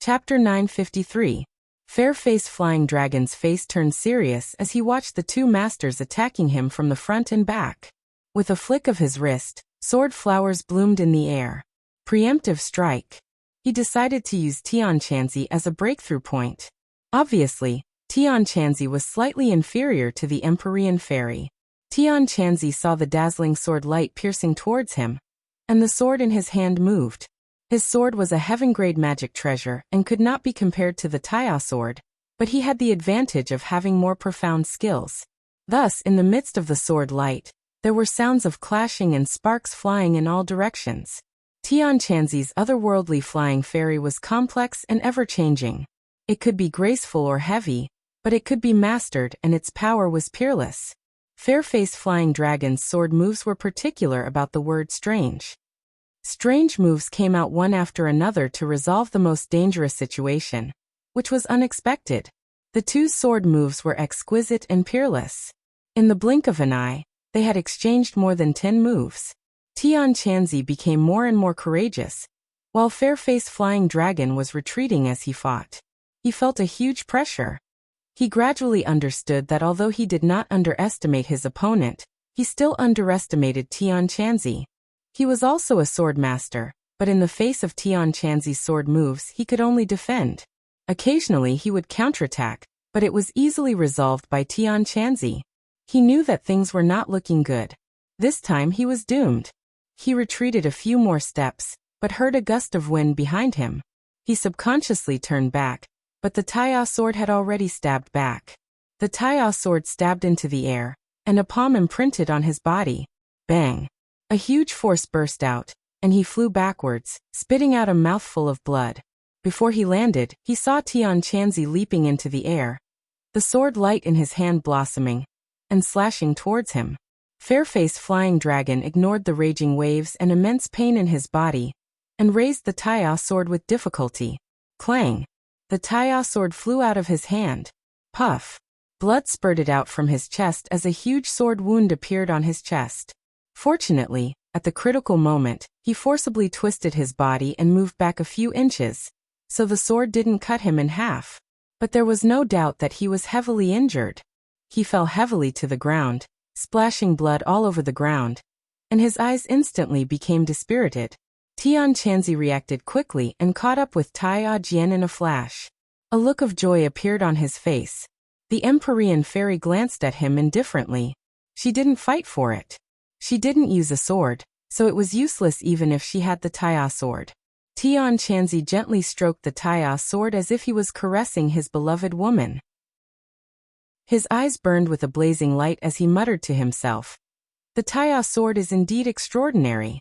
Chapter 953. Fair-Face Flying Dragon's face turned serious as he watched the two masters attacking him from the front and back. With a flick of his wrist, sword flowers bloomed in the air. Preemptive strike. He decided to use Tianchanzi as a breakthrough point. Obviously, Tianchanzi was slightly inferior to the Empyrean fairy. Tianchanzi saw the dazzling sword light piercing towards him, and the sword in his hand moved. His sword was a heaven-grade magic treasure and could not be compared to the Taiya sword, but he had the advantage of having more profound skills. Thus, in the midst of the sword light, there were sounds of clashing and sparks flying in all directions. Tianchanzi's otherworldly flying fairy was complex and ever-changing. It could be graceful or heavy, but it could be mastered, and its power was peerless. Fair-Face Flying Dragon's sword moves were particular about the word strange. Strange moves came out one after another to resolve the most dangerous situation, which was unexpected. The two sword moves were exquisite and peerless. In the blink of an eye, they had exchanged more than 10 moves. Tianchanzi became more and more courageous, while Fair-Face Flying Dragon was retreating as he fought. He felt a huge pressure. He gradually understood that although he did not underestimate his opponent, he still underestimated Tianchanzi. He was also a sword master, but in the face of Tianchanzi's sword moves he could only defend. Occasionally he would counterattack, but it was easily resolved by Tianchanzi. He knew that things were not looking good. This time he was doomed. He retreated a few more steps, but heard a gust of wind behind him. He subconsciously turned back, but the Taiya sword had already stabbed back. The Taiya sword stabbed into the air, and a palm imprinted on his body. Bang! A huge force burst out, and he flew backwards, spitting out a mouthful of blood. Before he landed, he saw Tianchanzi leaping into the air, the sword light in his hand blossoming, and slashing towards him. Fair-Face Flying Dragon ignored the raging waves and immense pain in his body, and raised the Taiya sword with difficulty. Clang! The Taiya sword flew out of his hand. Puff! Blood spurted out from his chest as a huge sword wound appeared on his chest. Fortunately, at the critical moment, he forcibly twisted his body and moved back a few inches, so the sword didn't cut him in half. But there was no doubt that he was heavily injured. He fell heavily to the ground, splashing blood all over the ground, and his eyes instantly became dispirited. Tianchanzi reacted quickly and caught up with Taiya Jian in a flash. A look of joy appeared on his face. The Empyrean fairy glanced at him indifferently. She didn't fight for it. She didn't use a sword, so it was useless even if she had the Taiya sword. Tianchanzi gently stroked the Taiya sword as if he was caressing his beloved woman. His eyes burned with a blazing light as he muttered to himself, "The Taiya sword is indeed extraordinary."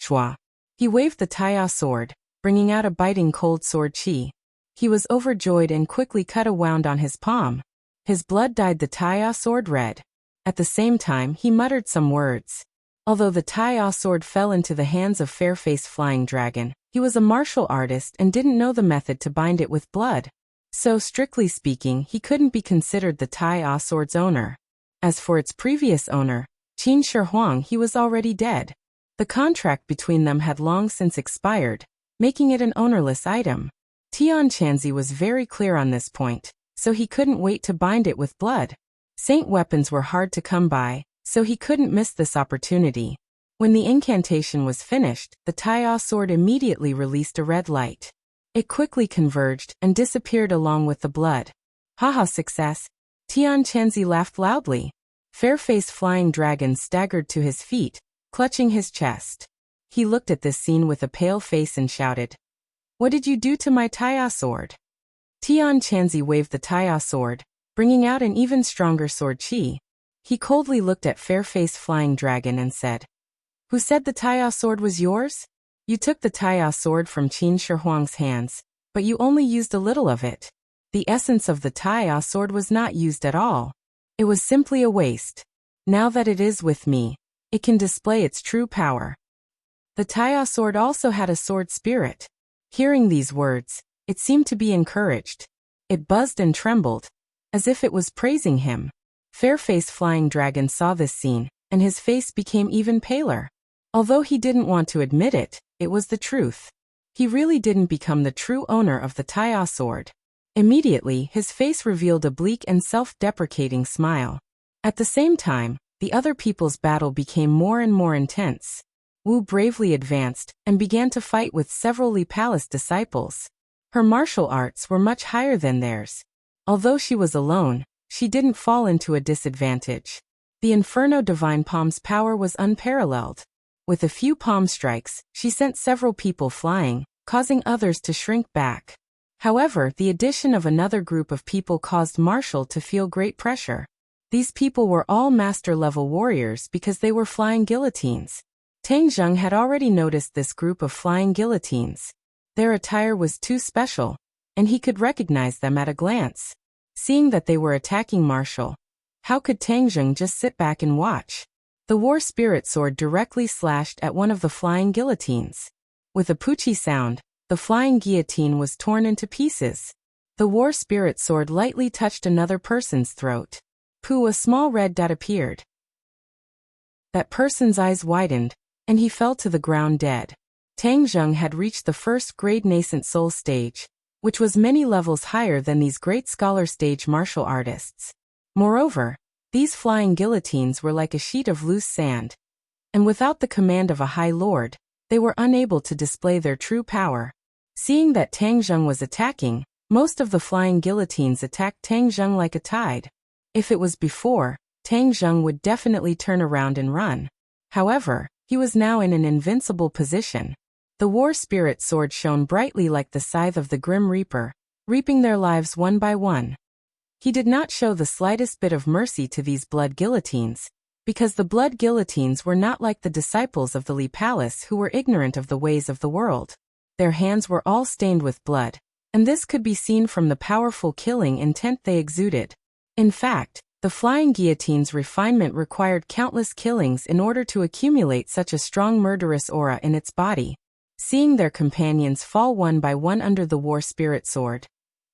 Shwa! He waved the Taiya sword, bringing out a biting cold sword chi. He was overjoyed and quickly cut a wound on his palm. His blood dyed the Taiya sword red. At the same time he muttered some words. Although the Taiya sword fell into the hands of Fair-Face Flying Dragon, he was a martial artist and didn't know the method to bind it with blood. So strictly speaking, he couldn't be considered the Taiya sword's owner. As for its previous owner, Qin Shi Huang, he was already dead. The contract between them had long since expired, making it an ownerless item. Tianchanzi was very clear on this point, so he couldn't wait to bind it with blood. Saint weapons were hard to come by, so he couldn't miss this opportunity. When the incantation was finished, the Taiya sword immediately released a red light. It quickly converged and disappeared along with the blood. Haha, success! Tianchanzi laughed loudly. Fair-Face Flying Dragon staggered to his feet, clutching his chest. He looked at this scene with a pale face and shouted, "What did you do to my Taiya sword?" Tianchanzi waved the Taiya sword, bringing out an even stronger sword chi. He coldly looked at Fair-Face Flying Dragon and said, "Who said the Taiya sword was yours? You took the Taiya sword from Qin Shi Huang's hands, but you only used a little of it. The essence of the Taiya sword was not used at all. It was simply a waste. Now that it is with me, it can display its true power." The Taiya sword also had a sword spirit. Hearing these words, it seemed to be encouraged. It buzzed and trembled, as if it was praising him. Fair-Face Flying Dragon saw this scene, and his face became even paler. Although he didn't want to admit it, it was the truth. He really didn't become the true owner of the Taiya sword. Immediately, his face revealed a bleak and self-deprecating smile. At the same time, the other people's battle became more and more intense. Wu bravely advanced and began to fight with several Li Palace disciples. Her martial arts were much higher than theirs. Although she was alone, she didn't fall into a disadvantage. The Inferno Divine Palm's power was unparalleled. With a few palm strikes, she sent several people flying, causing others to shrink back. However, the addition of another group of people caused Marshall to feel great pressure. These people were all master-level warriors because they were flying guillotines. Tang Zheng had already noticed this group of flying guillotines. Their attire was too special, and he could recognize them at a glance. Seeing that they were attacking Marshall, how could Tang Zheng just sit back and watch? The War Spirit Sword directly slashed at one of the flying guillotines. With a poochie sound, the flying guillotine was torn into pieces. The War Spirit Sword lightly touched another person's throat. Pooh, a small red dot appeared. That person's eyes widened, and he fell to the ground dead. Tang Zheng had reached the first grade nascent soul stage, which was many levels higher than these great scholar stage martial artists. Moreover, these flying guillotines were like a sheet of loose sand, and without the command of a high lord, they were unable to display their true power. Seeing that Tang Zheng was attacking, most of the flying guillotines attacked Tang Zheng like a tide. If it was before, Tang Zheng would definitely turn around and run. However, he was now in an invincible position. The War Spirit Sword shone brightly like the scythe of the Grim Reaper, reaping their lives one by one. He did not show the slightest bit of mercy to these blood guillotines, because the blood guillotines were not like the disciples of the Li Palace who were ignorant of the ways of the world. Their hands were all stained with blood, and this could be seen from the powerful killing intent they exuded. In fact, the flying guillotine's refinement required countless killings in order to accumulate such a strong murderous aura in its body. Seeing their companions fall one by one under the War Spirit Sword,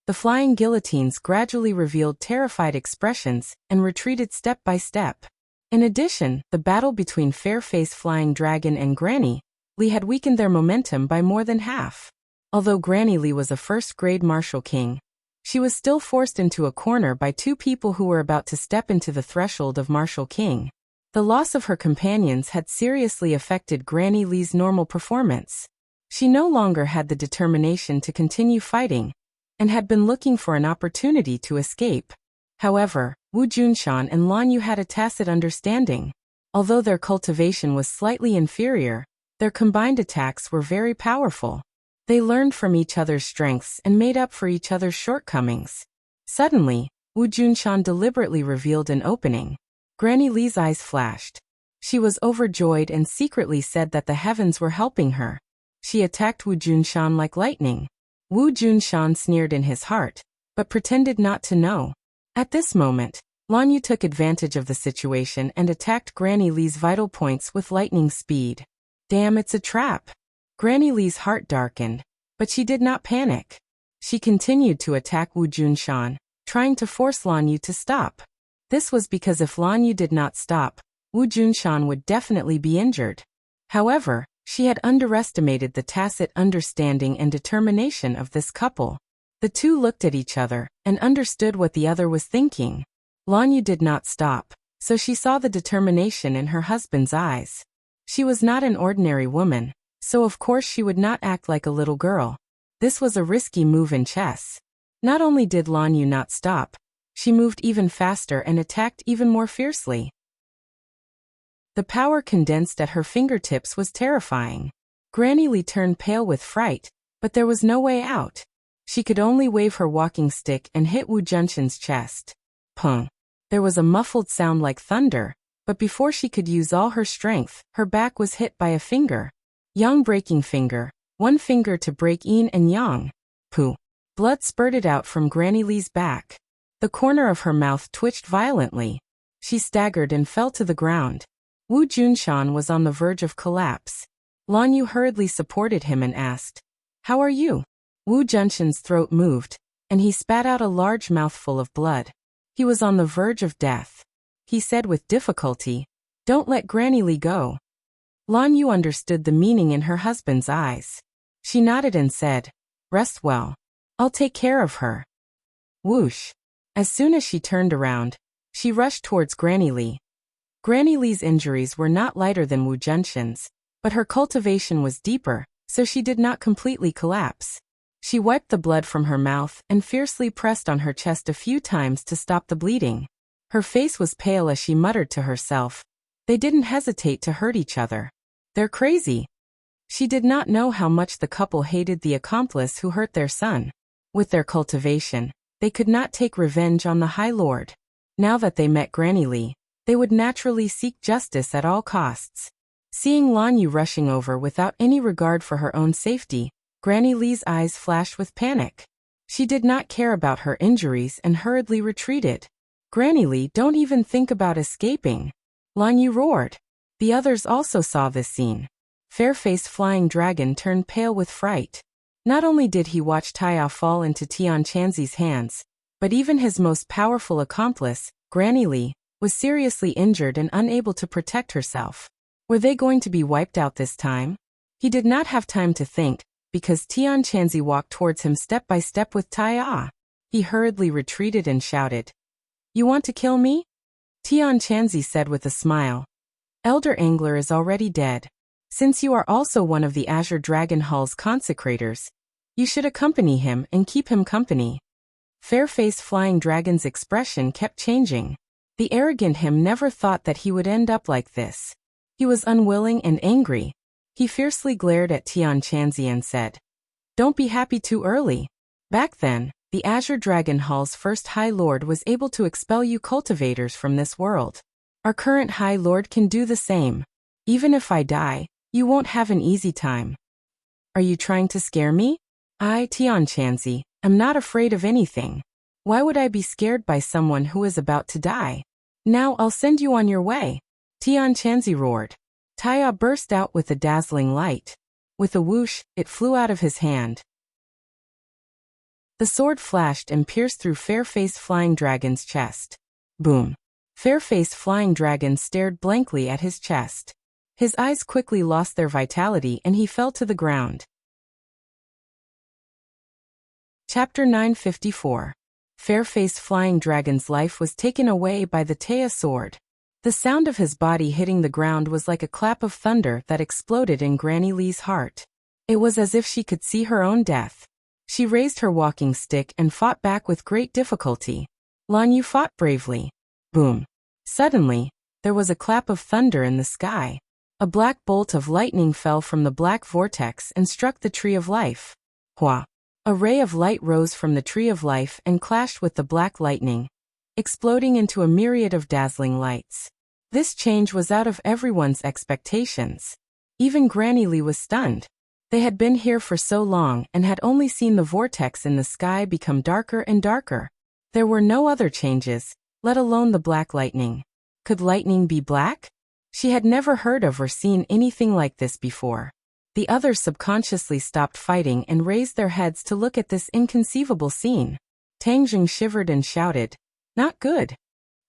the flying guillotines gradually revealed terrified expressions and retreated step by step. In addition, the battle between Fairface Flying Dragon and Granny Lee had weakened their momentum by more than half. Although Granny Lee was a first-grade martial king, she was still forced into a corner by two people who were about to step into the threshold of martial king. The loss of her companions had seriously affected Granny Lee's normal performance. She no longer had the determination to continue fighting, and had been looking for an opportunity to escape. However, Wu Junshan and Lan Yu had a tacit understanding. Although their cultivation was slightly inferior, their combined attacks were very powerful. They learned from each other's strengths and made up for each other's shortcomings. Suddenly, Wu Junshan deliberately revealed an opening. Granny Lee's eyes flashed. She was overjoyed and secretly said that the heavens were helping her. She attacked Wu Junshan like lightning. Wu Junshan sneered in his heart, but pretended not to know. At this moment, Lan Yu took advantage of the situation and attacked Granny Lee's vital points with lightning speed. Damn, it's a trap! Granny Lee's heart darkened, but she did not panic. She continued to attack Wu Junshan, trying to force Lan Yu to stop. This was because if Lan Yu did not stop, Wu Junshan would definitely be injured. However, she had underestimated the tacit understanding and determination of this couple. The two looked at each other and understood what the other was thinking. Lan Yu did not stop, so she saw the determination in her husband's eyes. She was not an ordinary woman, so of course she would not act like a little girl. This was a risky move in chess. Not only did Lan Yu not stop, she moved even faster and attacked even more fiercely. The power condensed at her fingertips was terrifying. Granny Lee turned pale with fright, but there was no way out. She could only wave her walking stick and hit Wu Junshan's chest. Pung! There was a muffled sound like thunder, but before she could use all her strength, her back was hit by a finger. Yang breaking finger, one finger to break yin and yang. Pooh! Blood spurted out from Granny Lee's back. The corner of her mouth twitched violently. She staggered and fell to the ground. Wu Junshan was on the verge of collapse. Lan Yu hurriedly supported him and asked, "How are you?" Wu Junshan's throat moved, and he spat out a large mouthful of blood. He was on the verge of death. He said with difficulty, "Don't let Granny Lee go." Lan Yu understood the meaning in her husband's eyes. She nodded and said, "Rest well. I'll take care of her." Whoosh. As soon as she turned around, she rushed towards Granny Li. Granny Li's injuries were not lighter than Wu Junshan's, but her cultivation was deeper, so she did not completely collapse. She wiped the blood from her mouth and fiercely pressed on her chest a few times to stop the bleeding. Her face was pale as she muttered to herself, "They didn't hesitate to hurt each other. They're crazy." She did not know how much the couple hated the accomplice who hurt their son. With their cultivation, they could not take revenge on the High Lord. Now that they met Granny Li, they would naturally seek justice at all costs. Seeing Lan Yu rushing over without any regard for her own safety, Granny Li's eyes flashed with panic. She did not care about her injuries and hurriedly retreated. "Granny Li, don't even think about escaping," Lan Yu roared. The others also saw this scene. Fair-faced Flying Dragon turned pale with fright. Not only did he watch Taya fall into Tian Chanzi's hands, but even his most powerful accomplice, Granny Li, was seriously injured and unable to protect herself. Were they going to be wiped out this time? He did not have time to think, because Tian Chanzi walked towards him step by step with Taya. He hurriedly retreated and shouted, "You want to kill me?" Tian Chanzi said with a smile, "Elder Angler is already dead. Since you are also one of the Azure Dragon Hall's consecrators, you should accompany him and keep him company." Fair-faced Flying Dragon's expression kept changing. The arrogant him never thought that he would end up like this. He was unwilling and angry. He fiercely glared at Tian Chanzi and said, "Don't be happy too early. Back then, the Azure Dragon Hall's first High Lord was able to expel you cultivators from this world. Our current High Lord can do the same. Even if I die, you won't have an easy time." "Are you trying to scare me?" "I, Tian Chanzi, am not afraid of anything. Why would I be scared by someone who is about to die? Now I'll send you on your way," Tian Chanzi roared. Taya burst out with a dazzling light. With a whoosh, it flew out of his hand. The sword flashed and pierced through Fair-faced Flying Dragon's chest. Boom. Fair-faced Flying Dragon stared blankly at his chest. His eyes quickly lost their vitality and he fell to the ground. Chapter 954. Fair-faced Flying Dragon's life was taken away by the Taya sword. The sound of his body hitting the ground was like a clap of thunder that exploded in Granny Li's heart. It was as if she could see her own death. She raised her walking stick and fought back with great difficulty. Lan Yu fought bravely. Boom. Suddenly, there was a clap of thunder in the sky. A black bolt of lightning fell from the black vortex and struck the Tree of Life. Hua! A ray of light rose from the Tree of Life and clashed with the black lightning, exploding into a myriad of dazzling lights. This change was out of everyone's expectations. Even Granny Li was stunned. They had been here for so long and had only seen the vortex in the sky become darker and darker. There were no other changes, let alone the black lightning. Could lightning be black? She had never heard of or seen anything like this before. The others subconsciously stopped fighting and raised their heads to look at this inconceivable scene. Tang Jing shivered and shouted, "Not good."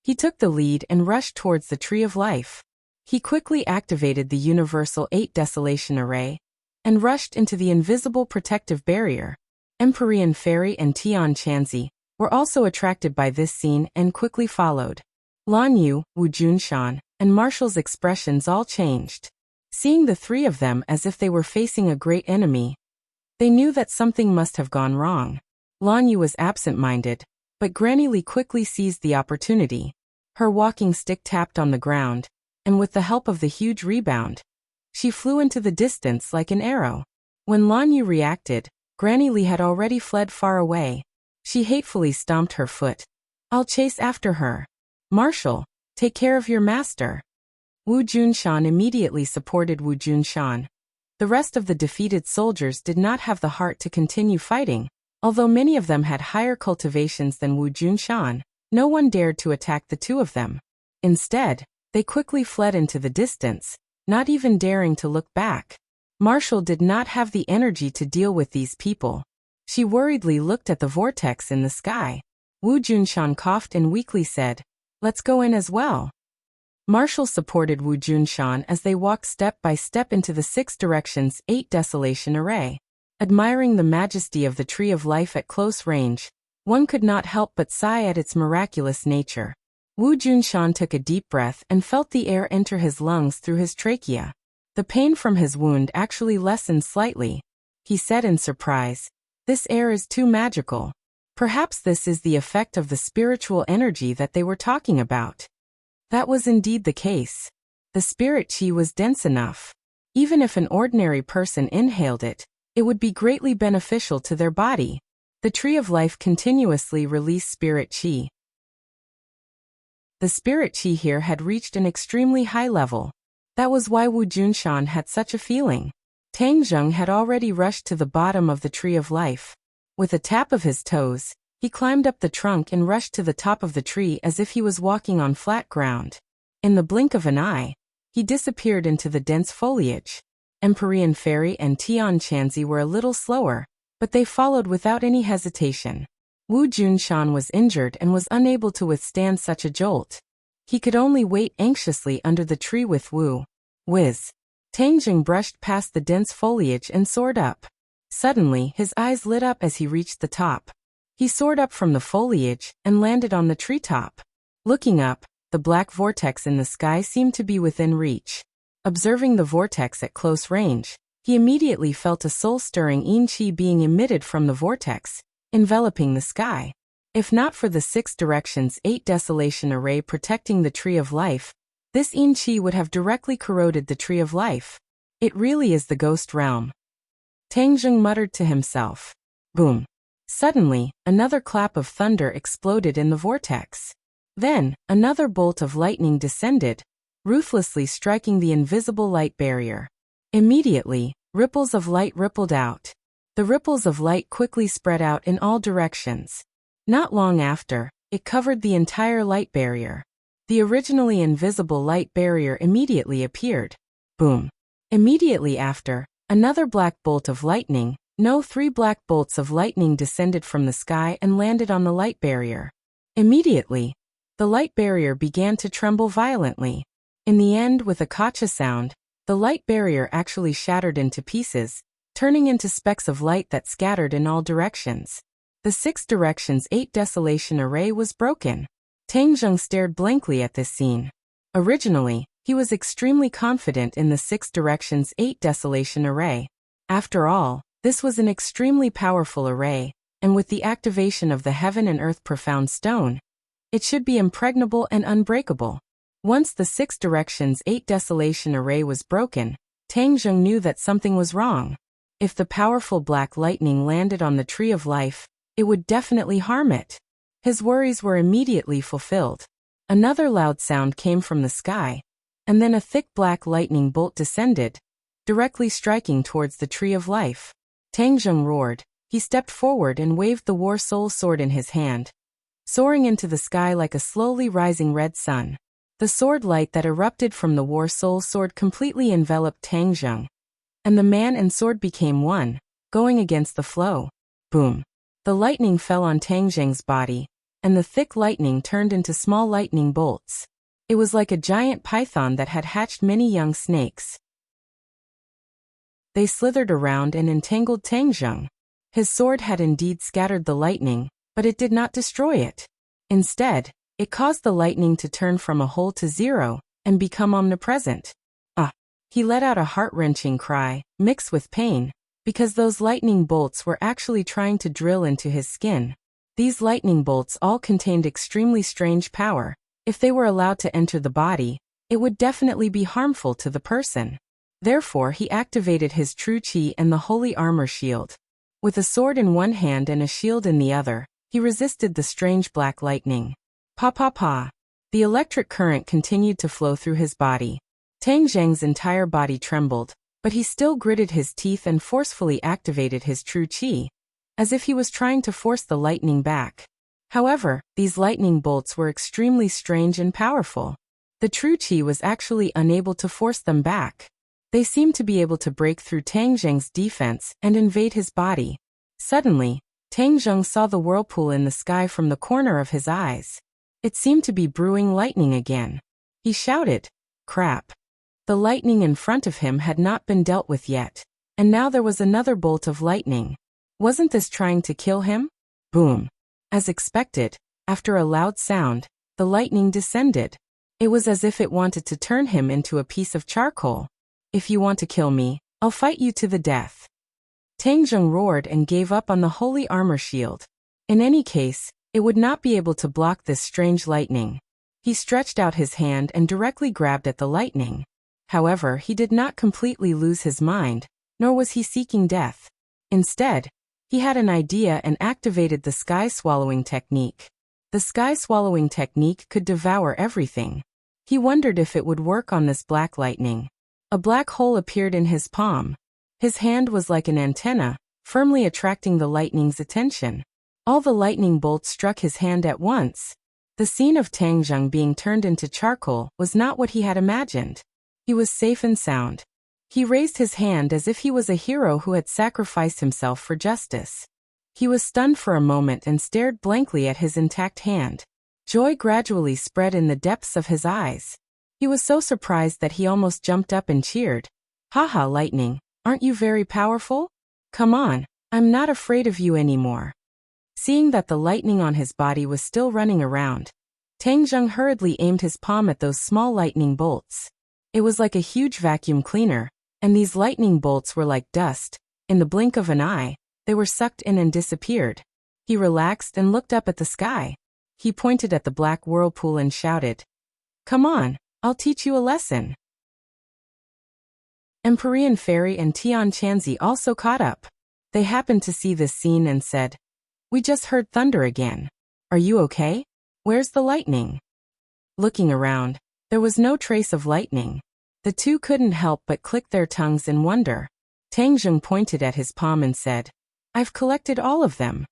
He took the lead and rushed towards the Tree of Life. He quickly activated the Universal 8 Desolation Array and rushed into the invisible protective barrier. Empyrean Fairy and Tian Chanzi were also attracted by this scene and quickly followed. Lan Yu, Wu Junshan, and Marshall's expressions all changed. Seeing the three of them as if they were facing a great enemy, they knew that something must have gone wrong. Lan Yu was absent-minded, but Granny Li quickly seized the opportunity. Her walking stick tapped on the ground, and with the help of the huge rebound, she flew into the distance like an arrow. When Lan Yu reacted, Granny Li had already fled far away. She hatefully stomped her foot. "I'll chase after her. Marshall, take care of your master." Wu Junshan immediately supported Wu Junshan. The rest of the defeated soldiers did not have the heart to continue fighting. Although many of them had higher cultivations than Wu Junshan, no one dared to attack the two of them. Instead, they quickly fled into the distance, not even daring to look back. Marshall did not have the energy to deal with these people. She worriedly looked at the vortex in the sky. Wu Junshan coughed and weakly said, "Let's go in as well." Marshall supported Wu Junshan as they walked step by step into the 6 directions 8 Desolation Array. Admiring the majesty of the Tree of Life at close range, one could not help but sigh at its miraculous nature. Wu Junshan took a deep breath and felt the air enter his lungs through his trachea. The pain from his wound actually lessened slightly. He said in surprise, "This air is too magical." Perhaps this is the effect of the spiritual energy that they were talking about. That was indeed the case. The spirit qi was dense enough. Even if an ordinary person inhaled it, it would be greatly beneficial to their body. The Tree of Life continuously released spirit qi. The spirit qi here had reached an extremely high level. That was why Wu Junshan had such a feeling. Tang Zheng had already rushed to the bottom of the Tree of Life. With a tap of his toes, he climbed up the trunk and rushed to the top of the tree as if he was walking on flat ground. In the blink of an eye, he disappeared into the dense foliage. Empyrean Fairy and Tian Chanzi were a little slower, but they followed without any hesitation. Wu Junshan was injured and was unable to withstand such a jolt. He could only wait anxiously under the tree with Wu. Whiz! Tang Zheng brushed past the dense foliage and soared up. Suddenly, his eyes lit up as he reached the top. He soared up from the foliage and landed on the treetop. Looking up, the black vortex in the sky seemed to be within reach. Observing the vortex at close range, he immediately felt a soul-stirring yin qi being emitted from the vortex, enveloping the sky. If not for the 6 directions 8 desolation array protecting the Tree of Life, this yin qi would have directly corroded the Tree of Life. It really is the ghost realm. Tang Zheng muttered to himself. Boom! Suddenly, another clap of thunder exploded in the vortex. Then, another bolt of lightning descended, ruthlessly striking the invisible light barrier. Immediately, ripples of light rippled out. The ripples of light quickly spread out in all directions. Not long after, it covered the entire light barrier. The originally invisible light barrier immediately appeared. Boom! Immediately after, another black bolt of lightning, 3 black bolts of lightning descended from the sky and landed on the light barrier. Immediately, the light barrier began to tremble violently. In the end, with a kacha sound, the light barrier actually shattered into pieces, turning into specks of light that scattered in all directions. The 6 directions 8 desolation array was broken. Tang Zheng stared blankly at this scene. Originally, he was extremely confident in the 6 directions 8 desolation array. After all, this was an extremely powerful array, and with the activation of the Heaven and Earth Profound Stone, it should be impregnable and unbreakable. Once the 6 directions 8 desolation array was broken, Tang Zheng knew that something was wrong. If the powerful black lightning landed on the Tree of Life, it would definitely harm it. His worries were immediately fulfilled. Another loud sound came from the sky, and then a thick black lightning bolt descended, directly striking towards the Tree of Life. Tang Zheng roared. He stepped forward and waved the War Soul Sword in his hand, soaring into the sky like a slowly rising red sun. The sword light that erupted from the War Soul Sword completely enveloped Tang Zheng, and the man and sword became one, going against the flow. Boom! The lightning fell on Tang Zheng's body, and the thick lightning turned into small lightning bolts. It was like a giant python that had hatched many young snakes. They slithered around and entangled Tang Zheng. His sword had indeed scattered the lightning, but it did not destroy it. Instead, it caused the lightning to turn from a whole to 0, and become omnipresent. He let out a heart-wrenching cry, mixed with pain, because those lightning bolts were actually trying to drill into his skin. These lightning bolts all contained extremely strange power. If they were allowed to enter the body, it would definitely be harmful to the person. Therefore, he activated his true qi and the holy armor shield. With a sword in one hand and a shield in the other, he resisted the strange black lightning. Pa pa pa. The electric current continued to flow through his body. Tang Zheng's entire body trembled, but he still gritted his teeth and forcefully activated his true qi, as if he was trying to force the lightning back. However, these lightning bolts were extremely strange and powerful. The true qi was actually unable to force them back. They seemed to be able to break through Tang Zheng's defense and invade his body. Suddenly, Tang Zheng saw the whirlpool in the sky from the corner of his eyes. It seemed to be brewing lightning again. He shouted, "Crap!" The lightning in front of him had not been dealt with yet, And now there was another bolt of lightning. Wasn't this trying to kill him? Boom. As expected, after a loud sound, the lightning descended. It was as if it wanted to turn him into a piece of charcoal. If you want to kill me, I'll fight you to the death. Tang Zheng roared and gave up on the holy armor shield. In any case, it would not be able to block this strange lightning. He stretched out his hand and directly grabbed at the lightning. However, he did not completely lose his mind, nor was he seeking death. Instead, he had an idea and activated the sky-swallowing technique. The sky-swallowing technique could devour everything. He wondered if it would work on this black lightning. A black hole appeared in his palm. His hand was like an antenna, firmly attracting the lightning's attention. All the lightning bolts struck his hand at once. The scene of Tang Zheng being turned into charcoal was not what he had imagined. He was safe and sound. He raised his hand as if he was a hero who had sacrificed himself for justice. He was stunned for a moment and stared blankly at his intact hand. Joy gradually spread in the depths of his eyes. He was so surprised that he almost jumped up and cheered. "Haha, lightning, aren't you very powerful? Come on, I'm not afraid of you anymore." Seeing that the lightning on his body was still running around, Tang Zheng hurriedly aimed his palm at those small lightning bolts. It was like a huge vacuum cleaner, and these lightning bolts were like dust. In the blink of an eye, they were sucked in and disappeared. He relaxed and looked up at the sky. He pointed at the black whirlpool and shouted, "Come on, I'll teach you a lesson." Empyrean Fairy and Tian Chanzi also caught up. They happened to see this scene and said, "We just heard thunder again. Are you okay? Where's the lightning?" Looking around, there was no trace of lightning. The two couldn't help but click their tongues in wonder. Tang Zheng pointed at his palm and said, "I've collected all of them."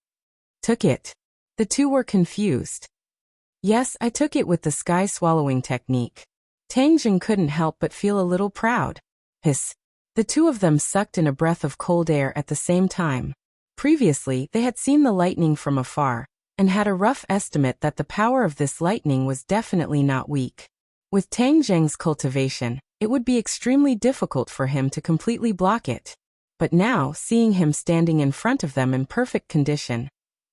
"Took it?" The two were confused. "Yes, I took it with the sky-swallowing technique." Tang Zheng couldn't help but feel a little proud. Hiss. The two of them sucked in a breath of cold air at the same time. Previously, they had seen the lightning from afar, and had a rough estimate that the power of this lightning was definitely not weak. With Tang Zheng's cultivation, it would be extremely difficult for him to completely block it. But now, seeing him standing in front of them in perfect condition,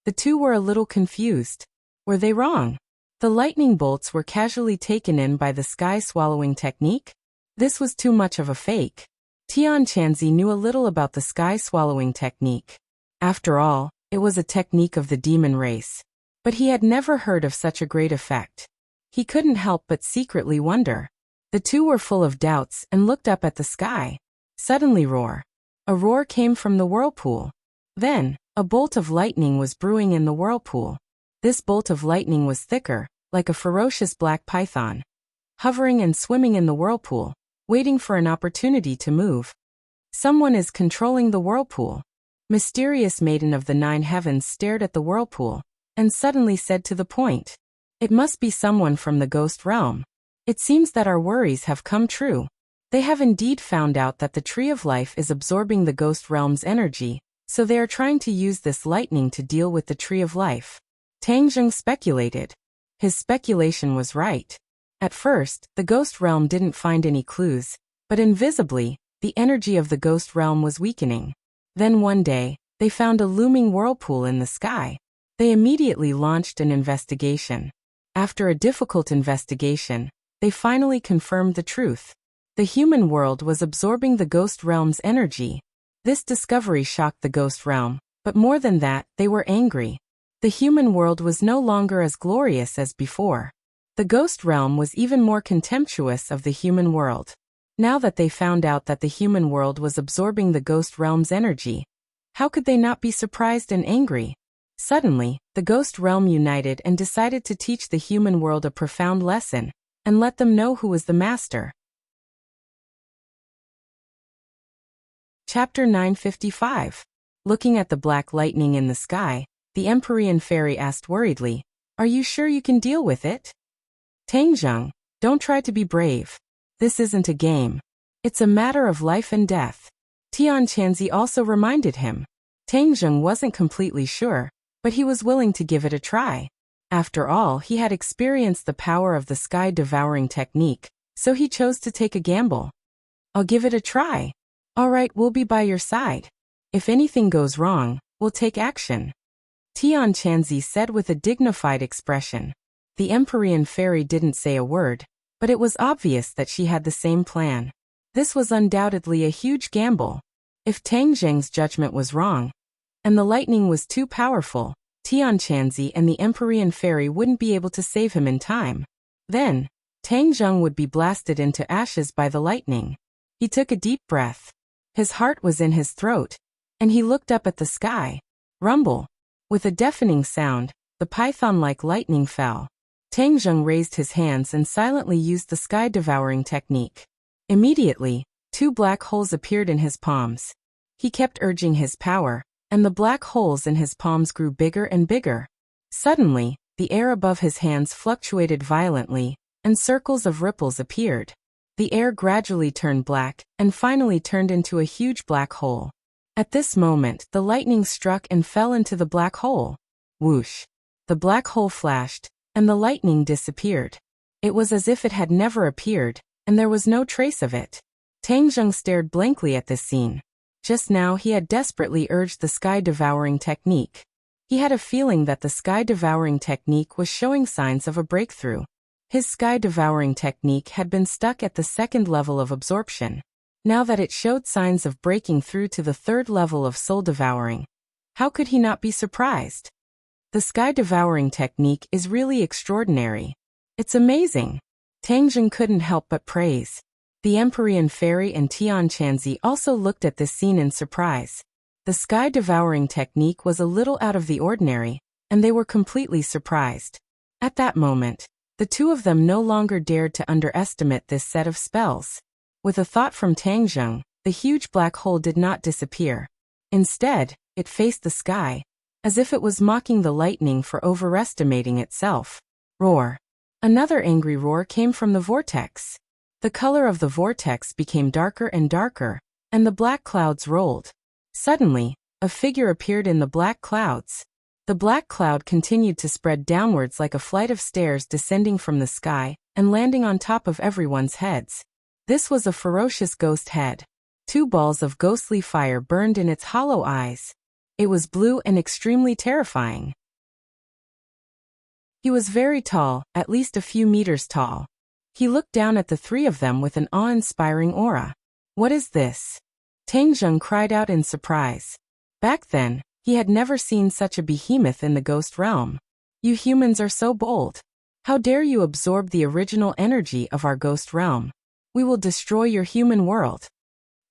the two were a little confused. Were they wrong? The lightning bolts were casually taken in by the sky-swallowing technique? This was too much of a fake. Tian Chanzi knew a little about the sky-swallowing technique. After all, it was a technique of the demon race. But he had never heard of such a great effect. He couldn't help but secretly wonder. The two were full of doubts and looked up at the sky. Suddenly a roar came from the whirlpool. Then, a bolt of lightning was brewing in the whirlpool. This bolt of lightning was thicker, like a ferocious black python, hovering and swimming in the whirlpool, waiting for an opportunity to move. Someone is controlling the whirlpool. Mysterious Maiden of the Nine Heavens stared at the whirlpool, and suddenly said to the point, "It must be someone from the ghost realm. It seems that our worries have come true. They have indeed found out that the Tree of Life is absorbing the ghost realm's energy, so they are trying to use this lightning to deal with the Tree of Life." Tang Zheng speculated. His speculation was right. At first, the ghost realm didn't find any clues, but invisibly, the energy of the ghost realm was weakening. Then one day, they found a looming whirlpool in the sky. They immediately launched an investigation. After a difficult investigation, they finally confirmed the truth. The human world was absorbing the ghost realm's energy. This discovery shocked the ghost realm, but more than that, they were angry. The human world was no longer as glorious as before. The ghost realm was even more contemptuous of the human world. Now that they found out that the human world was absorbing the ghost realm's energy, how could they not be surprised and angry? Suddenly, the ghost realm united and decided to teach the human world a profound lesson, and let them know who was the master. Chapter 955. Looking at the black lightning in the sky, the Empyrean Fairy asked worriedly, "Are you sure you can deal with it?" "Tang Zheng, don't try to be brave. This isn't a game. It's a matter of life and death." Tian Chanzi also reminded him. Tang Zheng wasn't completely sure, but he was willing to give it a try. After all, he had experienced the power of the sky-devouring technique, so he chose to take a gamble. "I'll give it a try." All right, we'll be by your side. If anything goes wrong, we'll take action. Tian Chanzi said with a dignified expression. The Empyrean fairy didn't say a word, but it was obvious that she had the same plan. This was undoubtedly a huge gamble. If Tang Zheng's judgment was wrong, and the lightning was too powerful, Tian Chanzi and the Empyrean fairy wouldn't be able to save him in time. Then, Tang Zheng would be blasted into ashes by the lightning. He took a deep breath. His heart was in his throat, and he looked up at the sky. Rumble. With a deafening sound, the python-like lightning fell. Tang Zheng raised his hands and silently used the sky-devouring technique. Immediately, 2 black holes appeared in his palms. He kept urging his power, and the black holes in his palms grew bigger and bigger. Suddenly, the air above his hands fluctuated violently, and circles of ripples appeared. The air gradually turned black, and finally turned into a huge black hole. At this moment, the lightning struck and fell into the black hole. Whoosh! The black hole flashed, and the lightning disappeared. It was as if it had never appeared, and there was no trace of it. Tang Zheng stared blankly at this scene. Just now he had desperately urged the sky-devouring technique. He had a feeling that the sky-devouring technique was showing signs of a breakthrough. His sky-devouring technique had been stuck at the 2nd level of absorption. Now that it showed signs of breaking through to the 3rd level of soul-devouring, how could he not be surprised? The sky-devouring technique is really extraordinary. It's amazing. Tang Zheng couldn't help but praise. The Empyrean fairy and Tian Chanzi also looked at this scene in surprise. The sky-devouring technique was a little out of the ordinary, and they were completely surprised. At that moment, the 2 of them no longer dared to underestimate this set of spells. With a thought from Tang Zheng, the huge black hole did not disappear. Instead, it faced the sky, as if it was mocking the lightning for overestimating itself. Roar! Another angry roar came from the vortex. The color of the vortex became darker and darker, and the black clouds rolled. Suddenly, a figure appeared in the black clouds. The black cloud continued to spread downwards like a flight of stairs descending from the sky and landing on top of everyone's heads. This was a ferocious ghost head. 2 balls of ghostly fire burned in its hollow eyes. It was blue and extremely terrifying. He was very tall, at least a few meters tall. He looked down at the 3 of them with an awe-inspiring aura. What is this? Tang Zheng cried out in surprise. Back then, he had never seen such a behemoth in the ghost realm. You humans are so bold. How dare you absorb the original energy of our ghost realm? We will destroy your human world.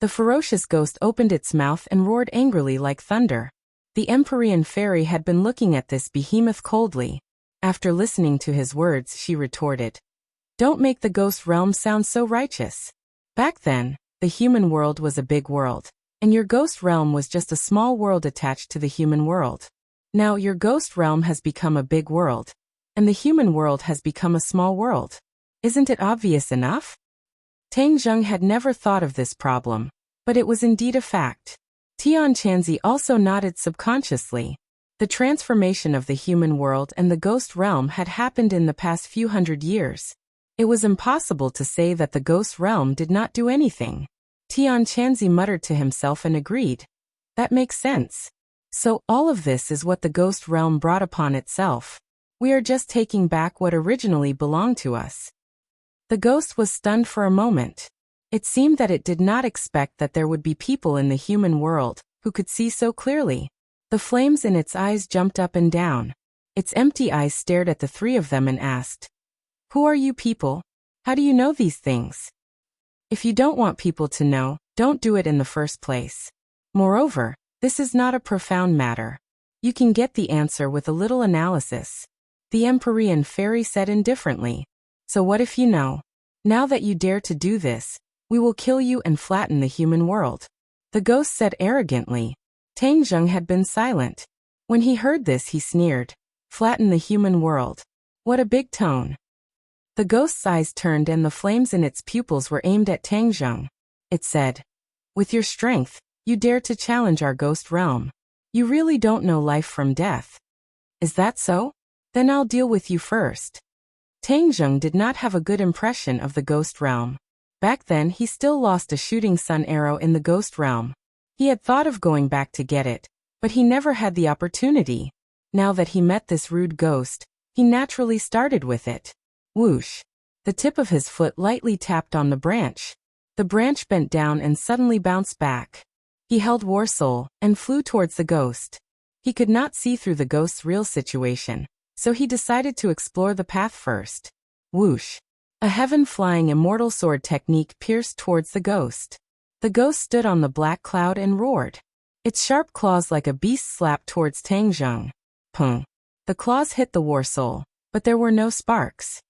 The ferocious ghost opened its mouth and roared angrily like thunder. The Empyrean fairy had been looking at this behemoth coldly. After listening to his words, she retorted, "Don't make the ghost realm sound so righteous. Back then, the human world was a big world, and your ghost realm was just a small world attached to the human world. Now your ghost realm has become a big world, and the human world has become a small world. Isn't it obvious enough?" Tang Zheng had never thought of this problem, but it was indeed a fact. Tian Chanzi also nodded subconsciously. The transformation of the human world and the ghost realm had happened in the past few hundred years. It was impossible to say that the ghost realm did not do anything. Tian Chanzi muttered to himself and agreed. That makes sense. So all of this is what the ghost realm brought upon itself. We are just taking back what originally belonged to us. The ghost was stunned for a moment. It seemed that it did not expect that there would be people in the human world who could see so clearly. The flames in its eyes jumped up and down. Its empty eyes stared at the 3 of them and asked, "Who are you people? How do you know these things? If you don't want people to know, don't do it in the first place. Moreover, this is not a profound matter. You can get the answer with a little analysis." The Empyrean fairy said indifferently, "So what if you know? Now that you dare to do this, we will kill you and flatten the human world." The ghost said arrogantly. Tang Zheng had been silent. When he heard this, he sneered. "Flatten the human world. What a big tone." The ghost's eyes turned and the flames in its pupils were aimed at Tang Zheng. It said, "With your strength, you dare to challenge our ghost realm. You really don't know life from death. Is that so? Then I'll deal with you first." Tang Zheng did not have a good impression of the ghost realm. Back then he still lost a shooting sun arrow in the ghost realm. He had thought of going back to get it, but he never had the opportunity. Now that he met this rude ghost, he naturally started with it. Whoosh! The tip of his foot lightly tapped on the branch. The branch bent down and suddenly bounced back. He held Warsoul and flew towards the ghost. He could not see through the ghost's real situation, so he decided to explore the path first. Whoosh! A heaven-flying immortal sword technique pierced towards the ghost. The ghost stood on the black cloud and roared. Its sharp claws like a beast slapped towards Tang Zheng. Pung! The claws hit the Warsoul, but there were no sparks.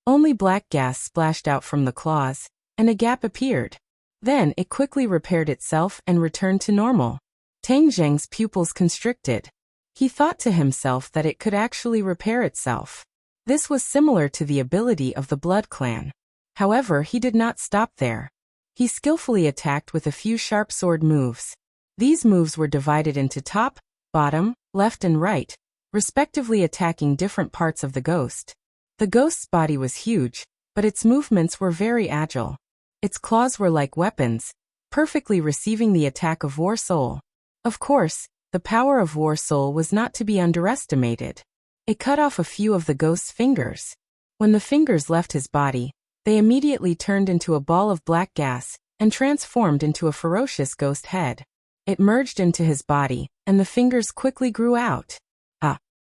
Only black gas splashed out from the claws, and a gap appeared. Then it quickly repaired itself and returned to normal. Tang Zheng's pupils constricted. He thought to himself that it could actually repair itself. This was similar to the ability of the Blood Clan. However, he did not stop there. He skillfully attacked with a few sharp sword moves. These moves were divided into top, bottom, left and right, respectively attacking different parts of the ghost. The ghost's body was huge, but its movements were very agile. Its claws were like weapons, perfectly receiving the attack of Warsoul. Of course, the power of Warsoul was not to be underestimated. It cut off a few of the ghost's fingers. When the fingers left his body, they immediately turned into a ball of black gas and transformed into a ferocious ghost head. It merged into his body, and the fingers quickly grew out.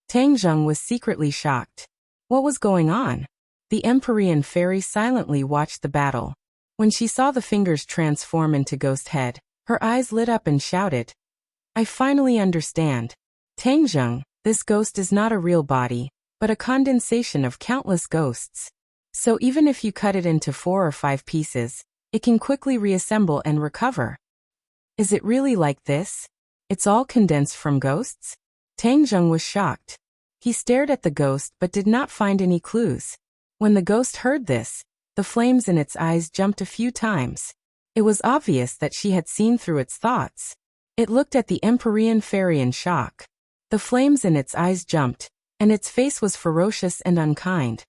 Tang Zheng was secretly shocked. What was going on? The Empyrean fairy silently watched the battle. When she saw the fingers transform into ghost head, her eyes lit up and shouted, "I finally understand. Tang Zheng, this ghost is not a real body, but a condensation of countless ghosts. So even if you cut it into 4 or 5 pieces, it can quickly reassemble and recover. Is it really like this? It's all condensed from ghosts?" Tang Zheng was shocked. He stared at the ghost but did not find any clues. When the ghost heard this, the flames in its eyes jumped a few times. It was obvious that she had seen through its thoughts. It looked at the Empyrean fairy in shock. The flames in its eyes jumped, and its face was ferocious and unkind.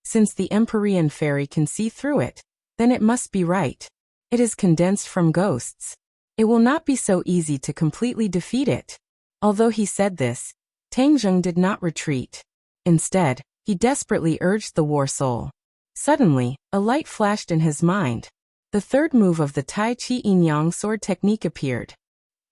Since the Empyrean fairy can see through it, then it must be right. It is condensed from ghosts. It will not be so easy to completely defeat it. Although he said this, Tang Zheng did not retreat. Instead, he desperately urged the Warsoul. Suddenly, a light flashed in his mind. The third move of the Tai Chi Yin-Yang sword technique appeared.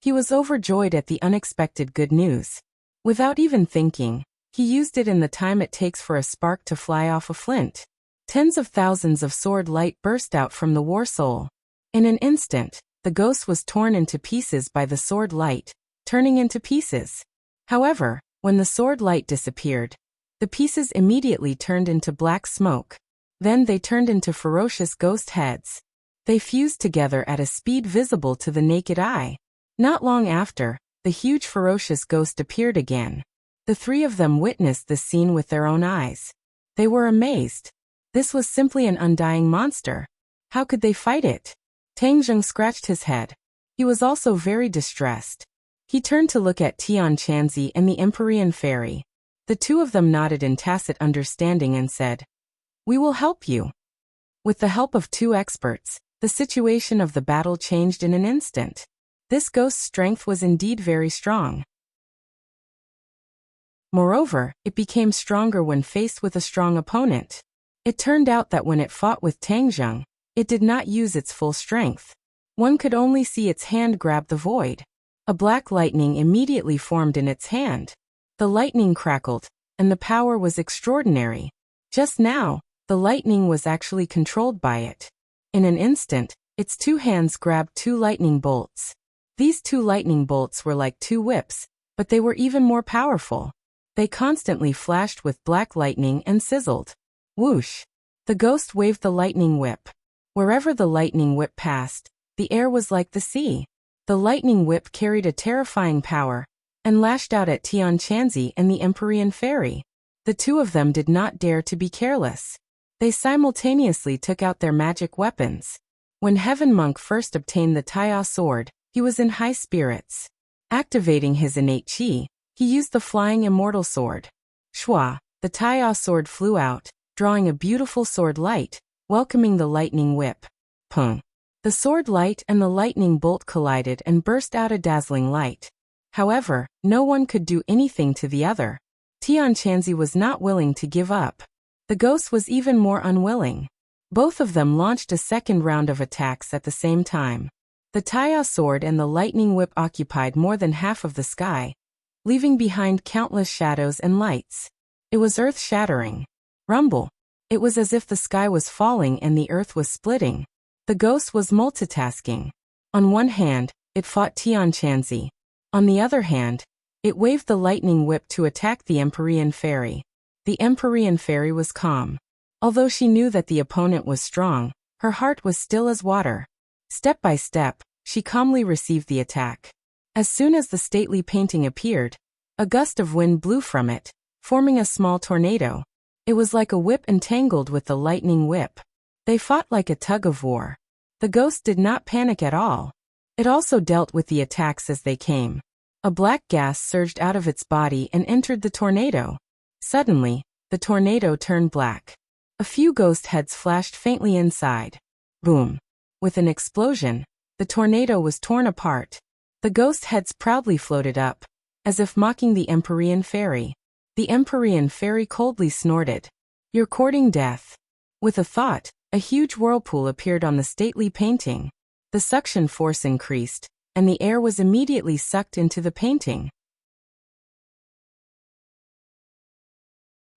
He was overjoyed at the unexpected good news. Without even thinking, he used it in the time it takes for a spark to fly off a flint. Tens of thousands of sword light burst out from the Warsoul. In an instant, the ghost was torn into pieces by the sword light, turning into pieces. However, when the sword light disappeared, the pieces immediately turned into black smoke. Then they turned into ferocious ghost heads. They fused together at a speed visible to the naked eye. Not long after, the huge ferocious ghost appeared again. The three of them witnessed this scene with their own eyes. They were amazed. This was simply an undying monster. How could they fight it? Tang Zheng scratched his head. He was also very distressed. He turned to look at Tian Chanzi and the Empyrean fairy. The two of them nodded in tacit understanding and said, "We will help you." With the help of 2 experts, the situation of the battle changed in an instant. This ghost's strength was indeed very strong. Moreover, it became stronger when faced with a strong opponent. It turned out that when it fought with Tang Zheng, it did not use its full strength. One could only see its hand grab the void. A black lightning immediately formed in its hand. The lightning crackled, and the power was extraordinary. Just now, the lightning was actually controlled by it. In an instant, its 2 hands grabbed 2 lightning bolts. These 2 lightning bolts were like 2 whips, but they were even more powerful. They constantly flashed with black lightning and sizzled. Whoosh! The ghost waved the lightning whip. Wherever the lightning whip passed, the air was like the sea. The lightning whip carried a terrifying power, and lashed out at Tian Chanzi and the Empyrean fairy. The 2 of them did not dare to be careless. They simultaneously took out their magic weapons. When Heaven Monk first obtained the Taiya sword, he was in high spirits. Activating his innate chi, he used the flying immortal sword. Shua, the Taiya sword flew out, drawing a beautiful sword light, welcoming the lightning whip. Pung. The sword light and the lightning bolt collided and burst out a dazzling light. However, no one could do anything to the other. Tianqianzi was not willing to give up. The ghost was even more unwilling. Both of them launched a second round of attacks at the same time. The Taya sword and the lightning whip occupied more than half of the sky, leaving behind countless shadows and lights. It was earth-shattering. Rumble. It was as if the sky was falling and the earth was splitting. The ghost was multitasking. On one hand, it fought Tianqianzi. On the other hand, it waved the lightning whip to attack the Empyrean fairy. The Empyrean fairy was calm. Although she knew that the opponent was strong, her heart was still as water. Step by step, she calmly received the attack. As soon as the stately painting appeared, a gust of wind blew from it, forming a small tornado. It was like a whip entangled with the lightning whip. They fought like a tug-of-war. The ghost did not panic at all. It also dealt with the attacks as they came. A black gas surged out of its body and entered the tornado. Suddenly, the tornado turned black. A few ghost heads flashed faintly inside. Boom. With an explosion, the tornado was torn apart. The ghost heads proudly floated up, as if mocking the Empyrean fairy. The Empyrean fairy coldly snorted. "You're courting death." With a thought, a huge whirlpool appeared on the stately painting. The suction force increased, and the air was immediately sucked into the painting.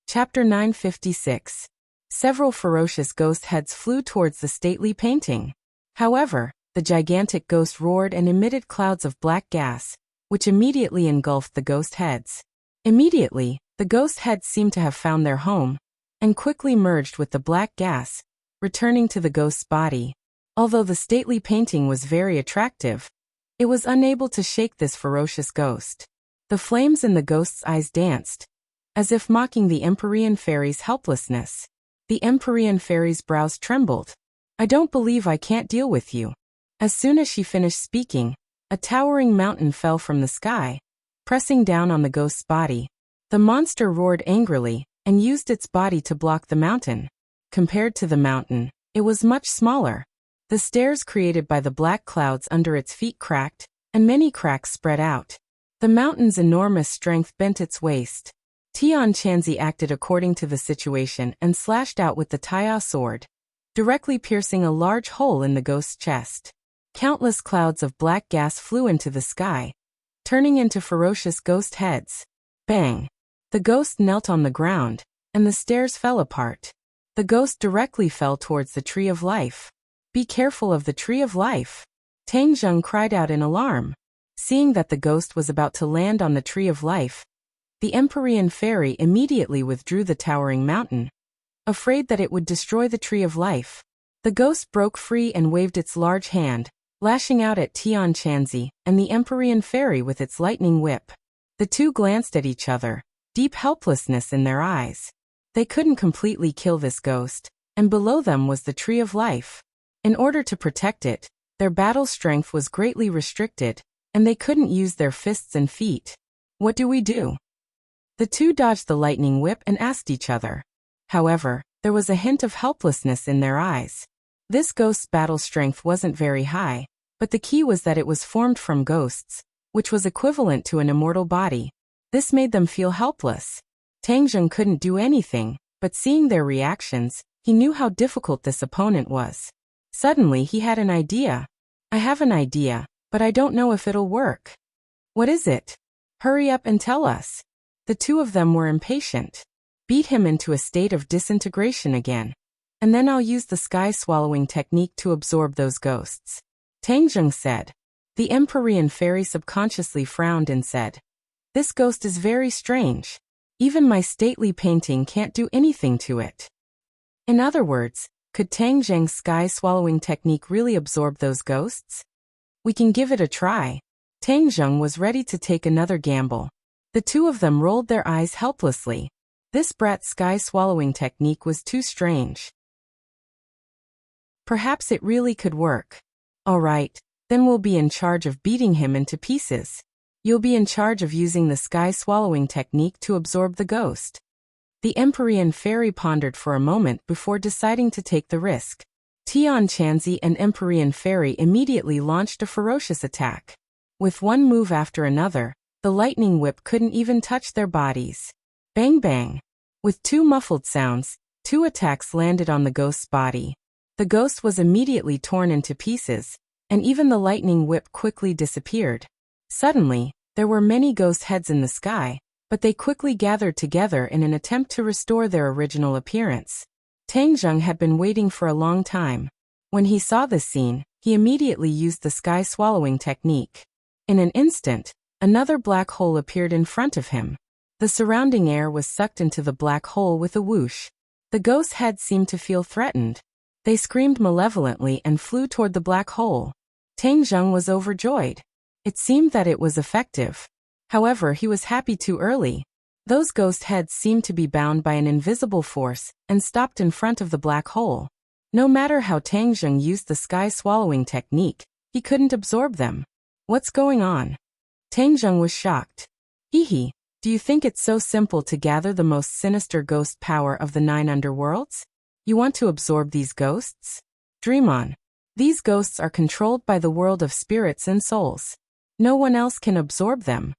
Chapter 956. Several ferocious ghost heads flew towards the stately painting. However, the gigantic ghost roared and emitted clouds of black gas, which immediately engulfed the ghost heads. Immediately, the ghost heads seemed to have found their home, and quickly merged with the black gas, returning to the ghost's body. Although the stately painting was very attractive, it was unable to shake this ferocious ghost. The flames in the ghost's eyes danced, as if mocking the Empyrean fairy's helplessness. The Empyrean fairy's brows trembled. "I don't believe I can't deal with you." As soon as she finished speaking, a towering mountain fell from the sky, pressing down on the ghost's body. The monster roared angrily and used its body to block the mountain. Compared to the mountain, it was much smaller. The stairs created by the black clouds under its feet cracked, and many cracks spread out. The mountain's enormous strength bent its waist. Tianqianzi acted according to the situation and slashed out with the Taya sword, directly piercing a large hole in the ghost's chest. Countless clouds of black gas flew into the sky, turning into ferocious ghost heads. Bang! The ghost knelt on the ground, and the stairs fell apart. The ghost directly fell towards the Tree of Life. "Be careful of the Tree of Life!" Tang Zheng cried out in alarm. Seeing that the ghost was about to land on the Tree of Life, the Empyrean fairy immediately withdrew the towering mountain, afraid that it would destroy the Tree of Life. The ghost broke free and waved its large hand, lashing out at Tianqianzi and the Empyrean fairy with its lightning whip. The two glanced at each other, deep helplessness in their eyes. They couldn't completely kill this ghost, and below them was the Tree of Life. In order to protect it, their battle strength was greatly restricted, and they couldn't use their fists and feet. "What do we do?" The two dodged the lightning whip and asked each other. However, there was a hint of helplessness in their eyes. This ghost's battle strength wasn't very high, but the key was that it was formed from ghosts, which was equivalent to an immortal body. This made them feel helpless. Tang Zheng couldn't do anything, but seeing their reactions, he knew how difficult this opponent was. Suddenly he had an idea. "I have an idea, but I don't know if it'll work." "What is it? Hurry up and tell us." The two of them were impatient. "Beat him into a state of disintegration again, and then I'll use the sky-swallowing technique to absorb those ghosts," Tang Zheng said. The Empyrean fairy subconsciously frowned and said, "This ghost is very strange. Even my stately painting can't do anything to it." In other words, could Tang Zheng's sky-swallowing technique really absorb those ghosts? "We can give it a try." Tang Zheng was ready to take another gamble. The two of them rolled their eyes helplessly. This brat's sky-swallowing technique was too strange. Perhaps it really could work. "All right, then we'll be in charge of beating him into pieces. You'll be in charge of using the sky-swallowing technique to absorb the ghost." The Empyrean fairy pondered for a moment before deciding to take the risk. Tian Chanzi and Empyrean fairy immediately launched a ferocious attack. With one move after another, the lightning whip couldn't even touch their bodies. Bang bang! With two muffled sounds, two attacks landed on the ghost's body. The ghost was immediately torn into pieces, and even the lightning whip quickly disappeared. Suddenly, there were many ghost heads in the sky, but they quickly gathered together in an attempt to restore their original appearance. Tang Zheng had been waiting for a long time. When he saw this scene, he immediately used the sky-swallowing technique. In an instant, another black hole appeared in front of him. The surrounding air was sucked into the black hole with a whoosh. The ghost heads seemed to feel threatened. They screamed malevolently and flew toward the black hole. Tang Zheng was overjoyed. It seemed that it was effective. However, he was happy too early. Those ghost heads seemed to be bound by an invisible force and stopped in front of the black hole. No matter how Tang Zheng used the sky-swallowing technique, he couldn't absorb them. What's going on? Tang Zheng was shocked. Hee, do you think it's so simple to gather the most sinister ghost power of the 9 underworlds? You want to absorb these ghosts? Dream on. These ghosts are controlled by the world of spirits and souls. No one else can absorb them.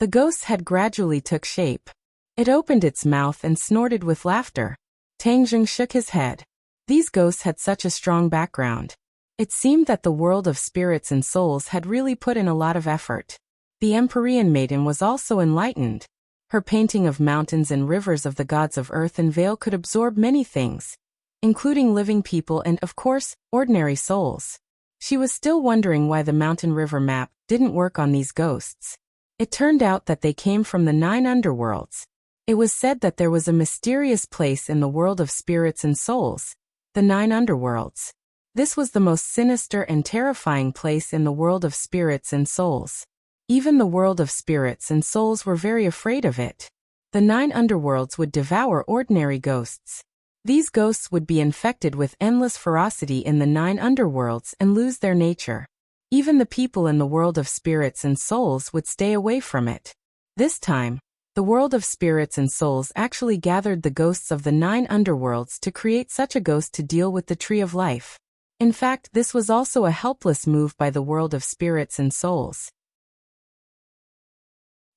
The ghost's head gradually took shape. It opened its mouth and snorted with laughter. Tang Zheng shook his head. These ghosts had such a strong background. It seemed that the world of spirits and souls had really put in a lot of effort. The Empyrean maiden was also enlightened. Her painting of mountains and rivers of the gods of earth and Vale could absorb many things, including living people and, of course, ordinary souls. She was still wondering why the mountain river map didn't work on these ghosts. It turned out that they came from the 9 underworlds. It was said that there was a mysterious place in the world of spirits and souls, the 9 underworlds. This was the most sinister and terrifying place in the world of spirits and souls. Even the world of spirits and souls were very afraid of it. The 9 underworlds would devour ordinary ghosts. These ghosts would be infected with endless ferocity in the 9 underworlds and lose their nature. Even the people in the world of spirits and souls would stay away from it. This time, the world of spirits and souls actually gathered the ghosts of the 9 underworlds to create such a ghost to deal with the Tree of Life. In fact, this was also a helpless move by the world of spirits and souls.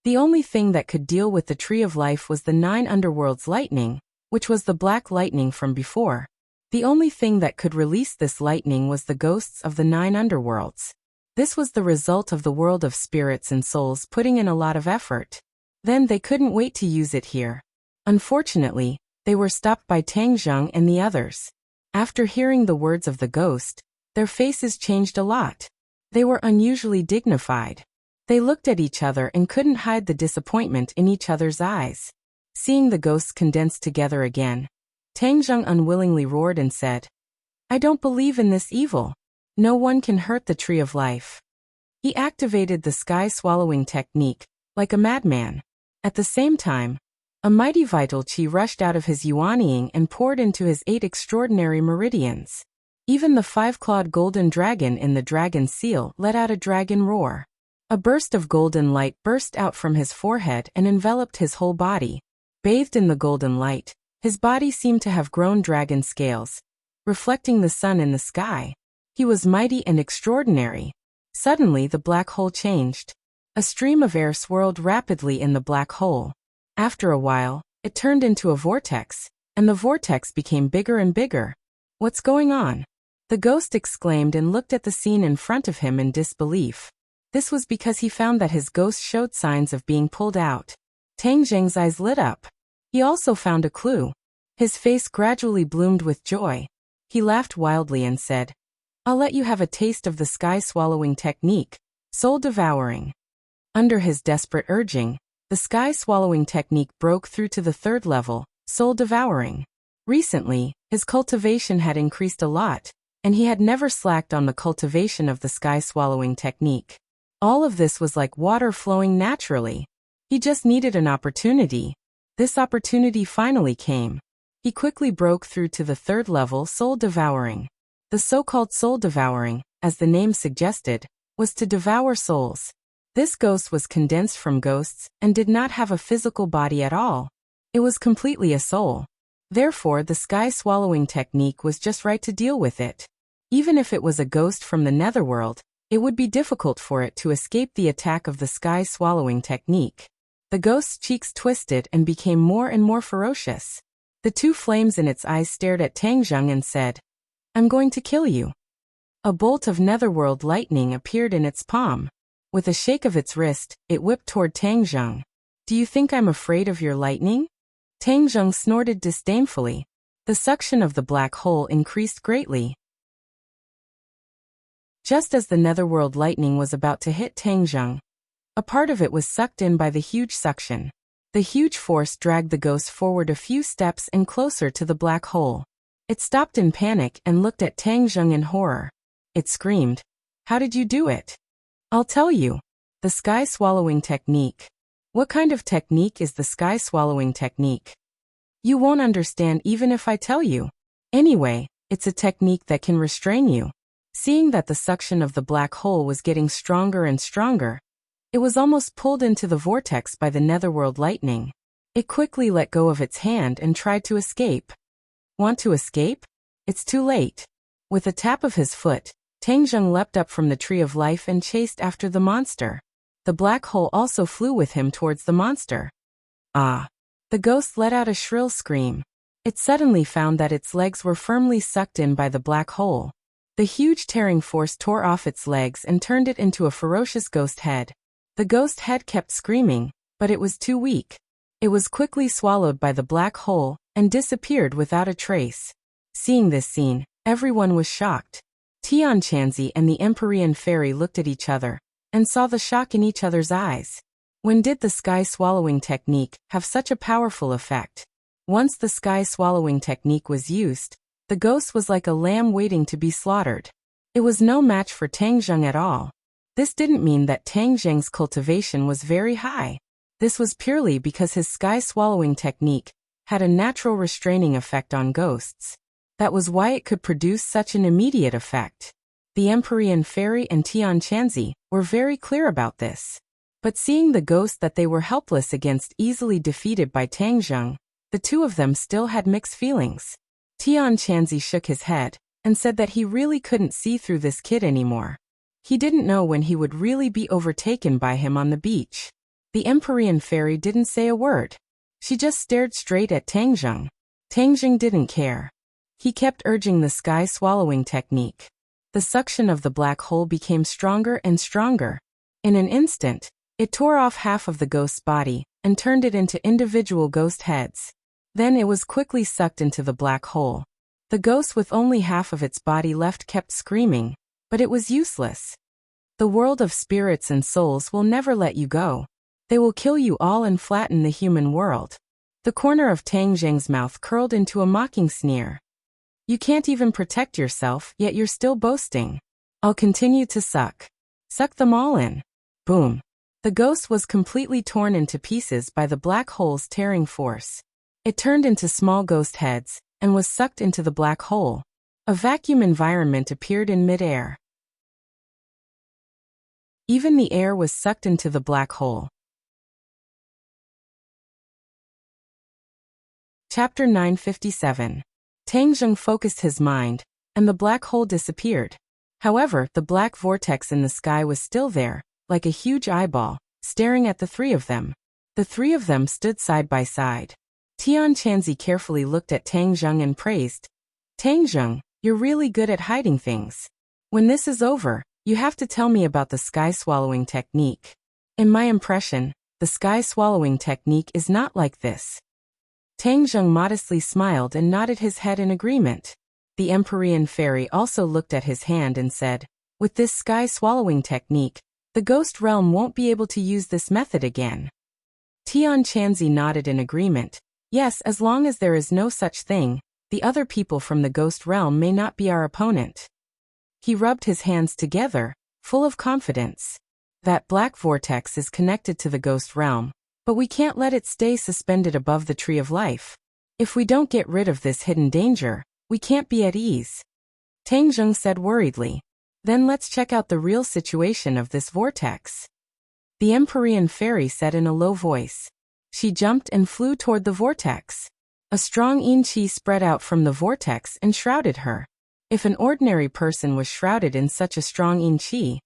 The only thing that could deal with the Tree of Life was the 9 underworlds lightning, which was the black lightning from before. The only thing that could release this lightning was the ghosts of the 9 underworlds. This was the result of the world of spirits and souls putting in a lot of effort. Then they couldn't wait to use it here. Unfortunately, they were stopped by Tang Zheng and the others. After hearing the words of the ghost, their faces changed a lot. They were unusually dignified. They looked at each other and couldn't hide the disappointment in each other's eyes. Seeing the ghosts condensed together again, Tang Zheng unwillingly roared and said, "I don't believe in this evil. No one can hurt the Tree of Life." He activated the sky-swallowing technique, like a madman. At the same time, a mighty vital qi rushed out of his yuanying and poured into his 8 extraordinary meridians. Even the 5-clawed golden dragon in the dragon seal let out a dragon roar. A burst of golden light burst out from his forehead and enveloped his whole body. Bathed in the golden light, his body seemed to have grown dragon scales, reflecting the sun in the sky. He was mighty and extraordinary. Suddenly the black hole changed. A stream of air swirled rapidly in the black hole. After a while, it turned into a vortex, and the vortex became bigger and bigger. "What's going on?" The ghost exclaimed and looked at the scene in front of him in disbelief. This was because he found that his ghost showed signs of being pulled out. Tang Zheng's eyes lit up. He also found a clue. His face gradually bloomed with joy. He laughed wildly and said, "I'll let you have a taste of the sky-swallowing technique, soul devouring." Under his desperate urging, the sky-swallowing technique broke through to the 3rd level, soul devouring. Recently, his cultivation had increased a lot, and he had never slacked on the cultivation of the sky-swallowing technique. All of this was like water flowing naturally. He just needed an opportunity. This opportunity finally came. He quickly broke through to the 3rd level, soul devouring. The so-called soul devouring, as the name suggested, was to devour souls. This ghost was condensed from ghosts and did not have a physical body at all. It was completely a soul. Therefore, the sky-swallowing technique was just right to deal with it. Even if it was a ghost from the netherworld, it would be difficult for it to escape the attack of the sky-swallowing technique. The ghost's cheeks twisted and became more and more ferocious. The two flames in its eyes stared at Tang Zheng and said, "I'm going to kill you." A bolt of netherworld lightning appeared in its palm. With a shake of its wrist, it whipped toward Tang Zheng. "Do you think I'm afraid of your lightning?" Tang Zheng snorted disdainfully. The suction of the black hole increased greatly. Just as the netherworld lightning was about to hit Tang Zheng, a part of it was sucked in by the huge suction. The huge force dragged the ghost forward a few steps and closer to the black hole. It stopped in panic and looked at Tang Zheng in horror. It screamed, "How did you do it?" "I'll tell you. The sky-swallowing technique." "What kind of technique is the sky-swallowing technique?" "You won't understand even if I tell you. Anyway, it's a technique that can restrain you." Seeing that the suction of the black hole was getting stronger and stronger, it was almost pulled into the vortex by the netherworld lightning. It quickly let go of its hand and tried to escape. Want to escape? It's too late. With a tap of his foot, Tang Zheng leapt up from the tree of life and chased after the monster. The black hole also flew with him towards the monster. "Ah!" The ghost let out a shrill scream. It suddenly found that its legs were firmly sucked in by the black hole. The huge tearing force tore off its legs and turned it into a ferocious ghost head. The ghost head kept screaming, but it was too weak. It was quickly swallowed by the black hole and disappeared without a trace. Seeing this scene, everyone was shocked. Tianqianzi and the Empyrean fairy looked at each other and saw the shock in each other's eyes. When did the sky-swallowing technique have such a powerful effect? Once the sky-swallowing technique was used, the ghost was like a lamb waiting to be slaughtered. It was no match for Tang Zheng at all. This didn't mean that Tang Zheng's cultivation was very high. This was purely because his sky-swallowing technique had a natural restraining effect on ghosts. That was why it could produce such an immediate effect. The Empyrean fairy and Tianqianzi were very clear about this. But seeing the ghost that they were helpless against easily defeated by Tang Zheng, the two of them still had mixed feelings. Tianqianzi shook his head and said that he really couldn't see through this kid anymore. He didn't know when he would really be overtaken by him on the beach. The Empyrean fairy didn't say a word. She just stared straight at Tang Zheng. Tang Zheng didn't care. He kept urging the sky-swallowing technique. The suction of the black hole became stronger and stronger. In an instant, it tore off half of the ghost's body and turned it into individual ghost heads. Then it was quickly sucked into the black hole. The ghost with only half of its body left kept screaming, but it was useless. The world of spirits and souls will never let you go. They will kill you all and flatten the human world. The corner of Tang Zheng's mouth curled into a mocking sneer. You can't even protect yourself, yet you're still boasting. I'll continue to suck. Suck them all in. Boom. The ghost was completely torn into pieces by the black hole's tearing force. It turned into small ghost heads and was sucked into the black hole. A vacuum environment appeared in midair. Even the air was sucked into the black hole. Chapter 957. Tang Zheng focused his mind, and the black hole disappeared. However, the black vortex in the sky was still there, like a huge eyeball, staring at the three of them. The three of them stood side by side. Tianqianzi carefully looked at Tang Zheng and praised, "Tang Zheng, you're really good at hiding things. When this is over, you have to tell me about the sky-swallowing technique. In my impression, the sky-swallowing technique is not like this." Tang Zheng modestly smiled and nodded his head in agreement. The Empyrean fairy also looked at his hand and said, "With this sky-swallowing technique, the ghost realm won't be able to use this method again." Tianqianzi nodded in agreement. "Yes, as long as there is no such thing, the other people from the ghost realm may not be our opponent." He rubbed his hands together, full of confidence. That black vortex is connected to the ghost realm, but we can't let it stay suspended above the tree of life. If we don't get rid of this hidden danger, we can't be at ease. Tang Zheng said worriedly. Then let's check out the real situation of this vortex. The Empyrean fairy said in a low voice. She jumped and flew toward the vortex. A strong yin qi spread out from the vortex and shrouded her. If an ordinary person was shrouded in such a strong yin qi,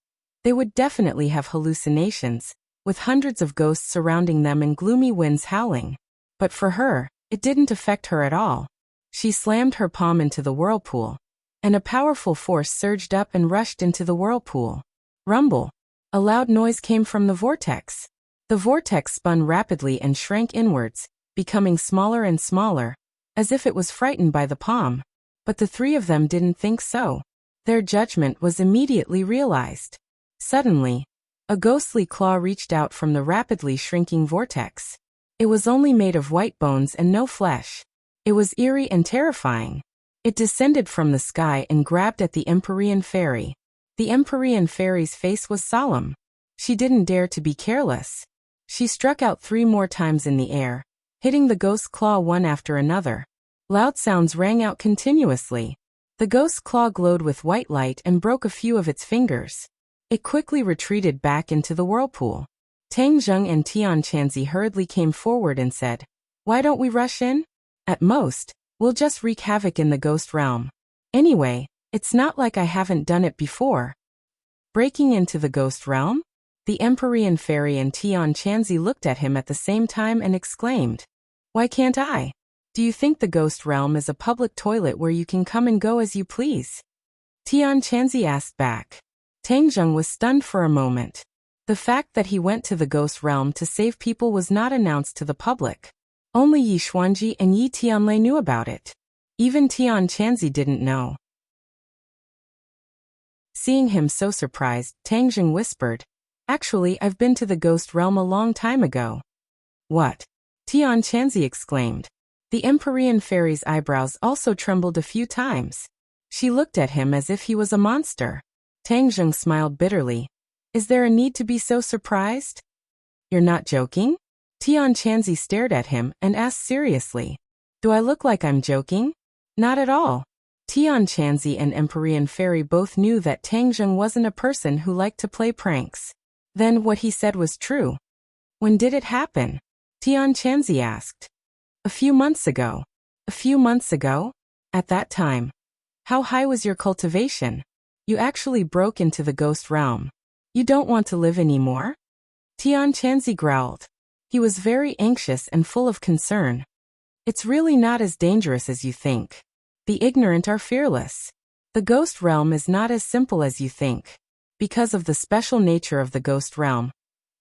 they would definitely have hallucinations, with hundreds of ghosts surrounding them and gloomy winds howling. But for her, it didn't affect her at all. She slammed her palm into the whirlpool, and a powerful force surged up and rushed into the whirlpool. Rumble! A loud noise came from the vortex. The vortex spun rapidly and shrank inwards, becoming smaller and smaller, as if it was frightened by the palm. But the three of them didn't think so. Their judgment was immediately realized. Suddenly, a ghostly claw reached out from the rapidly shrinking vortex. It was only made of white bones and no flesh. It was eerie and terrifying. It descended from the sky and grabbed at the Empyrean fairy. The Empyrean fairy's face was solemn. She didn't dare to be careless. She struck out 3 more times in the air, hitting the ghost claw one after another. Loud sounds rang out continuously. The ghost claw glowed with white light and broke a few of its fingers. It quickly retreated back into the whirlpool. Tang Zheng and Tian Chanzi hurriedly came forward and said, "Why don't we rush in? At most, we'll just wreak havoc in the ghost realm. Anyway, it's not like I haven't done it before." Breaking into the ghost realm? The Empyrean fairy and Tian Chanzi looked at him at the same time and exclaimed, "Why can't I? Do you think the ghost realm is a public toilet where you can come and go as you please?" Tian Chanzi asked back. Tang Zheng was stunned for a moment. The fact that he went to the ghost realm to save people was not announced to the public. Only Yi Xuanji and Yi Tianlei knew about it. Even Tian Chanzi didn't know. Seeing him so surprised, Tang Zheng whispered, "Actually, I've been to the ghost realm a long time ago." "What?" Tian Chanzi exclaimed. The Empyrean fairy's eyebrows also trembled a few times. She looked at him as if he was a monster. Tang Zheng smiled bitterly. "Is there a need to be so surprised?" "You're not joking?" Tian Chanzi stared at him and asked seriously. "Do I look like I'm joking?" "Not at all." Tian Chanzi and Empyrean fairy both knew that Tang Zheng wasn't a person who liked to play pranks. Then what he said was true. "When did it happen?" Tian Chanzi asked. "A few months ago." "A few months ago? At that time, how high was your cultivation? You actually broke into the ghost realm. You don't want to live anymore?" Tian Chanzi growled. He was very anxious and full of concern. "It's really not as dangerous as you think. The ignorant are fearless. The ghost realm is not as simple as you think. Because of the special nature of the ghost realm,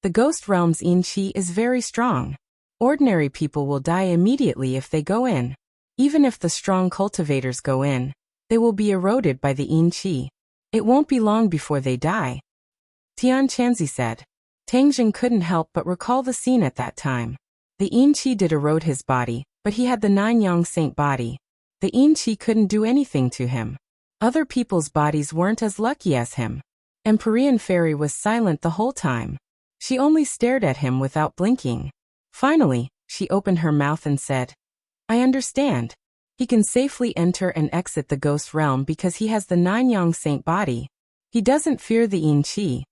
the ghost realm's yin qi is very strong. Ordinary people will die immediately if they go in. Even if the strong cultivators go in, they will be eroded by the yin qi. It won't be long before they die." Tian Chanzi said. Tang Zheng couldn't help but recall the scene at that time. The yin qi did erode his body, but he had the 9-yang saint body. The yin qi couldn't do anything to him. Other people's bodies weren't as lucky as him. Empyrean fairy was silent the whole time. She only stared at him without blinking. Finally, she opened her mouth and said, "I understand. He can safely enter and exit the ghost realm because he has the 9-yang saint body. He doesn't fear the yin qi."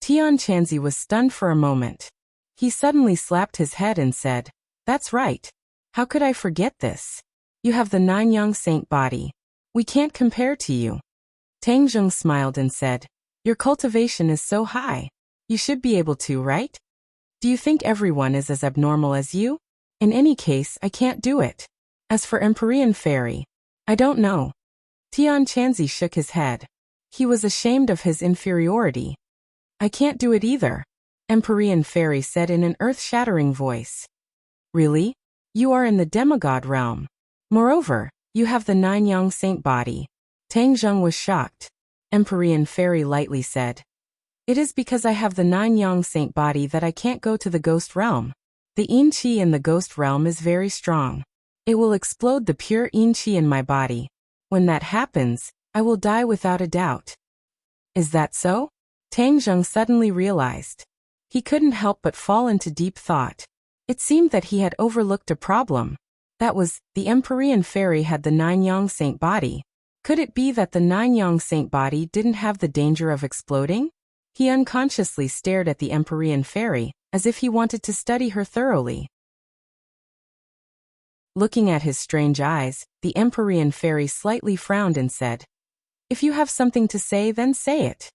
Tian Chanzi was stunned for a moment. He suddenly slapped his head and said, "That's right. How could I forget this? You have the 9-yang saint body. We can't compare to you." Tang Zheng smiled and said, "Your cultivation is so high. You should be able to, right? Do you think everyone is as abnormal as you? In any case, I can't do it. As for Empyrean fairy, I don't know." Tian Chanzi shook his head. He was ashamed of his inferiority. "I can't do it either," Empyrean fairy said in an earth-shattering voice. "Really? You are in the demigod realm. Moreover, you have the 9-yang saint body." Tang Zheng was shocked. Empyrean fairy lightly said, "It is because I have the 9-yang saint body that I can't go to the ghost realm. The yin qi in the ghost realm is very strong. It will explode the pure yin qi in my body. When that happens, I will die without a doubt." "Is that so?" Tang Zheng suddenly realized. He couldn't help but fall into deep thought. It seemed that he had overlooked a problem. That was, the Empyrean fairy had the 9-yang saint body. Could it be that the 9-yang saint body didn't have the danger of exploding? He unconsciously stared at the Empyrean fairy, as if he wanted to study her thoroughly. Looking at his strange eyes, the Empyrean fairy slightly frowned and said, "If you have something to say, then say it."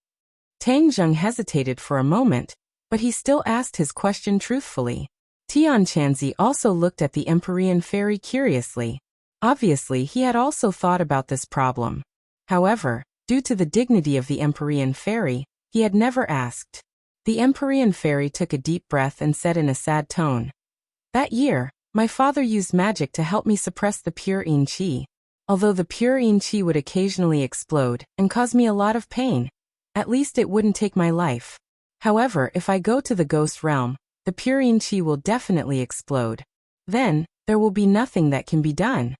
Tang Zheng hesitated for a moment, but he still asked his question truthfully. Tian Chanzi also looked at the Empyrean fairy curiously. Obviously, he had also thought about this problem. However, due to the dignity of the Empyrean fairy, he had never asked. The Empyrean fairy took a deep breath and said in a sad tone, "That year, my father used magic to help me suppress the pure yin qi. Although the pure yin qi would occasionally explode and cause me a lot of pain, at least it wouldn't take my life. However, if I go to the ghost realm, the pure yin qi will definitely explode. Then, there will be nothing that can be done."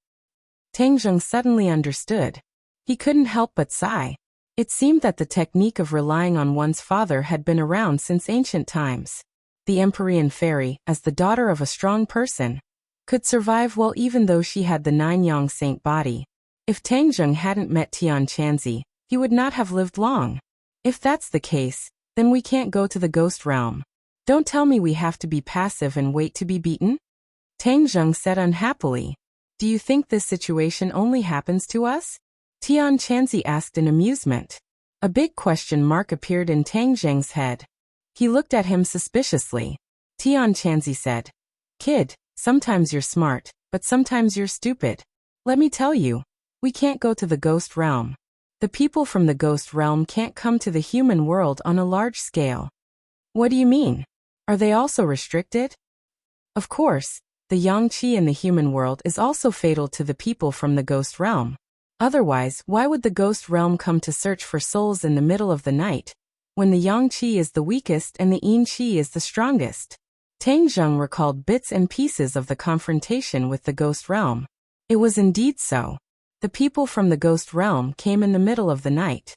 Tang Zheng suddenly understood. He couldn't help but sigh. It seemed that the technique of relying on one's father had been around since ancient times. The Empyrean fairy, as the daughter of a strong person, could survive well even though she had the 9-yang saint body. If Tang Zheng hadn't met Tian Chanzi, he would not have lived long. If that's the case, then we can't go to the ghost realm. Don't tell me we have to be passive and wait to be beaten? Tang Zheng said unhappily. Do you think this situation only happens to us? Tian Chanzi asked in amusement. A big question mark appeared in Tang Zheng's head. He looked at him suspiciously. Tian Chanzi said, "Kid, sometimes you're smart, but sometimes you're stupid. Let me tell you, we can't go to the ghost realm. The people from the ghost realm can't come to the human world on a large scale." What do you mean? Are they also restricted? Of course, the yang qi in the human world is also fatal to the people from the ghost realm. Otherwise, why would the ghost realm come to search for souls in the middle of the night, when the yang qi is the weakest and the yin qi is the strongest? Tang Zheng recalled bits and pieces of the confrontation with the ghost realm. It was indeed so. The people from the ghost realm came in the middle of the night.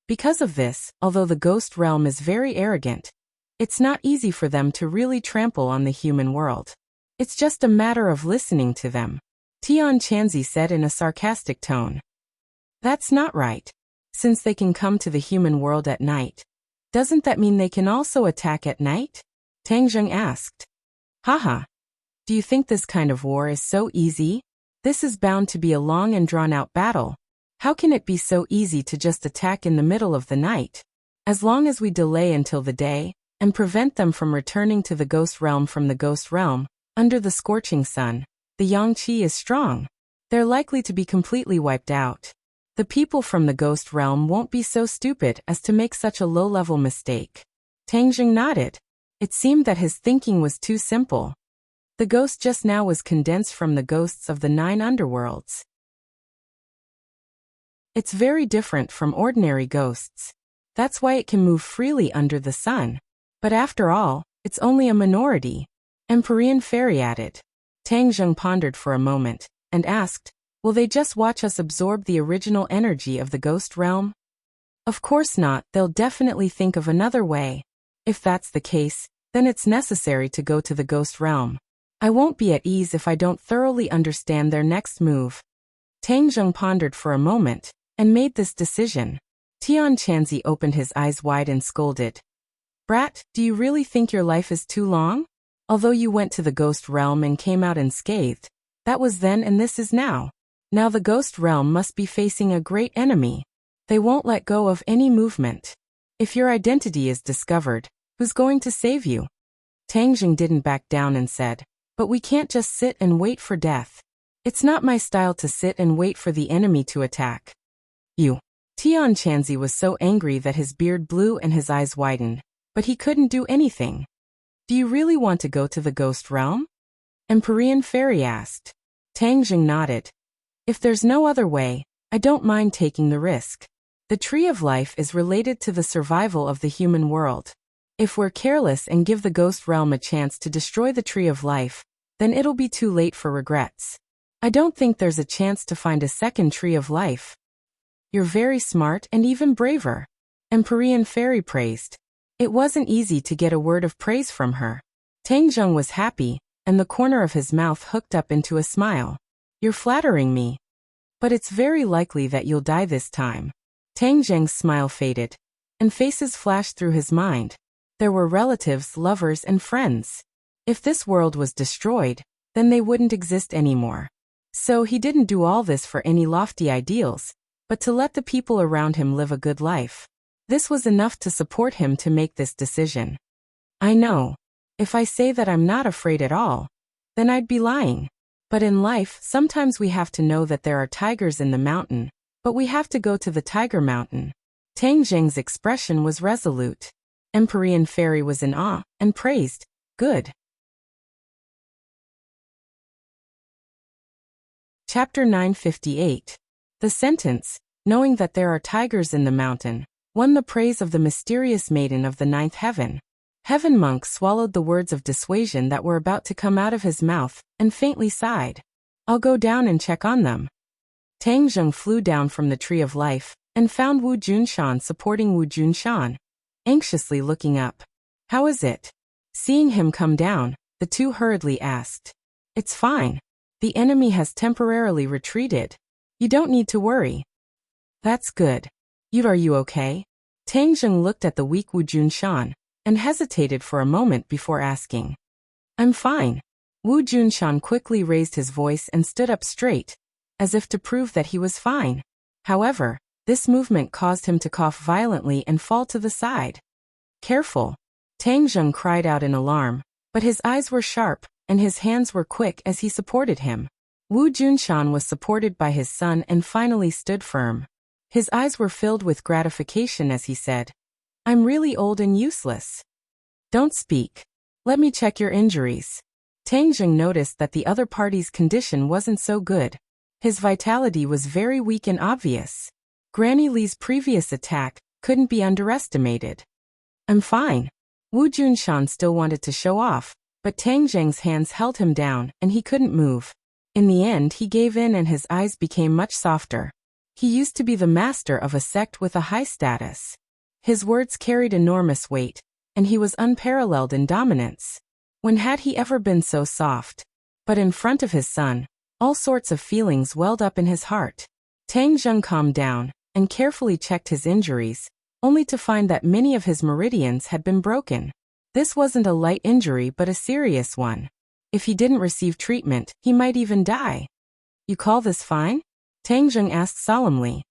Because of this, although the ghost realm is very arrogant, it's not easy for them to really trample on the human world. It's just a matter of listening to them. Tian Chanzi said in a sarcastic tone. That's not right. Since they can come to the human world at night, doesn't that mean they can also attack at night? Tang Zheng asked. Haha. Do you think this kind of war is so easy? This is bound to be a long and drawn-out battle. How can it be so easy to just attack in the middle of the night? As long as we delay until the day, and prevent them from returning to the ghost realm from the ghost realm, under the scorching sun, the yang qi is strong. They're likely to be completely wiped out. The people from the ghost realm won't be so stupid as to make such a low-level mistake. Tang Zheng nodded. It seemed that his thinking was too simple. The ghost just now was condensed from the ghosts of the 9 underworlds. It's very different from ordinary ghosts. That's why it can move freely under the sun. But after all, it's only a minority. Empyrean fairy added. Tang Zheng pondered for a moment, and asked, will they just watch us absorb the original energy of the ghost realm? Of course not, they'll definitely think of another way. If that's the case, then it's necessary to go to the ghost realm. I won't be at ease if I don't thoroughly understand their next move. Tang Zheng pondered for a moment, and made this decision. Tian Chanzi opened his eyes wide and scolded. Brat, do you really think your life is too long? Although you went to the ghost realm and came out unscathed, that was then and this is now. Now the ghost realm must be facing a great enemy. They won't let go of any movement. If your identity is discovered, who's going to save you? Tang Zheng didn't back down and said, but we can't just sit and wait for death. It's not my style to sit and wait for the enemy to attack. You. Tian Chanzi was so angry that his beard blew and his eyes widened, but he couldn't do anything. Do you really want to go to the ghost realm? Empyrean fairy asked. Tang Zheng nodded. If there's no other way, I don't mind taking the risk. The tree of life is related to the survival of the human world. If we're careless and give the ghost realm a chance to destroy the tree of life, then it'll be too late for regrets. I don't think there's a chance to find a second tree of life. You're very smart and even braver. Empyrean fairy praised. It wasn't easy to get a word of praise from her. Tang Zheng was happy, and the corner of his mouth hooked up into a smile. You're flattering me. But it's very likely that you'll die this time. Tang Zheng's smile faded, and faces flashed through his mind. There were relatives, lovers, and friends. If this world was destroyed, then they wouldn't exist anymore. So he didn't do all this for any lofty ideals, but to let the people around him live a good life. This was enough to support him to make this decision. I know. If I say that I'm not afraid at all, then I'd be lying. But in life, sometimes we have to know that there are tigers in the mountain, but we have to go to the tiger mountain. Tang Zheng's expression was resolute. Empyrean Fairy was in awe and praised. Good. Chapter 958. The sentence, knowing that there are tigers in the mountain, won the praise of the mysterious maiden of the ninth heaven. Heaven Monk swallowed the words of dissuasion that were about to come out of his mouth, and faintly sighed. I'll go down and check on them. Tang Zheng flew down from the Tree of Life, and found Wu Junshan supporting Wu Junshan, anxiously looking up. How is it? Seeing him come down, the two hurriedly asked. It's fine. The enemy has temporarily retreated. You don't need to worry. That's good. Are you okay? Tang Zheng looked at the weak Wu Junshan, and hesitated for a moment before asking. I'm fine. Wu Junshan quickly raised his voice and stood up straight, as if to prove that he was fine. However, this movement caused him to cough violently and fall to the side. Careful! Tang Zheng cried out in alarm, but his eyes were sharp, and his hands were quick as he supported him. Wu Junshan was supported by his son and finally stood firm. His eyes were filled with gratification as he said, I'm really old and useless. Don't speak. Let me check your injuries. Tang Zheng noticed that the other party's condition wasn't so good. His vitality was very weak and obvious. Granny Li's previous attack couldn't be underestimated. I'm fine. Wu Junshan still wanted to show off, but Tang Zheng's hands held him down and he couldn't move. In the end he gave in and his eyes became much softer. He used to be the master of a sect with a high status. His words carried enormous weight, and he was unparalleled in dominance. When had he ever been so soft? But in front of his son, all sorts of feelings welled up in his heart. Tang Zheng calmed down, and carefully checked his injuries, only to find that many of his meridians had been broken. This wasn't a light injury but a serious one. If he didn't receive treatment, he might even die. You call this fine? Tang Zheng asked solemnly.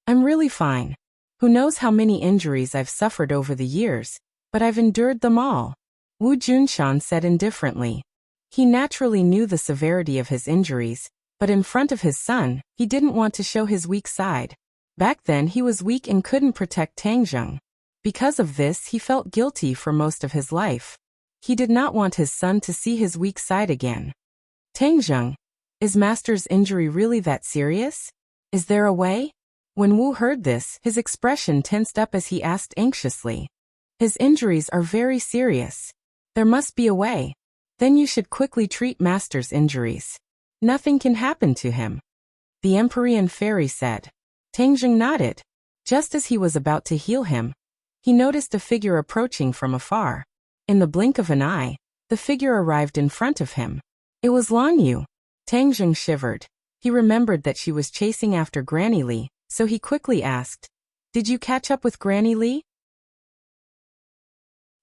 I'm really fine. Who knows how many injuries I've suffered over the years, but I've endured them all. Wu Junshan said indifferently. He naturally knew the severity of his injuries, but in front of his son, he didn't want to show his weak side. Back then he was weak and couldn't protect Tang Zheng. Because of this he felt guilty for most of his life. He did not want his son to see his weak side again. Tang Zheng, is Master's injury really that serious? Is there a way? When Wu heard this, his expression tensed up as he asked anxiously. His injuries are very serious. There must be a way. Then you should quickly treat Master's injuries. Nothing can happen to him. The Empyrean Fairy said. Tang Zheng nodded. Just as he was about to heal him, he noticed a figure approaching from afar. In the blink of an eye, the figure arrived in front of him. It was Lan Yu. Tang Zheng shivered. He remembered that she was chasing after Granny Li, so he quickly asked, Did you catch up with Granny Li?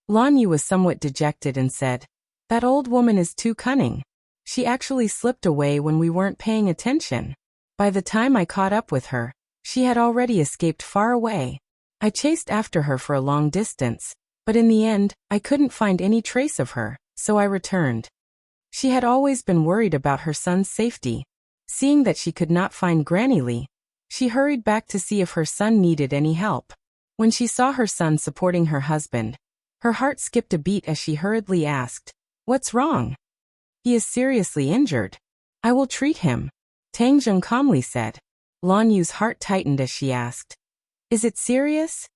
Lan Yu was somewhat dejected and said, That old woman is too cunning. She actually slipped away when we weren't paying attention. By the time I caught up with her, she had already escaped far away. I chased after her for a long distance, but in the end, I couldn't find any trace of her, so I returned. She had always been worried about her son's safety. Seeing that she could not find Granny Li, she hurried back to see if her son needed any help. When she saw her son supporting her husband, her heart skipped a beat as she hurriedly asked, What's wrong? He is seriously injured. I will treat him, Tang Zheng calmly said. Lan Yu's heart tightened as she asked, Is it serious?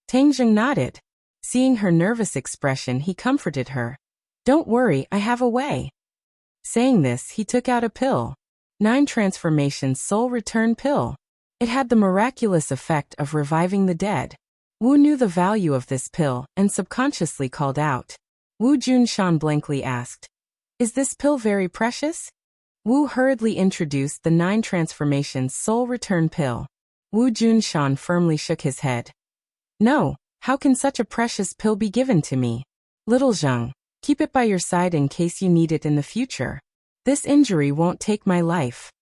Tang Zheng nodded. Seeing her nervous expression, he comforted her. Don't worry, I have a way. Saying this, he took out a pill. 9 Transformations Soul Return Pill. It had the miraculous effect of reviving the dead. Wu knew the value of this pill and subconsciously called out. Wu Junshan blankly asked, Is this pill very precious? Wu hurriedly introduced the 9 Transformations Soul Return Pill. Wu Junshan firmly shook his head. No, how can such a precious pill be given to me? Little Zheng, keep it by your side in case you need it in the future. This injury won't take my life.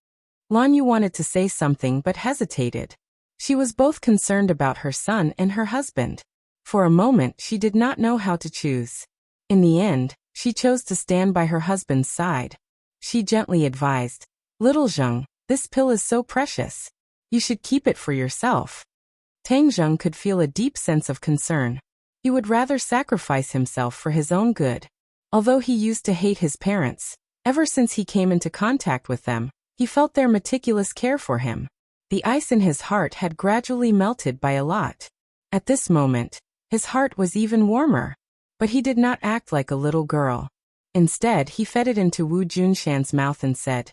Lan Yu wanted to say something but hesitated. She was both concerned about her son and her husband. For a moment she did not know how to choose. In the end, she chose to stand by her husband's side. She gently advised, "Little Zheng, this pill is so precious. You should keep it for yourself." Tang Zheng could feel a deep sense of concern. He would rather sacrifice himself for his own good. Although he used to hate his parents, ever since he came into contact with them, he felt their meticulous care for him. The ice in his heart had gradually melted by a lot. At this moment, his heart was even warmer. But he did not act like a little girl. Instead, he fed it into Wu Junshan's mouth and said,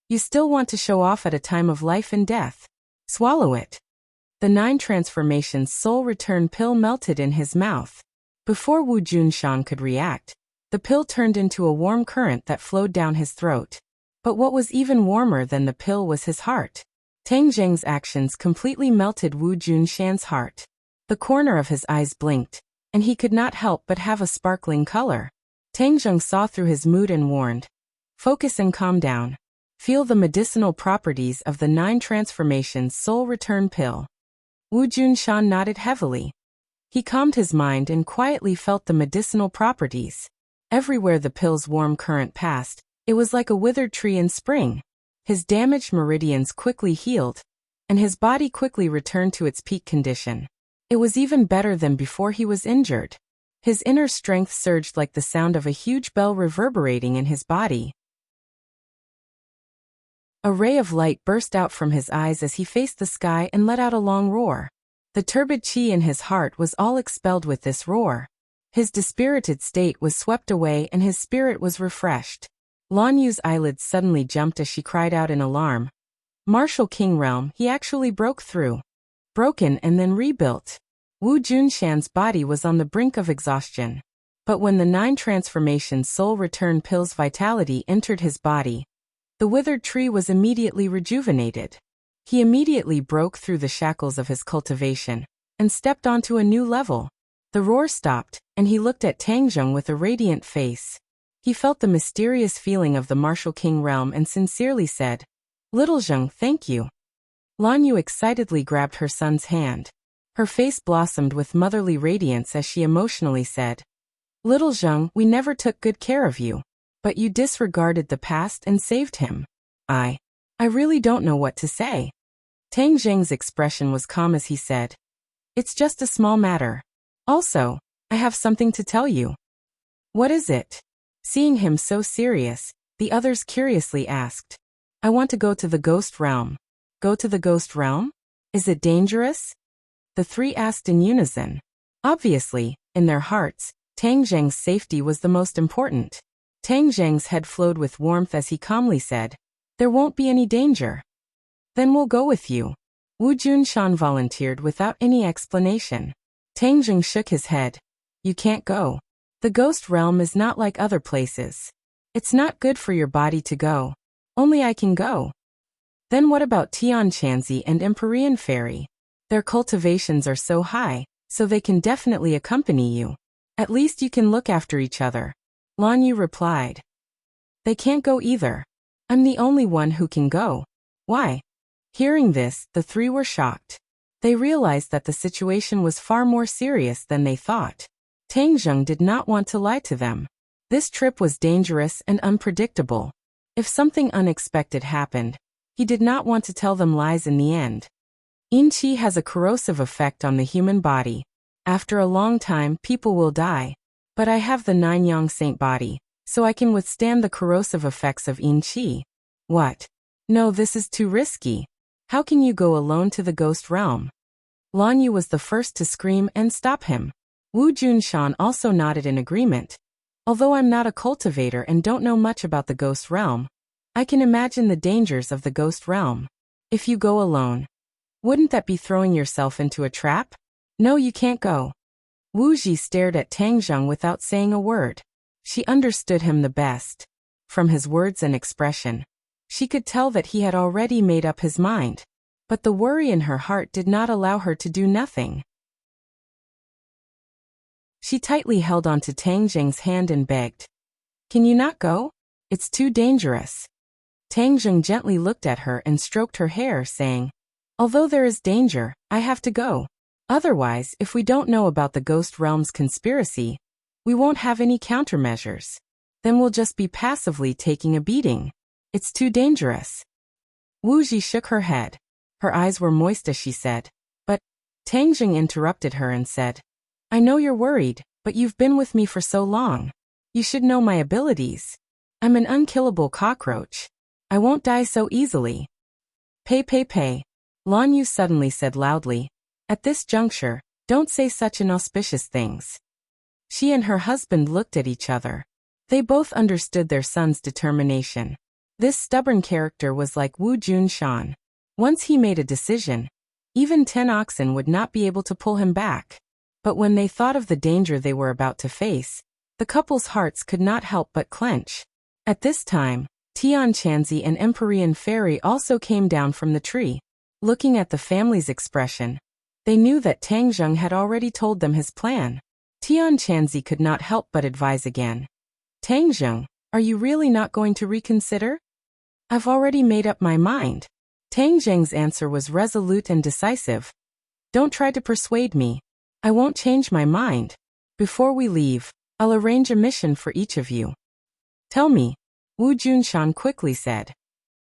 "You still want to show off at a time of life and death? Swallow it." The 9 transformations soul return pill melted in his mouth. Before Wu Junshan could react, the pill turned into a warm current that flowed down his throat. But what was even warmer than the pill was his heart. Tang Zheng's actions completely melted Wu Junshan's heart. The corner of his eyes blinked, and he could not help but have a sparkling color. Tang Zheng saw through his mood and warned, "Focus and calm down. Feel the medicinal properties of the 9 transformations soul return pill." Wu Junshan nodded heavily. He calmed his mind and quietly felt the medicinal properties. Everywhere the pill's warm current passed, it was like a withered tree in spring. His damaged meridians quickly healed, and his body quickly returned to its peak condition. It was even better than before he was injured. His inner strength surged like the sound of a huge bell reverberating in his body. A ray of light burst out from his eyes as he faced the sky and let out a long roar. The turbid qi in his heart was all expelled with this roar. His dispirited state was swept away and his spirit was refreshed. Lan Yu's eyelids suddenly jumped as she cried out in alarm. Martial King Realm, he actually broke through. Broken and then rebuilt. Wu Junshan's body was on the brink of exhaustion. But when the 9 transformations soul return pill's vitality entered his body, the withered tree was immediately rejuvenated. He immediately broke through the shackles of his cultivation and stepped onto a new level. The roar stopped, and he looked at Tang Zheng with a radiant face. He felt the mysterious feeling of the Martial King Realm and sincerely said, "Little Zheng, thank you." Lan Yu excitedly grabbed her son's hand. Her face blossomed with motherly radiance as she emotionally said, "Little Zheng, we never took good care of you. But you disregarded the past and saved him. I really don't know what to say." Tang Zheng's expression was calm as he said, "It's just a small matter. Also, I have something to tell you." "What is it?" Seeing him so serious, the others curiously asked. "I want to go to the ghost realm." "Go to the ghost realm? Is it dangerous?" The 3 asked in unison. Obviously, in their hearts, Tang Zheng's safety was the most important. Tang Zheng's head flowed with warmth as he calmly said, "There won't be any danger." "Then we'll go with you." Wu Junshan volunteered without any explanation. Tang Zheng shook his head. "You can't go. The ghost realm is not like other places. It's not good for your body to go. Only I can go." "Then what about Tian Chanzi and Empyrean Fairy? Their cultivations are so high, so they can definitely accompany you. At least you can look after each other." Lan Yu replied. "They can't go either. I'm the only one who can go." "Why?" Hearing this, the 3 were shocked. They realized that the situation was far more serious than they thought. Tang Zheng did not want to lie to them. This trip was dangerous and unpredictable. If something unexpected happened, he did not want to tell them lies in the end. Yin Qi has a corrosive effect on the human body. After a long time, people will die. But I have the 9 Yang Saint body, so I can withstand the corrosive effects of Yin Qi. "What? No, this is too risky. How can you go alone to the ghost realm?" Lan Yu was the first to scream and stop him. Wu Junshan also nodded in agreement. "Although I'm not a cultivator and don't know much about the ghost realm, I can imagine the dangers of the ghost realm. If you go alone, wouldn't that be throwing yourself into a trap? No, you can't go." Wu Ji stared at Tang Zheng without saying a word. She understood him the best. From his words and expression, she could tell that he had already made up his mind. But the worry in her heart did not allow her to do nothing. She tightly held onto Tang Zheng's hand and begged, "Can you not go? It's too dangerous. Tang Zheng gently looked at her and stroked her hair, saying, although there is danger, I have to go. Otherwise, if we don't know about the Ghost Realm's conspiracy, we won't have any countermeasures. Then we'll just be passively taking a beating. It's too dangerous. Wu Ji shook her head. Her eyes were moist as she said. But Tang Zheng interrupted her and said, I know you're worried, but you've been with me for so long. You should know my abilities. I'm an unkillable cockroach. I won't die so easily. Pay. Lan Yu suddenly said loudly, at this juncture, don't say such inauspicious things. She and her husband looked at each other. They both understood their son's determination. This stubborn character was like Wu Junshan. Once he made a decision, even 10 oxen would not be able to pull him back. But when they thought of the danger they were about to face, the couple's hearts could not help but clench. At this time, Tian Chanzi and Empyrean Fairy also came down from the tree. Looking at the family's expression, they knew that Tang Zheng had already told them his plan. Tian Chanzi could not help but advise again. Tang Zheng, are you really not going to reconsider? I've already made up my mind. Tang Zheng's answer was resolute and decisive. Don't try to persuade me. I won't change my mind. Before we leave, I'll arrange a mission for each of you. Tell me, Wu Junshan quickly said.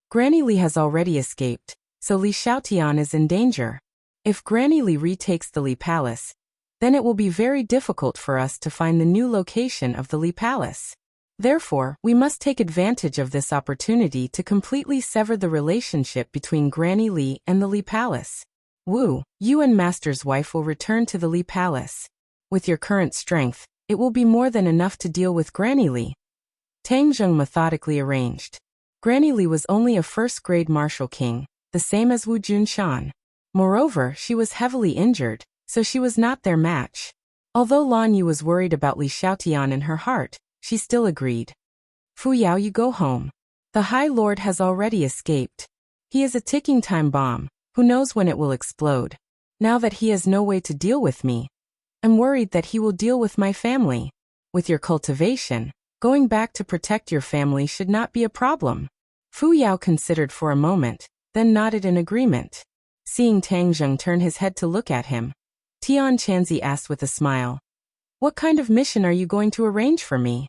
Granny Li has already escaped, so Li Xiaotian is in danger. If Granny Li retakes the Li Palace, then it will be very difficult for us to find the new location of the Li Palace. Therefore, we must take advantage of this opportunity to completely sever the relationship between Granny Li and the Li Palace. Wu, you and Master's wife will return to the Li Palace. With your current strength, it will be more than enough to deal with Granny Li. Tang Zheng methodically arranged. Granny Li was only a first-grade martial king, the same as Wu Junshan. Moreover, she was heavily injured, so she was not their match. Although Lan Yu was worried about Li Xiaotian in her heart, she still agreed. Fu Yao, you go home. The High Lord has already escaped. He is a ticking time bomb, who knows when it will explode. Now that he has no way to deal with me, I'm worried that he will deal with my family. With your cultivation, going back to protect your family should not be a problem. Fu Yao considered for a moment, then nodded in agreement. Seeing Tang Zheng turn his head to look at him, Tian Chanzi asked with a smile, what kind of mission are you going to arrange for me?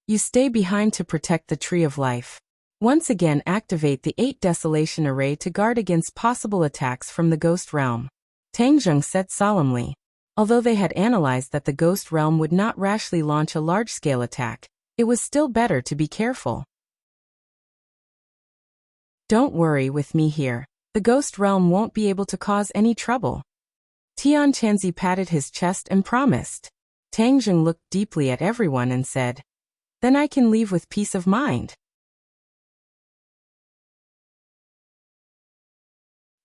You stay behind to protect the Tree of Life. Once again activate the 8 Desolation Array to guard against possible attacks from the Ghost Realm. Tang Zheng said solemnly. Although they had analyzed that the Ghost Realm would not rashly launch a large-scale attack, it was still better to be careful. Don't worry with me here. The Ghost Realm won't be able to cause any trouble. Tian Chanzi patted his chest and promised. Tang Zheng looked deeply at everyone and said, then I can leave with peace of mind.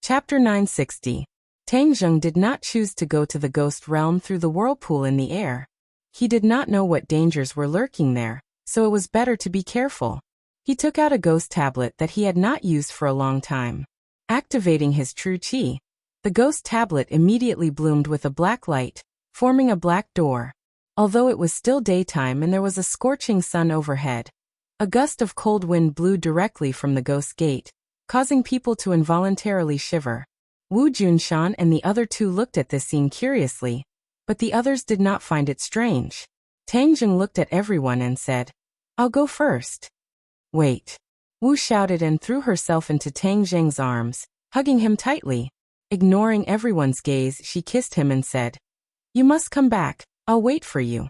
Chapter 960. Tang Zheng did not choose to go to the Ghost Realm through the whirlpool in the air. He did not know what dangers were lurking there, so it was better to be careful. He took out a ghost tablet that he had not used for a long time. Activating his true qi, the ghost tablet immediately bloomed with a black light, forming a black door. Although it was still daytime and there was a scorching sun overhead, a gust of cold wind blew directly from the ghost gate, causing people to involuntarily shiver. Wu Junshan and the other two looked at this scene curiously, but the others did not find it strange. Tang Zheng looked at everyone and said, I'll go first. Wait. Wu shouted and threw herself into Tang Zheng's arms, hugging him tightly. Ignoring everyone's gaze, she kissed him and said, you must come back. I'll wait for you.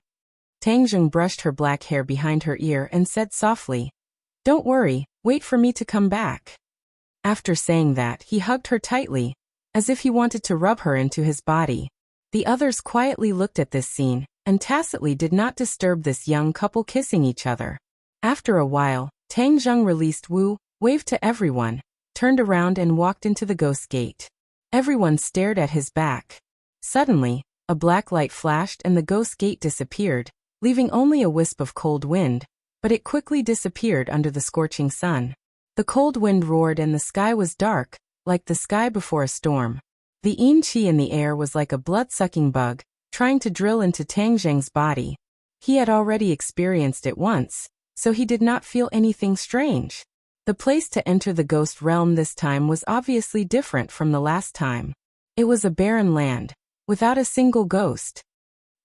Tang Zheng brushed her black hair behind her ear and said softly, don't worry, wait for me to come back. After saying that, he hugged her tightly, as if he wanted to rub her into his body. The others quietly looked at this scene, and tacitly did not disturb this young couple kissing each other. After a while, Tang Zheng released Wu, waved to everyone, turned around and walked into the ghost gate. Everyone stared at his back. Suddenly, a black light flashed and the ghost gate disappeared, leaving only a wisp of cold wind, but it quickly disappeared under the scorching sun. The cold wind roared and the sky was dark, like the sky before a storm. The yin qi in the air was like a blood-sucking bug, trying to drill into Tang Zheng's body. He had already experienced it once, so he did not feel anything strange. The place to enter the ghost realm this time was obviously different from the last time. It was a barren land, without a single ghost.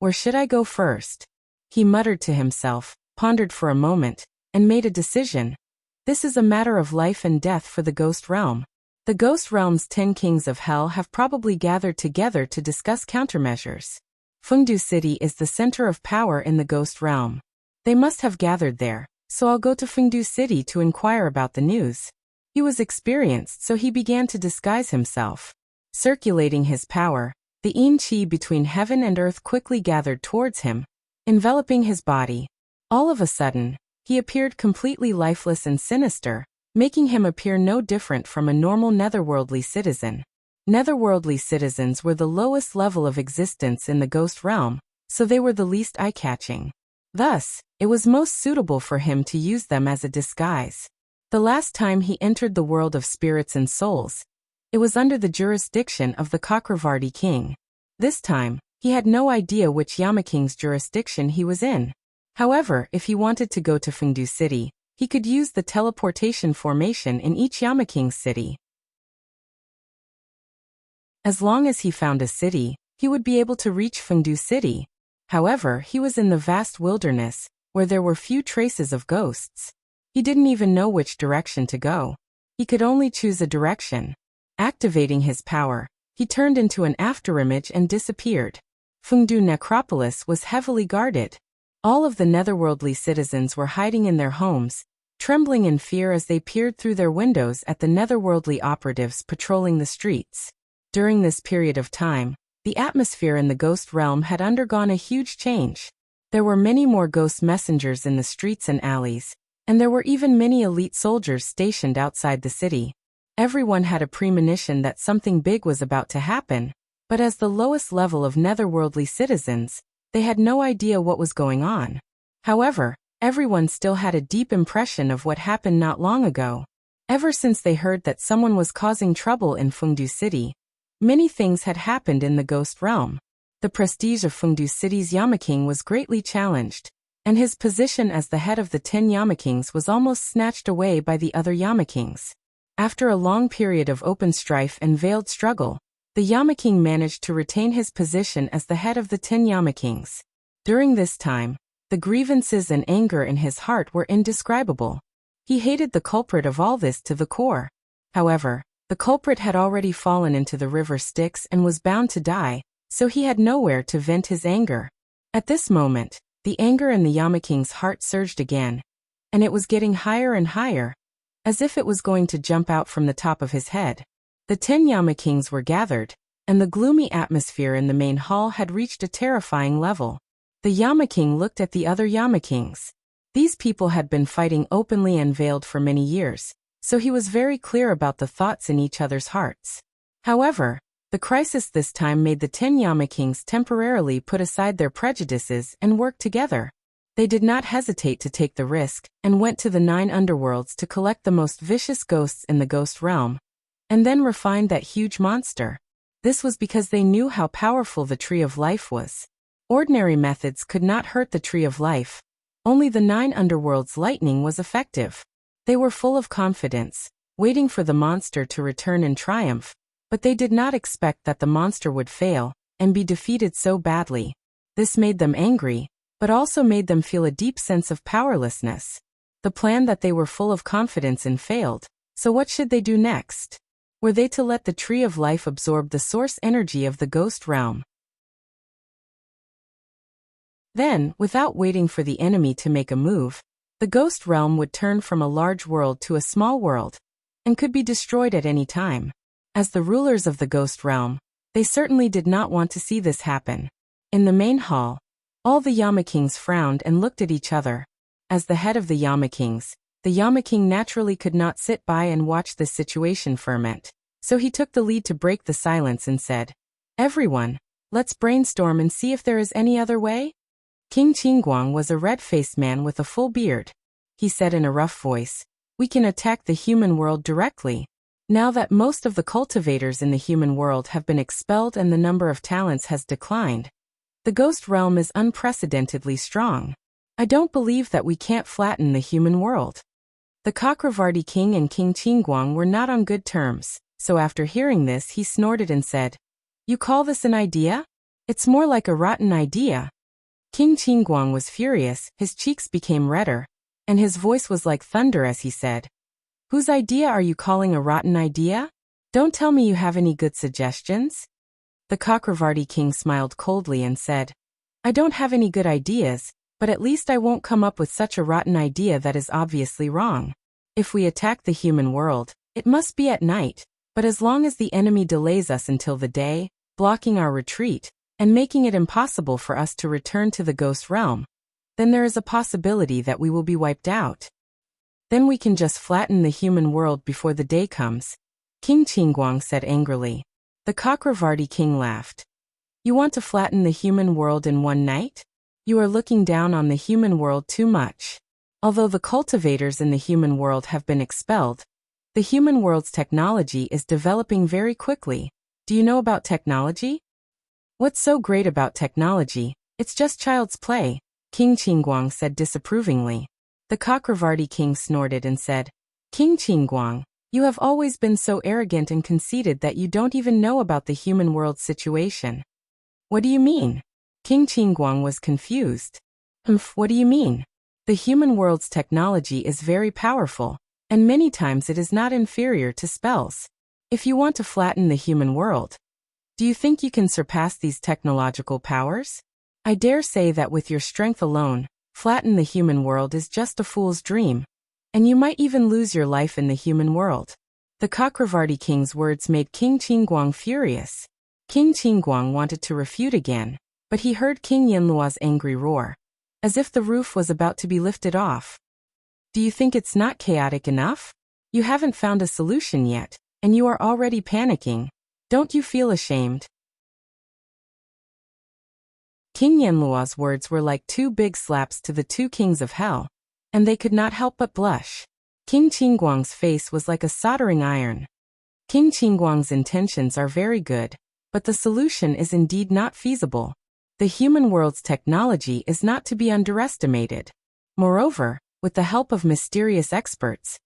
Where should I go first? He muttered to himself, pondered for a moment, and made a decision. This is a matter of life and death for the ghost realm. The ghost realm's 10 kings of hell have probably gathered together to discuss countermeasures. Fengdu City is the center of power in the ghost realm. They must have gathered there, so I'll go to Fengdu City to inquire about the news. He was experienced, so he began to disguise himself. Circulating his power, the yin qi between heaven and earth quickly gathered towards him, enveloping his body. All of a sudden, he appeared completely lifeless and sinister, making him appear no different from a normal netherworldly citizen. Netherworldly citizens were the lowest level of existence in the ghost realm, so they were the least eye-catching. Thus, it was most suitable for him to use them as a disguise. The last time he entered the world of spirits and souls, it was under the jurisdiction of the Cakravarti king. This time, he had no idea which Yamaking's jurisdiction he was in. However, if he wanted to go to Fengdu City, he could use the teleportation formation in each Yamaking's city. As long as he found a city, he would be able to reach Fengdu City. However, he was in the vast wilderness, where there were few traces of ghosts. He didn't even know which direction to go. He could only choose a direction. Activating his power, he turned into an afterimage and disappeared. Fengdu Necropolis was heavily guarded. All of the netherworldly citizens were hiding in their homes, trembling in fear as they peered through their windows at the netherworldly operatives patrolling the streets. During this period of time, the atmosphere in the ghost realm had undergone a huge change. There were many more ghost messengers in the streets and alleys, and there were even many elite soldiers stationed outside the city. Everyone had a premonition that something big was about to happen, but as the lowest level of netherworldly citizens, they had no idea what was going on. However, everyone still had a deep impression of what happened not long ago. Ever since they heard that someone was causing trouble in Fengdu City, many things had happened in the ghost realm. The prestige of Fengdu City's Yamaking was greatly challenged, and his position as the head of the 10 Yamakings was almost snatched away by the other Yamakings. After a long period of open strife and veiled struggle, the Yamaking managed to retain his position as the head of the 10 Yamakings. During this time, the grievances and anger in his heart were indescribable. He hated the culprit of all this to the core. However, the culprit had already fallen into the river Styx and was bound to die, so he had nowhere to vent his anger. At this moment, the anger in the Yamaking's heart surged again, and it was getting higher and higher, as if it was going to jump out from the top of his head. The 10 Yamakings were gathered, and the gloomy atmosphere in the main hall had reached a terrifying level. The Yamaking looked at the other Yamakings. These people had been fighting openly and veiled for many years, so he was very clear about the thoughts in each other's hearts. However, the crisis this time made the 10 Yamakings temporarily put aside their prejudices and work together. They did not hesitate to take the risk, and went to the 9 underworlds to collect the most vicious ghosts in the ghost realm, and then refined that huge monster. This was because they knew how powerful the Tree of Life was. Ordinary methods could not hurt the Tree of Life. Only the 9 underworlds' lightning was effective. They were full of confidence, waiting for the monster to return in triumph, but they did not expect that the monster would fail and be defeated so badly. This made them angry, but also made them feel a deep sense of powerlessness. The plan that they were full of confidence in failed, so what should they do next? Were they to let the Tree of Life absorb the source energy of the ghost realm? Then, without waiting for the enemy to make a move, the ghost realm would turn from a large world to a small world, and could be destroyed at any time. As the rulers of the ghost realm, they certainly did not want to see this happen. In the main hall, all the Yamakings frowned and looked at each other. As the head of the Yamakings, the Yamaking naturally could not sit by and watch this situation ferment, so he took the lead to break the silence and said, "Everyone, let's brainstorm and see if there is any other way." King Qingguang was a red-faced man with a full beard. He said in a rough voice, "We can attack the human world directly. Now that most of the cultivators in the human world have been expelled and the number of talents has declined, the ghost realm is unprecedentedly strong. I don't believe that we can't flatten the human world. The Cakravarti king and King Qingguang were not on good terms, so after hearing this he snorted and said, "You call this an idea? It's more like a rotten idea." King Qingguang was furious, his cheeks became redder, and his voice was like thunder as he said, "Whose idea are you calling a rotten idea? Don't tell me you have any good suggestions?" The Cakravarti king smiled coldly and said, "I don't have any good ideas, but at least I won't come up with such a rotten idea that is obviously wrong. If we attack the human world, it must be at night, but as long as the enemy delays us until the day, blocking our retreat, and making it impossible for us to return to the ghost realm, then there is a possibility that we will be wiped out. Then we can just flatten the human world before the day comes," King Qingguang said angrily. The Cakravarti king laughed. "You want to flatten the human world in one night? You are looking down on the human world too much. Although the cultivators in the human world have been expelled, the human world's technology is developing very quickly. Do you know about technology? What's so great about technology? It's just child's play," King Qingguang said disapprovingly. The Cakravarti king snorted and said, "King Qingguang, you have always been so arrogant and conceited that you don't even know about the human world's situation." "What do you mean?" King Qingguang was confused. What do you mean? The human world's technology is very powerful, and many times it is not inferior to spells. If you want to flatten the human world, do you think you can surpass these technological powers? I dare say that with your strength alone, flatten the human world is just a fool's dream, and you might even lose your life in the human world. The Cakravarti king's words made King Qingguang furious. King Qingguang wanted to refute again, but he heard King Yanluo's angry roar, as if the roof was about to be lifted off. "Do you think it's not chaotic enough? You haven't found a solution yet, and you are already panicking. Don't you feel ashamed?" King Yanluo's words were like two big slaps to the two kings of hell, and they could not help but blush. King Qingguang's face was like a soldering iron. King Qingguang's intentions are very good, but the solution is indeed not feasible. The human world's technology is not to be underestimated. Moreover, with the help of mysterious experts,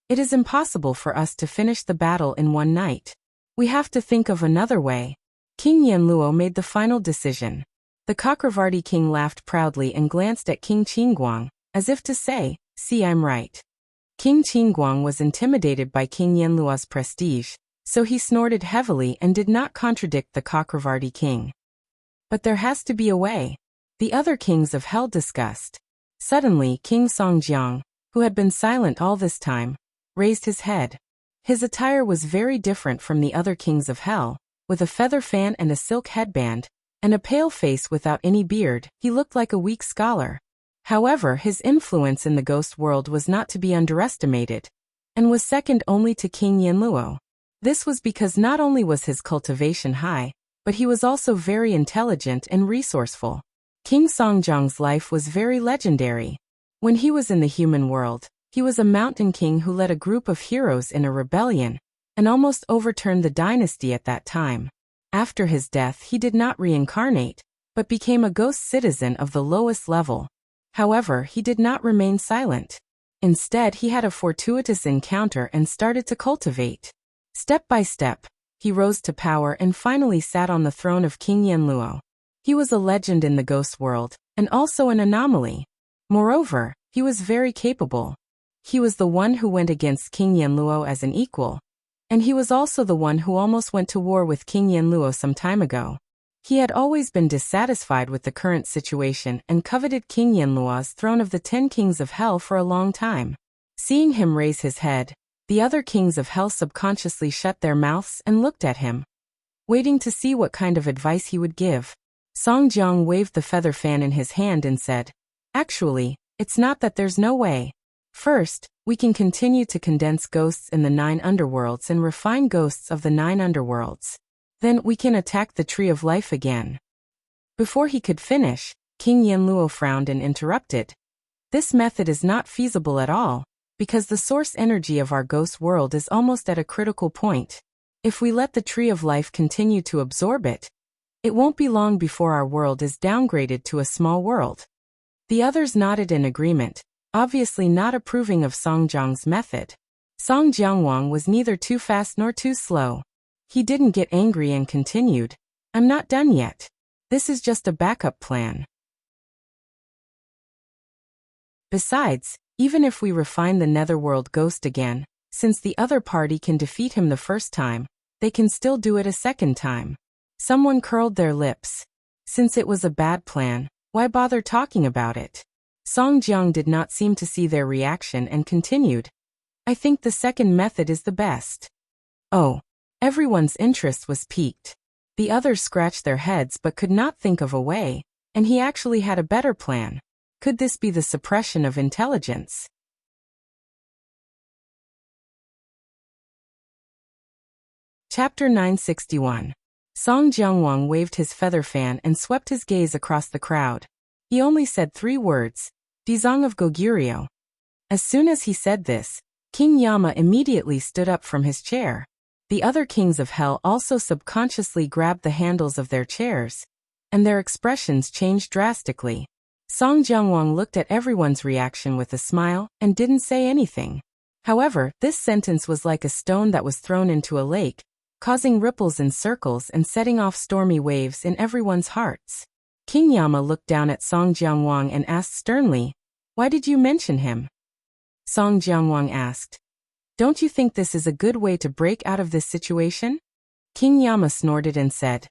it is impossible for us to finish the battle in one night. We have to think of another way. King Yanluo made the final decision. The Cakravarti king laughed proudly and glanced at King Qingguang, as if to say, "See, I'm right." King Qingguang was intimidated by King Yanluo's prestige, so he snorted heavily and did not contradict the Cakravarti king. "But there has to be a way," the other kings of hell discussed. Suddenly King Songjiang, who had been silent all this time, raised his head. His attire was very different from the other kings of hell. With a feather fan and a silk headband, and a pale face without any beard, he looked like a weak scholar. However, his influence in the ghost world was not to be underestimated, and was second only to King Yanluo. This was because not only was his cultivation high, but he was also very intelligent and resourceful. King Songjiang's life was very legendary. When he was in the human world, he was a mountain king who led a group of heroes in a rebellion, and almost overturned the dynasty at that time. After his death he did not reincarnate, but became a ghost citizen of the lowest level. However, he did not remain silent. Instead, he had a fortuitous encounter and started to cultivate. Step by step, he rose to power and finally sat on the throne of King Yanluo. He was a legend in the ghost world, and also an anomaly. Moreover, he was very capable. He was the one who went against King Yanluo as an equal, and he was also the one who almost went to war with King Yanluo some time ago. He had always been dissatisfied with the current situation and coveted King Yanluo's throne of the 10 kings of hell for a long time. Seeing him raise his head, the other kings of hell subconsciously shut their mouths and looked at him, waiting to see what kind of advice he would give. Songjiang waved the feather fan in his hand and said, "Actually, it's not that there's no way. First, we can continue to condense ghosts in the 9 underworlds and refine ghosts of the 9 underworlds. Then we can attack the Tree of Life again." Before he could finish, King Yanluo frowned and interrupted. "This method is not feasible at all, because the source energy of our ghost world is almost at a critical point. If we let the Tree of Life continue to absorb it, it won't be long before our world is downgraded to a small world. The others nodded in agreement, obviously not approving of Song Jiang's method. Song Jiangwang was neither too fast nor too slow. He didn't get angry and continued, "I'm not done yet. This is just a backup plan. Besides, even if we refine the Netherworld Ghost again, since the other party can defeat him the first time, they can still do it a second time." Someone curled their lips. Since it was a bad plan, why bother talking about it? Song Jiang did not seem to see their reaction and continued, "I think the second method is the best." Oh. Everyone's interest was piqued. The others scratched their heads but could not think of a way, and he actually had a better plan. Could this be the suppression of intelligence? Chapter 961. Song Jiangwang waved his feather fan and swept his gaze across the crowd. He only said 3 words, "Dizong of Goguryeo." As soon as he said this, King Yama immediately stood up from his chair. The other kings of hell also subconsciously grabbed the handles of their chairs, and their expressions changed drastically. Song Jiangwang looked at everyone's reaction with a smile and didn't say anything. However, this sentence was like a stone that was thrown into a lake, causing ripples in circles and setting off stormy waves in everyone's hearts. King Yama looked down at Song Jiangwang and asked sternly, "Why did you mention him?" Song Jiangwang asked, "Don't you think this is a good way to break out of this situation?" King Yama snorted and said,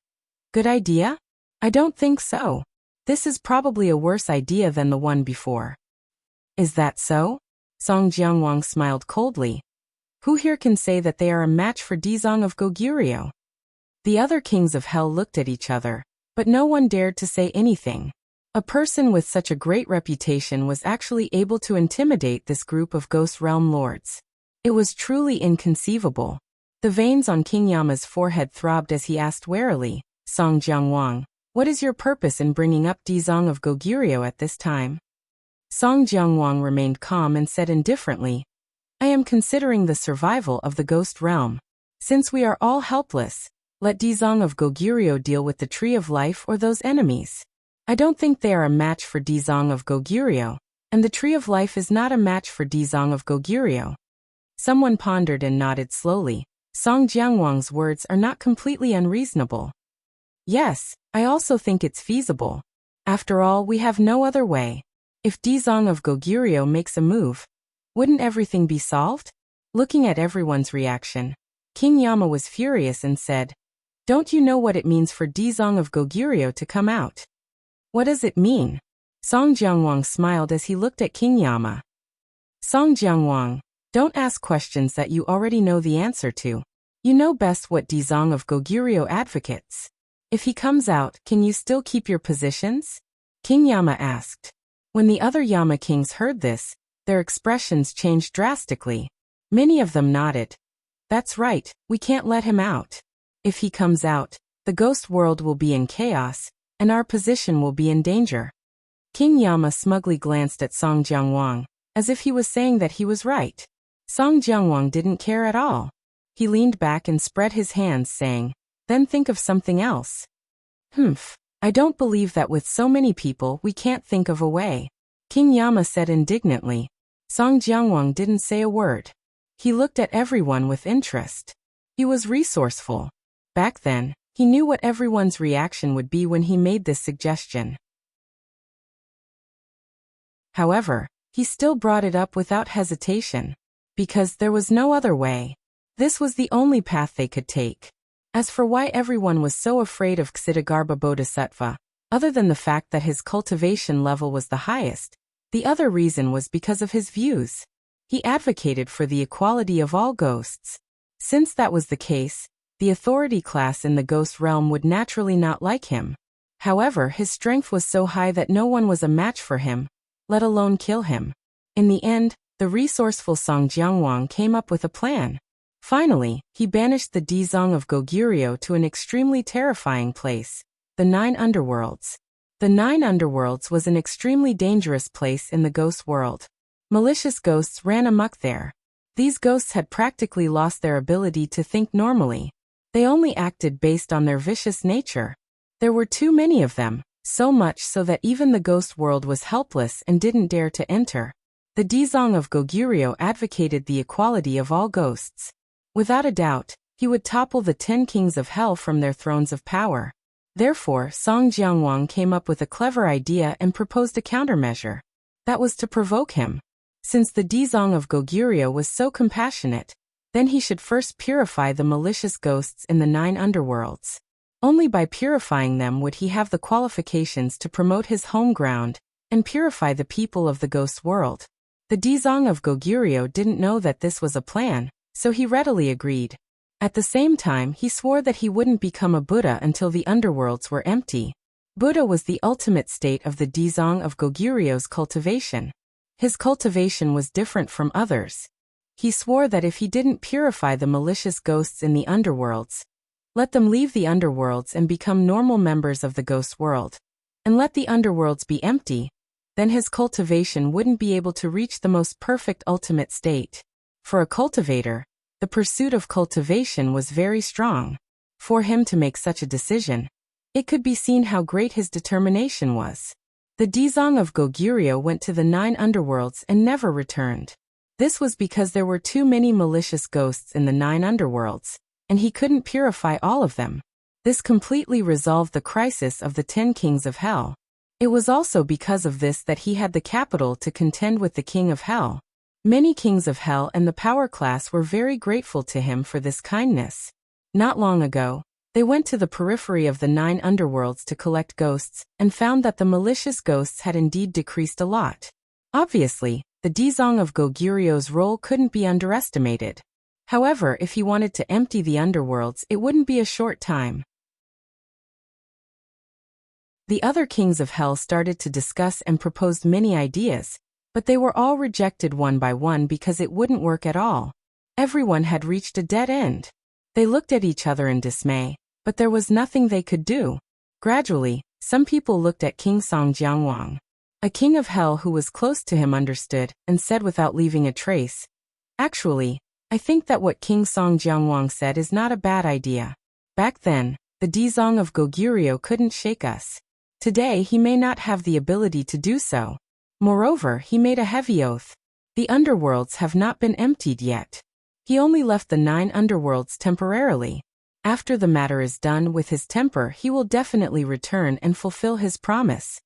"Good idea? I don't think so. This is probably a worse idea than the one before." "Is that so?" Song Jiangwang smiled coldly. "Who here can say that they are a match for Dizong of Goguryeo?" The other kings of hell looked at each other, but no one dared to say anything. A person with such a great reputation was actually able to intimidate this group of Ghost Realm lords. It was truly inconceivable. The veins on King Yama's forehead throbbed as he asked warily, "Song Jiangwang, what is your purpose in bringing up Dizong of Goguryeo at this time?" Song Jiangwang remained calm and said indifferently, "I am considering the survival of the Ghost Realm. Since we are all helpless, let Dizong of Goguryeo deal with the Tree of Life or those enemies. I don't think they are a match for Dizong of Goguryeo, and the Tree of Life is not a match for Dizong of Goguryeo." Someone pondered and nodded slowly. Song Jiangwang's words are not completely unreasonable. "Yes, I also think it's feasible. After all, we have no other way. If Dizong of Goguryeo makes a move, wouldn't everything be solved?" Looking at everyone's reaction, King Yama was furious and said, "Don't you know what it means for Dizong of Goguryeo to come out?" "What does it mean?" Song Jiangwang smiled as he looked at King Yama. "Song Jiangwang, don't ask questions that you already know the answer to. You know best what Dizong of Goguryeo advocates. If he comes out, can you still keep your positions?" King Yama asked. When the other Yama kings heard this, their expressions changed drastically. Many of them nodded. "That's right, we can't let him out. If he comes out, the ghost world will be in chaos, and our position will be in danger." King Yama smugly glanced at Song Jiangwang, as if he was saying that he was right. Song Jiangwang didn't care at all. He leaned back and spread his hands, saying, "Then think of something else." I don't believe that with so many people we can't think of a way," King Yama said indignantly. Song Jiangwang didn't say a word. He looked at everyone with interest. He was resourceful. Back then, he knew what everyone's reaction would be when he made this suggestion. However, he still brought it up without hesitation. Because there was no other way. This was the only path they could take. As for why everyone was so afraid of Ksitigarbha Bodhisattva, other than the fact that his cultivation level was the highest, the other reason was because of his views. He advocated for the equality of all ghosts. Since that was the case, the authority class in the ghost realm would naturally not like him. However, his strength was so high that no one was a match for him, let alone kill him. In the end, the resourceful Song Jiangwang came up with a plan. Finally, he banished the Dizong of Goguryeo to an extremely terrifying place, the 9 Underworlds. The 9 Underworlds was an extremely dangerous place in the ghost world. Malicious ghosts ran amok there. These ghosts had practically lost their ability to think normally. They only acted based on their vicious nature. There were too many of them, So much so that even the ghost world was helpless and didn't dare to enter. The Dizong of Goguryeo advocated the equality of all ghosts. Without a doubt, he would topple the 10 kings of hell from their thrones of power. Therefore, Song Jianguang came up with a clever idea and proposed a countermeasure. That was to provoke him. Since the Dizong of Goguryeo was so compassionate, then he should first purify the malicious ghosts in the 9 underworlds. Only by purifying them would he have the qualifications to promote his home ground and purify the people of the ghost world. The Dizong of Goguryeo didn't know that this was a plan, so he readily agreed. At the same time, he swore that he wouldn't become a Buddha until the underworlds were empty. Buddha was the ultimate state of the Dizong of Goguryeo's cultivation. His cultivation was different from others. He swore that if he didn't purify the malicious ghosts in the underworlds, let them leave the underworlds and become normal members of the ghost world, and let the underworlds be empty, then his cultivation wouldn't be able to reach the most perfect ultimate state. For a cultivator, the pursuit of cultivation was very strong. For him to make such a decision, it could be seen how great his determination was. The Dizong of Goguryeo went to the 9 underworlds and never returned. This was because there were too many malicious ghosts in the 9 underworlds, and he couldn't purify all of them. This completely resolved the crisis of the 10 kings of hell. It was also because of this that he had the capital to contend with the king of hell. Many kings of hell and the power class were very grateful to him for this kindness. Not long ago, they went to the periphery of the 9 underworlds to collect ghosts and found that the malicious ghosts had indeed decreased a lot. Obviously, the Dizong of Goguryeo's role couldn't be underestimated. However, if he wanted to empty the underworlds, it wouldn't be a short time. The other kings of hell started to discuss and proposed many ideas, but they were all rejected one by one because it wouldn't work at all. Everyone had reached a dead end. They looked at each other in dismay, but there was nothing they could do. Gradually, some people looked at King Song Jianguang. A king of hell who was close to him understood and said without leaving a trace, "Actually, I think that what King Song Jianguang said is not a bad idea. Back then, the Dizong of Goguryeo couldn't shake us. Today he may not have the ability to do so. Moreover, he made a heavy oath. The underworlds have not been emptied yet. He only left the 9 underworlds temporarily. After the matter is done with his temper, he will definitely return and fulfill his promise."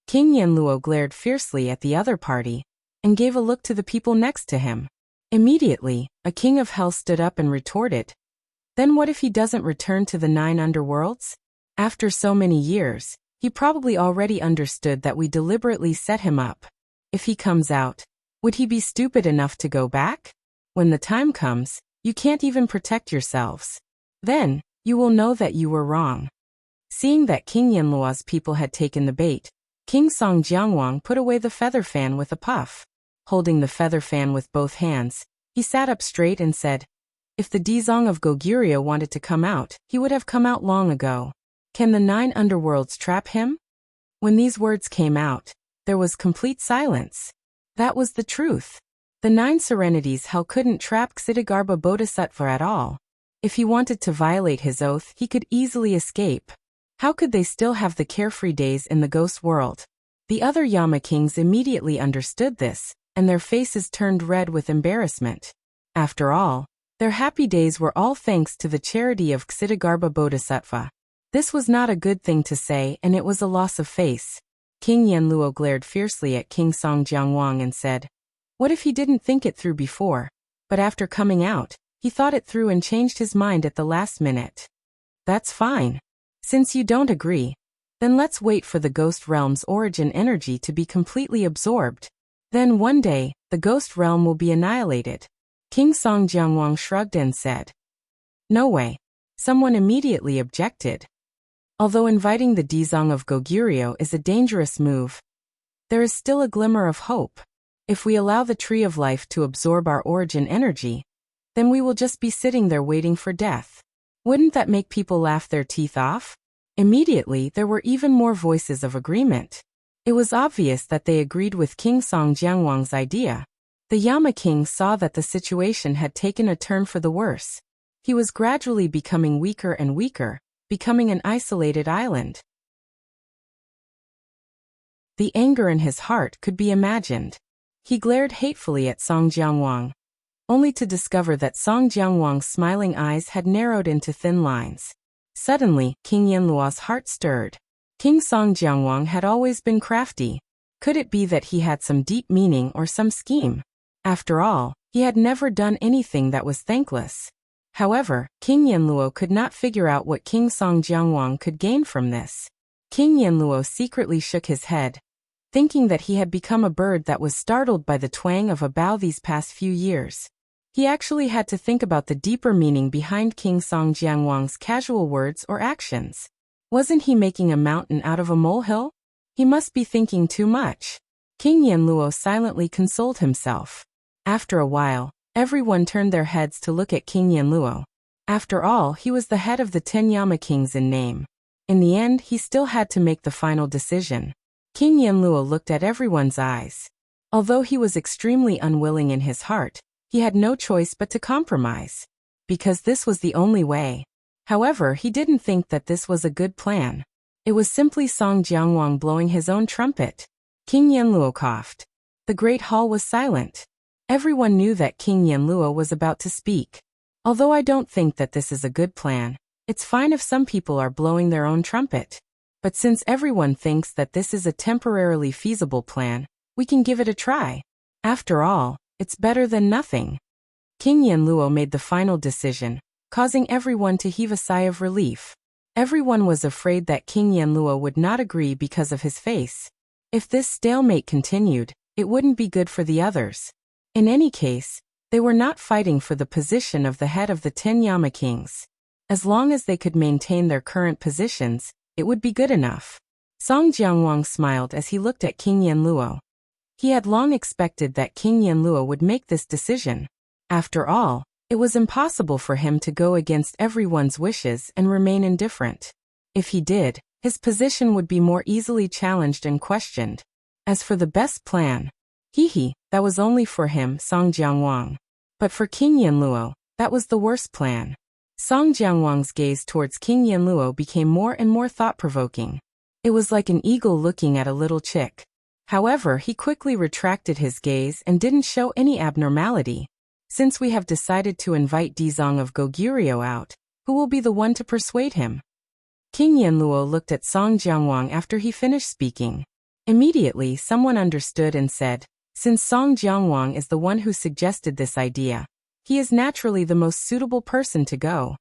King Yanluo glared fiercely at the other party and gave a look to the people next to him. Immediately, a king of hell stood up and retorted, "Then what if he doesn't return to the 9 underworlds? After so many years, he probably already understood that we deliberately set him up. If he comes out, would he be stupid enough to go back? When the time comes, you can't even protect yourselves. Then, you will know that you were wrong." Seeing that King Yanluo's people had taken the bait, King Song Jianguang put away the feather fan with a puff. Holding the feather fan with both hands, he sat up straight and said, "If the Dizong of Goguryeo wanted to come out, he would have come out long ago. Can the 9 underworlds trap him?" When these words came out, there was complete silence. That was the truth. The 9 serenities hell couldn't trap Ksitigarbha Bodhisattva at all. If he wanted to violate his oath, he could easily escape. How could they still have the carefree days in the ghost world? The other Yama kings immediately understood this, and their faces turned red with embarrassment. After all, their happy days were all thanks to the charity of Ksitigarbha Bodhisattva. This was not a good thing to say, and it was a loss of face. King Yanluo glared fiercely at King Song Jianguang and said, "What if he didn't think it through before, but after coming out, he thought it through and changed his mind at the last minute?" "That's fine. Since you don't agree, then let's wait for the ghost realm's origin energy to be completely absorbed. Then one day, the ghost realm will be annihilated." King Song Jianguang shrugged and said, "No way." Someone immediately objected. Although inviting the Dizong of Goguryeo is a dangerous move, there is still a glimmer of hope. If we allow the tree of life to absorb our origin energy, then we will just be sitting there waiting for death. Wouldn't that make people laugh their teeth off? Immediately, there were even more voices of agreement. It was obvious that they agreed with King Song Jianguang's idea. The Yama king saw that the situation had taken a turn for the worse. He was gradually becoming weaker and weaker, becoming an isolated island. The anger in his heart could be imagined. He glared hatefully at Song Jianguang, only to discover that Song Jianguang's smiling eyes had narrowed into thin lines. Suddenly, King Yanluo's heart stirred. King Song Jianguang had always been crafty. Could it be that he had some deep meaning or some scheme? After all, he had never done anything that was thankless. However, King Yanluo could not figure out what King Song Jianguang could gain from this. King Yanluo secretly shook his head, thinking that he had become a bird that was startled by the twang of a bow these past few years. He actually had to think about the deeper meaning behind King Song Jianguang's casual words or actions. Wasn't he making a mountain out of a molehill? He must be thinking too much. King Yanluo silently consoled himself. After a while, everyone turned their heads to look at King Yanluo. After all, he was the head of the 10 Yama kings in name. In the end, he still had to make the final decision. King Yanluo looked at everyone's eyes. Although he was extremely unwilling in his heart, he had no choice but to compromise. Because this was the only way. However, he didn't think that this was a good plan. It was simply Song Jianguang blowing his own trumpet. King Yanluo coughed. The great hall was silent. Everyone knew that King Yanluo was about to speak. Although I don't think that this is a good plan, it's fine if some people are blowing their own trumpet. But since everyone thinks that this is a temporarily feasible plan, we can give it a try. After all, it's better than nothing. King Yanluo made the final decision, causing everyone to heave a sigh of relief. Everyone was afraid that King Yanluo would not agree because of his face. If this stalemate continued, it wouldn't be good for the others. In any case, they were not fighting for the position of the head of the 10 Yama kings. As long as they could maintain their current positions, it would be good enough. Song Jianguang smiled as he looked at King Yanluo. He had long expected that King Yanluo would make this decision. After all, it was impossible for him to go against everyone's wishes and remain indifferent. If he did, his position would be more easily challenged and questioned. As for the best plan, that was only for him, Song Jianguang. But for King Yanluo, that was the worst plan. Song Jianguang's gaze towards King Yanluo became more and more thought-provoking. It was like an eagle looking at a little chick. However, he quickly retracted his gaze and didn't show any abnormality. Since we have decided to invite Dizong of Goguryeo out, who will be the one to persuade him? King Yanluo looked at Song Jianguang after he finished speaking. Immediately, someone understood and said, since Song Jianguang is the one who suggested this idea, he is naturally the most suitable person to go.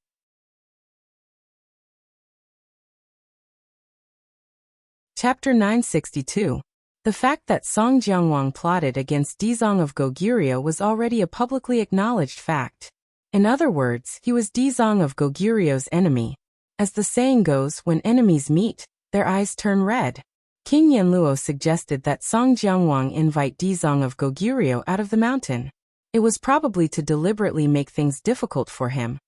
Chapter 962. The fact that Song Jianguang plotted against Dizong of Goguryeo was already a publicly acknowledged fact. In other words, he was Dizong of Goguryeo's enemy. As the saying goes, when enemies meet, their eyes turn red. King Yanluo suggested that Song Jianguang invite Dizong of Goguryeo out of the mountain. It was probably to deliberately make things difficult for him.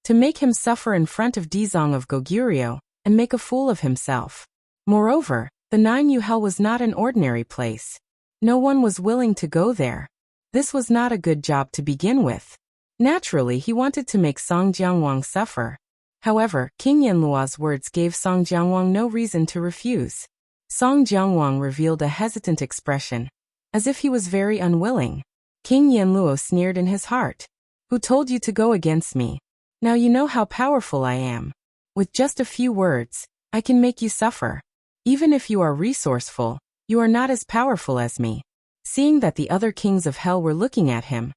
To make him suffer in front of Dizong of Goguryeo, and make a fool of himself. Moreover, the Nine Yu Hell was not an ordinary place. No one was willing to go there. This was not a good job to begin with. Naturally, he wanted to make Song Jianguang suffer. However, King Yanluo's words gave Song Jianguang no reason to refuse. Song Jianguang revealed a hesitant expression, as if he was very unwilling. King Yanluo sneered in his heart. Who told you to go against me? Now you know how powerful I am. With just a few words, I can make you suffer. Even if you are resourceful, you are not as powerful as me. Seeing that the other kings of hell were looking at him,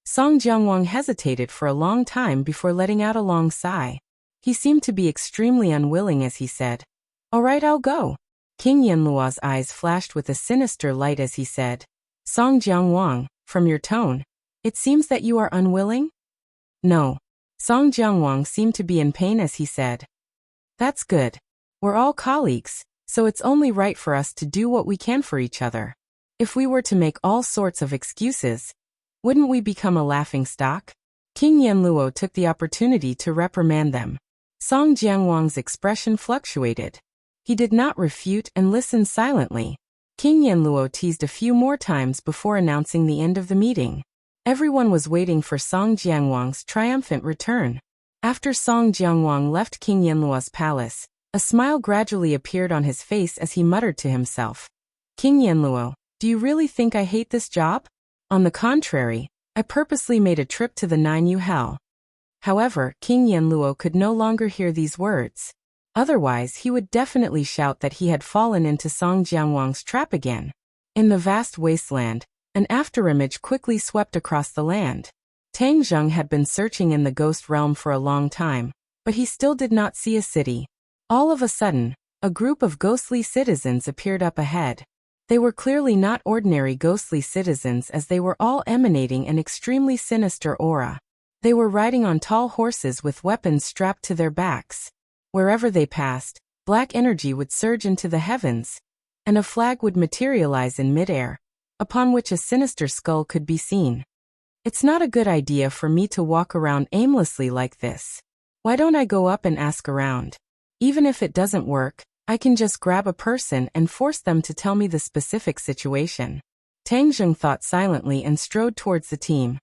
Song Jianguang hesitated for a long time before letting out a long sigh. He seemed to be extremely unwilling as he said, "All right, I'll go." King Yanluo's eyes flashed with a sinister light as he said, "Song Jianguang, from your tone, it seems that you are unwilling?" "No." Song Jianguang seemed to be in pain as he said, "That's good. We're all colleagues, so it's only right for us to do what we can for each other. If we were to make all sorts of excuses, wouldn't we become a laughingstock?" King Yanluo took the opportunity to reprimand them. Song Jianguang's expression fluctuated. He did not refute and listened silently. King Yanluo teased a few more times before announcing the end of the meeting. Everyone was waiting for Song Jianguang's triumphant return. After Song Jianguang left King Yanluo's palace, a smile gradually appeared on his face as he muttered to himself, King Yanluo, do you really think I hate this job? On the contrary, I purposely made a trip to the 9 hell. However, King Yanluo could no longer hear these words. Otherwise, he would definitely shout that he had fallen into Song Jianwang's trap again. In the vast wasteland, an afterimage quickly swept across the land. Tang Zheng had been searching in the ghost realm for a long time, but he still did not see a city. All of a sudden, a group of ghostly citizens appeared up ahead. They were clearly not ordinary ghostly citizens, as they were all emanating an extremely sinister aura. They were riding on tall horses with weapons strapped to their backs. Wherever they passed, black energy would surge into the heavens, and a flag would materialize in midair, upon which a sinister skull could be seen. It's not a good idea for me to walk around aimlessly like this. Why don't I go up and ask around? Even if it doesn't work, I can just grab a person and force them to tell me the specific situation. Tang Zheng thought silently and strode towards the team.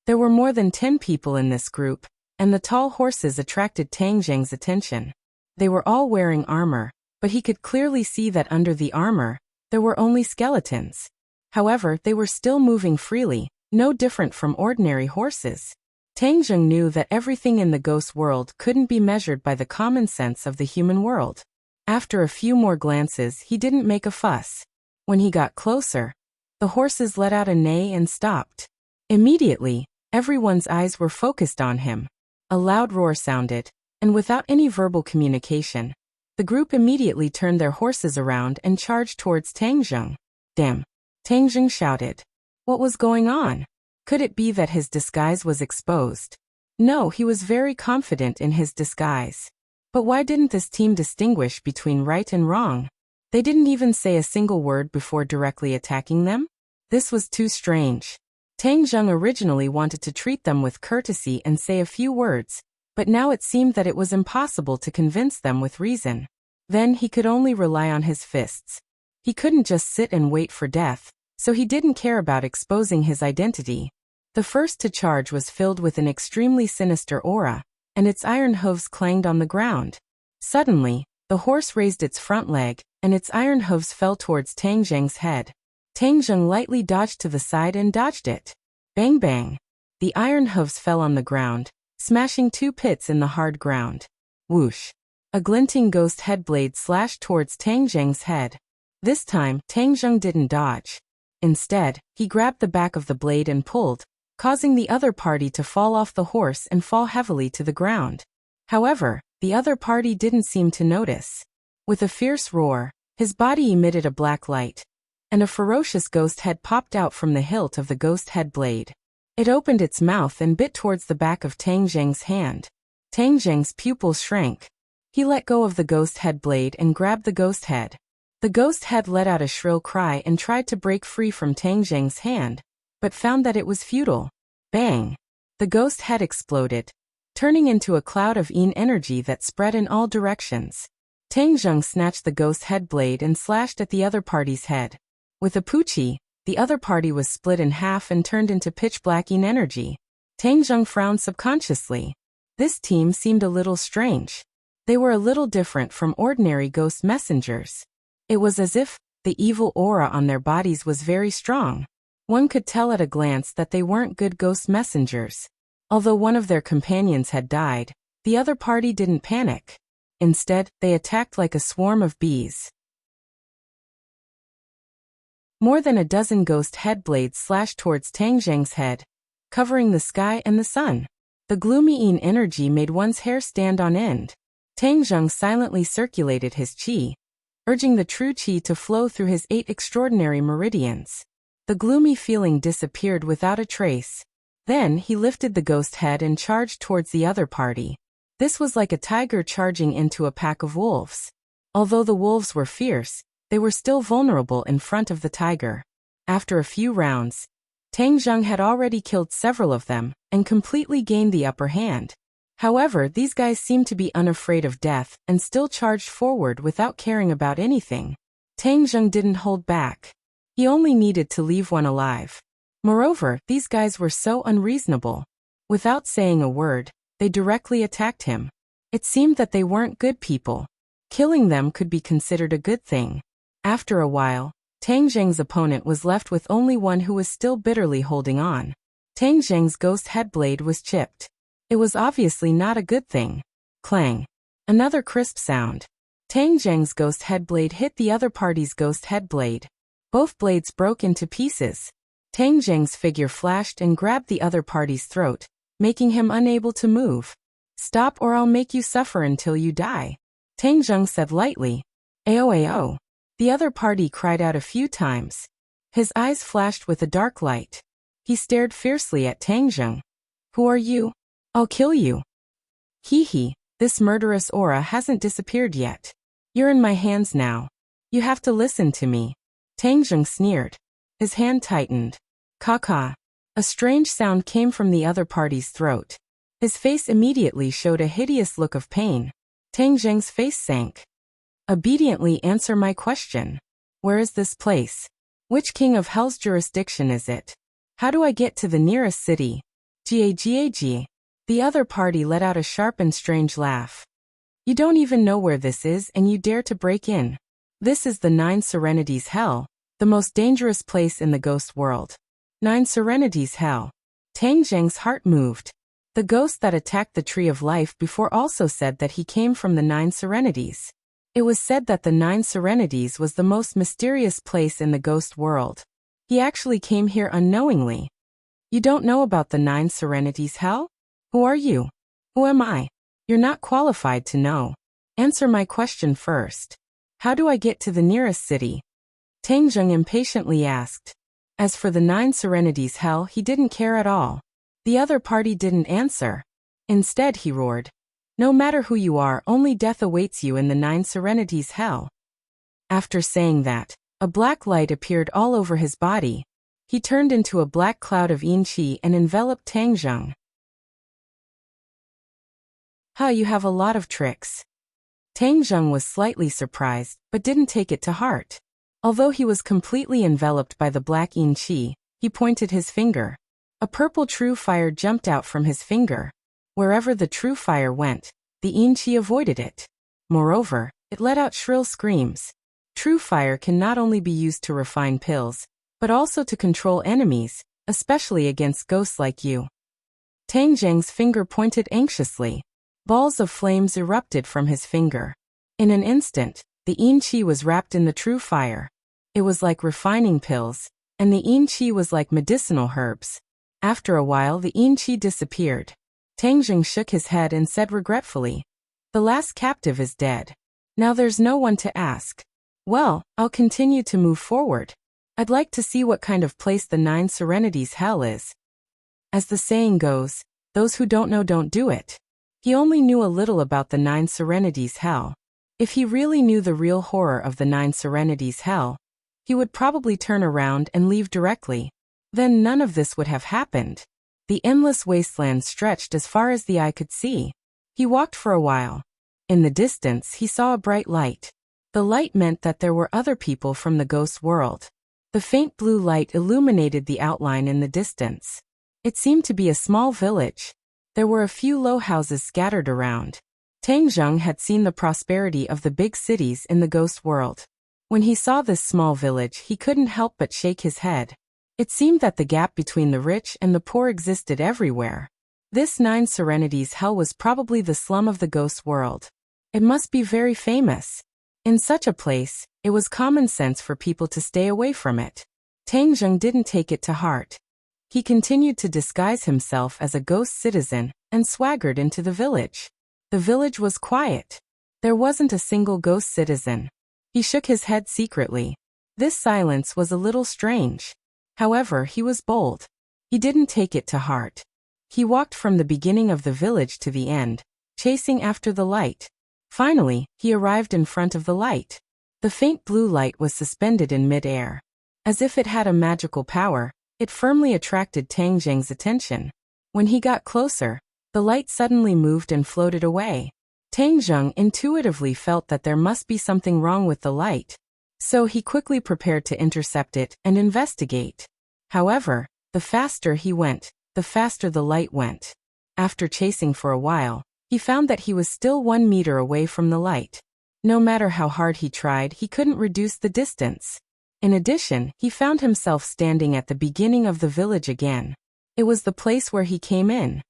There were more than 10 people in this group, and the tall horses attracted Tang Zheng's attention. They were all wearing armor, but he could clearly see that under the armor, there were only skeletons. However, they were still moving freely, no different from ordinary horses. Tang Zheng knew that everything in the ghost world couldn't be measured by the common sense of the human world. After a few more glances, he didn't make a fuss. When he got closer, the horses let out a neigh and stopped. Immediately, everyone's eyes were focused on him. A loud roar sounded, and without any verbal communication, the group immediately turned their horses around and charged towards Tang Zheng. Damn! Tang Zheng shouted. What was going on? Could it be that his disguise was exposed? No, he was very confident in his disguise. But why didn't this team distinguish between right and wrong? They didn't even say a single word before directly attacking them? This was too strange. Tang Zheng originally wanted to treat them with courtesy and say a few words, but now it seemed that it was impossible to convince them with reason. Then he could only rely on his fists. He couldn't just sit and wait for death, so he didn't care about exposing his identity. The first to charge was filled with an extremely sinister aura, and its iron hooves clanged on the ground. Suddenly, the horse raised its front leg, and its iron hooves fell towards Tang Zheng's head. Tang Zheng lightly dodged to the side and dodged it. Bang bang! The iron hooves fell on the ground, smashing 2 pits in the hard ground. Whoosh! A glinting ghost head blade slashed towards Tang Zheng's head. This time, Tang Zheng didn't dodge. Instead, he grabbed the back of the blade and pulled, causing the other party to fall off the horse and fall heavily to the ground. However, the other party didn't seem to notice. With a fierce roar, his body emitted a black light, and a ferocious ghost head popped out from the hilt of the ghost head blade. It opened its mouth and bit towards the back of Tang Zheng's hand. Tang Zheng's pupils shrank. He let go of the ghost head blade and grabbed the ghost head. The ghost head let out a shrill cry and tried to break free from Tang Zheng's hand, but found that it was futile. Bang! The ghost head exploded, turning into a cloud of energy that spread in all directions. Tang Zheng snatched the ghost head blade and slashed at the other party's head. With a poochie, the other party was split in half and turned into pitch-black energy. Tang Zheng frowned subconsciously. This team seemed a little strange. They were a little different from ordinary ghost messengers. It was as if the evil aura on their bodies was very strong. One could tell at a glance that they weren't good ghost messengers. Although one of their companions had died, the other party didn't panic. Instead, they attacked like a swarm of bees. More than a dozen ghost head blades slashed towards Tang Zheng's head, covering the sky and the sun. The gloomy energy made one's hair stand on end. Tang Zheng silently circulated his qi, urging the true qi to flow through his 8 extraordinary meridians. The gloomy feeling disappeared without a trace. Then he lifted the ghost head and charged towards the other party. This was like a tiger charging into a pack of wolves. Although the wolves were fierce, they were still vulnerable in front of the tiger. After a few rounds, Tang Zheng had already killed several of them and completely gained the upper hand. However, these guys seemed to be unafraid of death and still charged forward without caring about anything. Tang Zheng didn't hold back. He only needed to leave one alive. Moreover, these guys were so unreasonable. Without saying a word, they directly attacked him. It seemed that they weren't good people. Killing them could be considered a good thing. After a while, Tang Zheng's opponent was left with only one who was still bitterly holding on. Tang Zheng's ghost headblade was chipped. It was obviously not a good thing. Clang. Another crisp sound. Tang Zheng's ghost headblade hit the other party's ghost headblade. Both blades broke into pieces. Tang Zheng's figure flashed and grabbed the other party's throat, making him unable to move. "Stop or I'll make you suffer until you die," Tang Zheng said lightly. "Ao." The other party cried out a few times. His eyes flashed with a dark light. He stared fiercely at Tang Zheng. "Who are you? I'll kill you." "Hee, this murderous aura hasn't disappeared yet. You're in my hands now. You have to listen to me," Tang Zheng sneered. His hand tightened. "Caw." A strange sound came from the other party's throat. His face immediately showed a hideous look of pain. Tang Zheng's face sank. "Obediently answer my question. Where is this place? Which king of hell's jurisdiction is it? How do I get to the nearest city?" Gag. The other party let out a sharp and strange laugh. "You don't even know where this is and you dare to break in. This is the Nine Serenities Hell, the most dangerous place in the ghost world." Nine Serenities Hell. Tang Zheng's heart moved. The ghost that attacked the Tree of Life before also said that he came from the Nine Serenities. It was said that the Nine Serenities was the most mysterious place in the ghost world. He actually came here unknowingly. "You don't know about the Nine Serenities Hell? Who are you? Who am I? You're not qualified to know. Answer my question first. How do I get to the nearest city?" Tang Zheng impatiently asked. As for the Nine Serenities Hell, he didn't care at all. The other party didn't answer. Instead, he roared. "No matter who you are, only death awaits you in the Nine Serenities Hell." After saying that, a black light appeared all over his body. He turned into a black cloud of yin qi and enveloped Tang Zheng. You have a lot of tricks." Tang Zheng was slightly surprised, but didn't take it to heart. Although he was completely enveloped by the black yin qi, he pointed his finger. A purple true fire jumped out from his finger. Wherever the true fire went, the yin qi avoided it. Moreover, it let out shrill screams. True fire can not only be used to refine pills, but also to control enemies, especially against ghosts like you. Tang Zheng's finger pointed anxiously. Balls of flames erupted from his finger. In an instant, the yin qi was wrapped in the true fire. It was like refining pills, and the yin qi was like medicinal herbs. After a while, the yin qi disappeared. Tang Zheng shook his head and said regretfully, "The last captive is dead. Now there's no one to ask. Well, I'll continue to move forward. I'd like to see what kind of place the Nine Serenities Hell is. As the saying goes, those who don't know don't do it." He only knew a little about the Nine Serenities Hell. If he really knew the real horror of the Nine Serenities Hell, he would probably turn around and leave directly. Then none of this would have happened. The endless wasteland stretched as far as the eye could see. He walked for a while. In the distance, he saw a bright light. The light meant that there were other people from the ghost world. The faint blue light illuminated the outline in the distance. It seemed to be a small village. There were a few low houses scattered around. Tang Zheng had seen the prosperity of the big cities in the ghost world. When he saw this small village, he couldn't help but shake his head. It seemed that the gap between the rich and the poor existed everywhere. This Nine Serenities Hell was probably the slum of the ghost world. It must be very famous. In such a place, it was common sense for people to stay away from it. Tang Zheng didn't take it to heart. He continued to disguise himself as a ghost citizen and swaggered into the village. The village was quiet. There wasn't a single ghost citizen. He shook his head secretly. This silence was a little strange. However, he was bold. He didn't take it to heart. He walked from the beginning of the village to the end, chasing after the light. Finally, he arrived in front of the light. The faint blue light was suspended in mid-air. As if it had a magical power, it firmly attracted Tang Zheng's attention. When he got closer, the light suddenly moved and floated away. Tang Zheng intuitively felt that there must be something wrong with the light. So he quickly prepared to intercept it and investigate. However, the faster he went, the faster the light went. After chasing for a while, he found that he was still 1 meter away from the light. No matter how hard he tried, he couldn't reduce the distance. In addition, he found himself standing at the beginning of the village again. It was the place where he came in.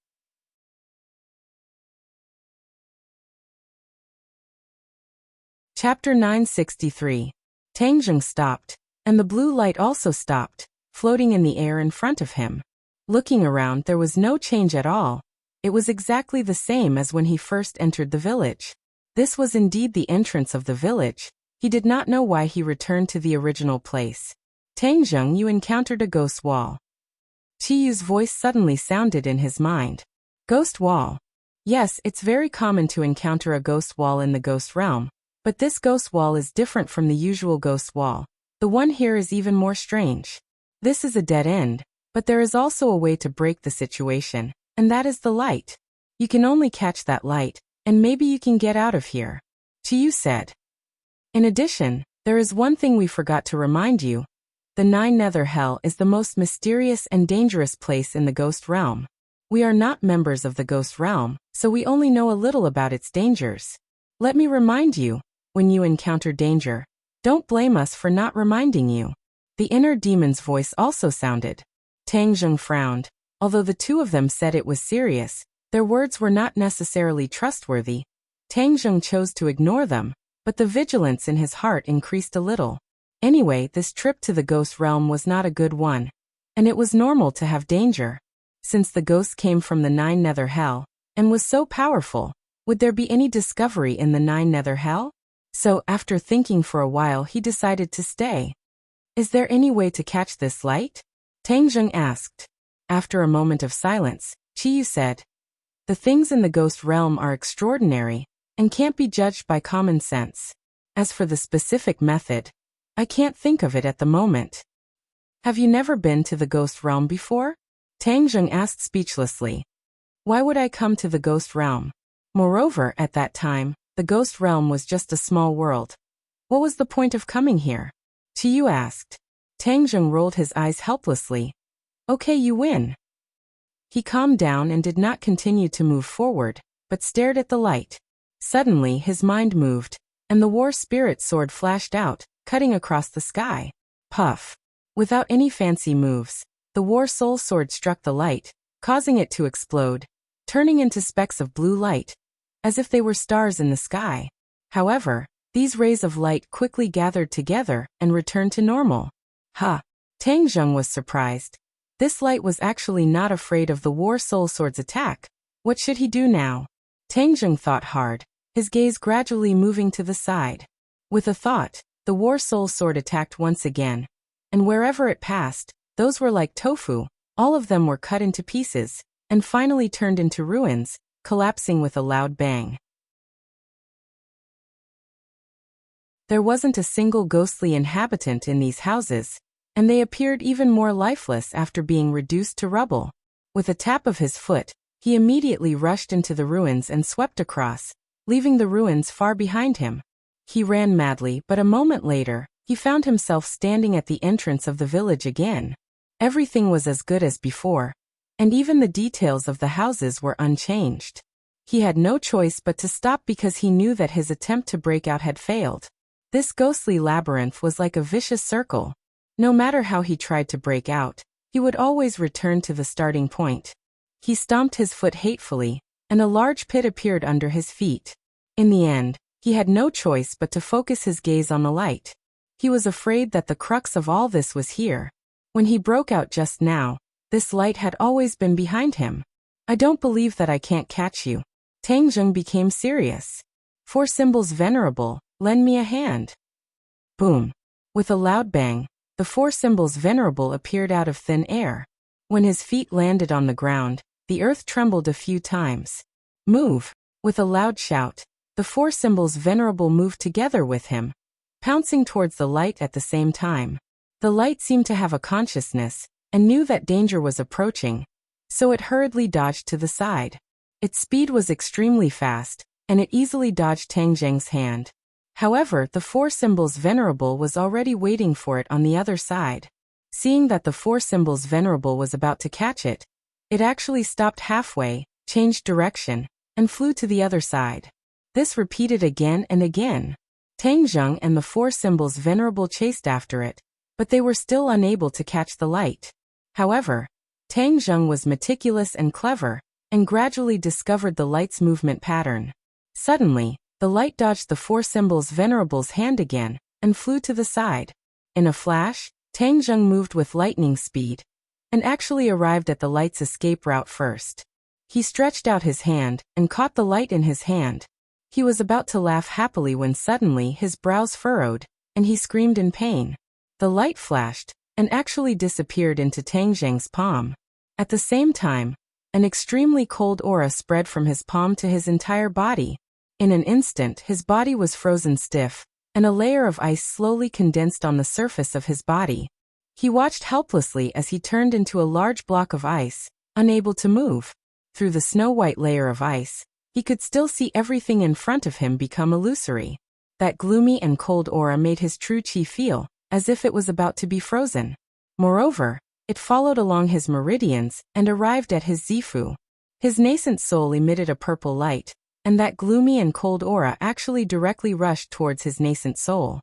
Chapter 963. Tangjung stopped, and the blue light also stopped, floating in the air in front of him. Looking around, there was no change at all. It was exactly the same as when he first entered the village. This was indeed the entrance of the village. He did not know why he returned to the original place. Tangjung, you encountered a ghost wall. Chiyu's voice suddenly sounded in his mind. Ghost wall. Yes, it's very common to encounter a ghost wall in the ghost realm, but this ghost wall is different from the usual ghost wall. The one here is even more strange. This is a dead end, but there is also a way to break the situation, and that is the light. You can only catch that light, and maybe you can get out of here, Chiyu said. In addition, there is one thing we forgot to remind you. The Nine Nether Hell is the most mysterious and dangerous place in the ghost realm. We are not members of the ghost realm, so we only know a little about its dangers. Let me remind you, when you encounter danger, don't blame us for not reminding you. The inner demon's voice also sounded. Tangjung frowned. Although the two of them said it was serious, their words were not necessarily trustworthy. Tangjung chose to ignore them, but the vigilance in his heart increased a little. Anyway, this trip to the ghost realm was not a good one, and it was normal to have danger. Since the ghost came from the Nine Nether Hell, and was so powerful, would there be any discovery in the Nine Nether Hell? So, after thinking for a while, he decided to stay. Is there any way to catch this light? Tangjung asked. After a moment of silence, Chiyu said, the things in the ghost realm are extraordinary, and can't be judged by common sense. As for the specific method, I can't think of it at the moment. Have you never been to the ghost realm before? Tangjung asked speechlessly. Why would I come to the ghost realm? Moreover, at that time, the ghost realm was just a small world. What was the point of coming here? Chiyu asked. Tangjung rolled his eyes helplessly. Okay, you win. He calmed down and did not continue to move forward, but stared at the light. Suddenly, his mind moved, and the war spirit sword flashed out, cutting across the sky. Puff. Without any fancy moves, the war soul sword struck the light, causing it to explode, turning into specks of blue light, as if they were stars in the sky. However, these rays of light quickly gathered together and returned to normal. Tangjung was surprised. This light was actually not afraid of the war soul sword's attack. What should he do now? Tangjung thought hard, his gaze gradually moving to the side. With a thought, the war soul sword attacked once again, and wherever it passed, those were like tofu. All of them were cut into pieces, and finally turned into ruins, collapsing with a loud bang. There wasn't a single ghostly inhabitant in these houses, and they appeared even more lifeless after being reduced to rubble. With a tap of his foot, he immediately rushed into the ruins and swept across, leaving the ruins far behind him. He ran madly, but a moment later, he found himself standing at the entrance of the village again. Everything was as good as before, and even the details of the houses were unchanged. He had no choice but to stop because he knew that his attempt to break out had failed. This ghostly labyrinth was like a vicious circle. No matter how he tried to break out, he would always return to the starting point. He stomped his foot hatefully, and a large pit appeared under his feet. In the end, he had no choice but to focus his gaze on the light. He was afraid that the crux of all this was here. When he broke out just now, this light had always been behind him. I don't believe that I can't catch you. Tangjung became serious. Four symbols venerable, lend me a hand. Boom. With a loud bang, the four symbols venerable appeared out of thin air. When his feet landed on the ground, the earth trembled a few times. Move. With a loud shout, the four symbols venerable moved together with him, pouncing towards the light at the same time. The light seemed to have a consciousness, and knew that danger was approaching, so it hurriedly dodged to the side. Its speed was extremely fast, and it easily dodged Tangjung's hand. However, the four symbols venerable was already waiting for it on the other side. Seeing that the four symbols venerable was about to catch it, it actually stopped halfway, changed direction, and flew to the other side. This repeated again and again. Tang Zheng and the four symbols venerable chased after it, but they were still unable to catch the light. However, Tang Zheng was meticulous and clever, and gradually discovered the light's movement pattern. Suddenly, the light dodged the four symbols venerable's hand again, and flew to the side. In a flash, Tang Zheng moved with lightning speed, and actually arrived at the light's escape route first. He stretched out his hand, and caught the light in his hand. He was about to laugh happily when suddenly his brows furrowed, and he screamed in pain. The light flashed, and actually disappeared into Tang Zheng's palm. At the same time, an extremely cold aura spread from his palm to his entire body. In an instant his body was frozen stiff, and a layer of ice slowly condensed on the surface of his body. He watched helplessly as he turned into a large block of ice, unable to move. Through the snow-white layer of ice, he could still see everything in front of him become illusory. That gloomy and cold aura made his true chi feel as if it was about to be frozen. Moreover, it followed along his meridians and arrived at his Zifu. His nascent soul emitted a purple light, and that gloomy and cold aura actually directly rushed towards his nascent soul.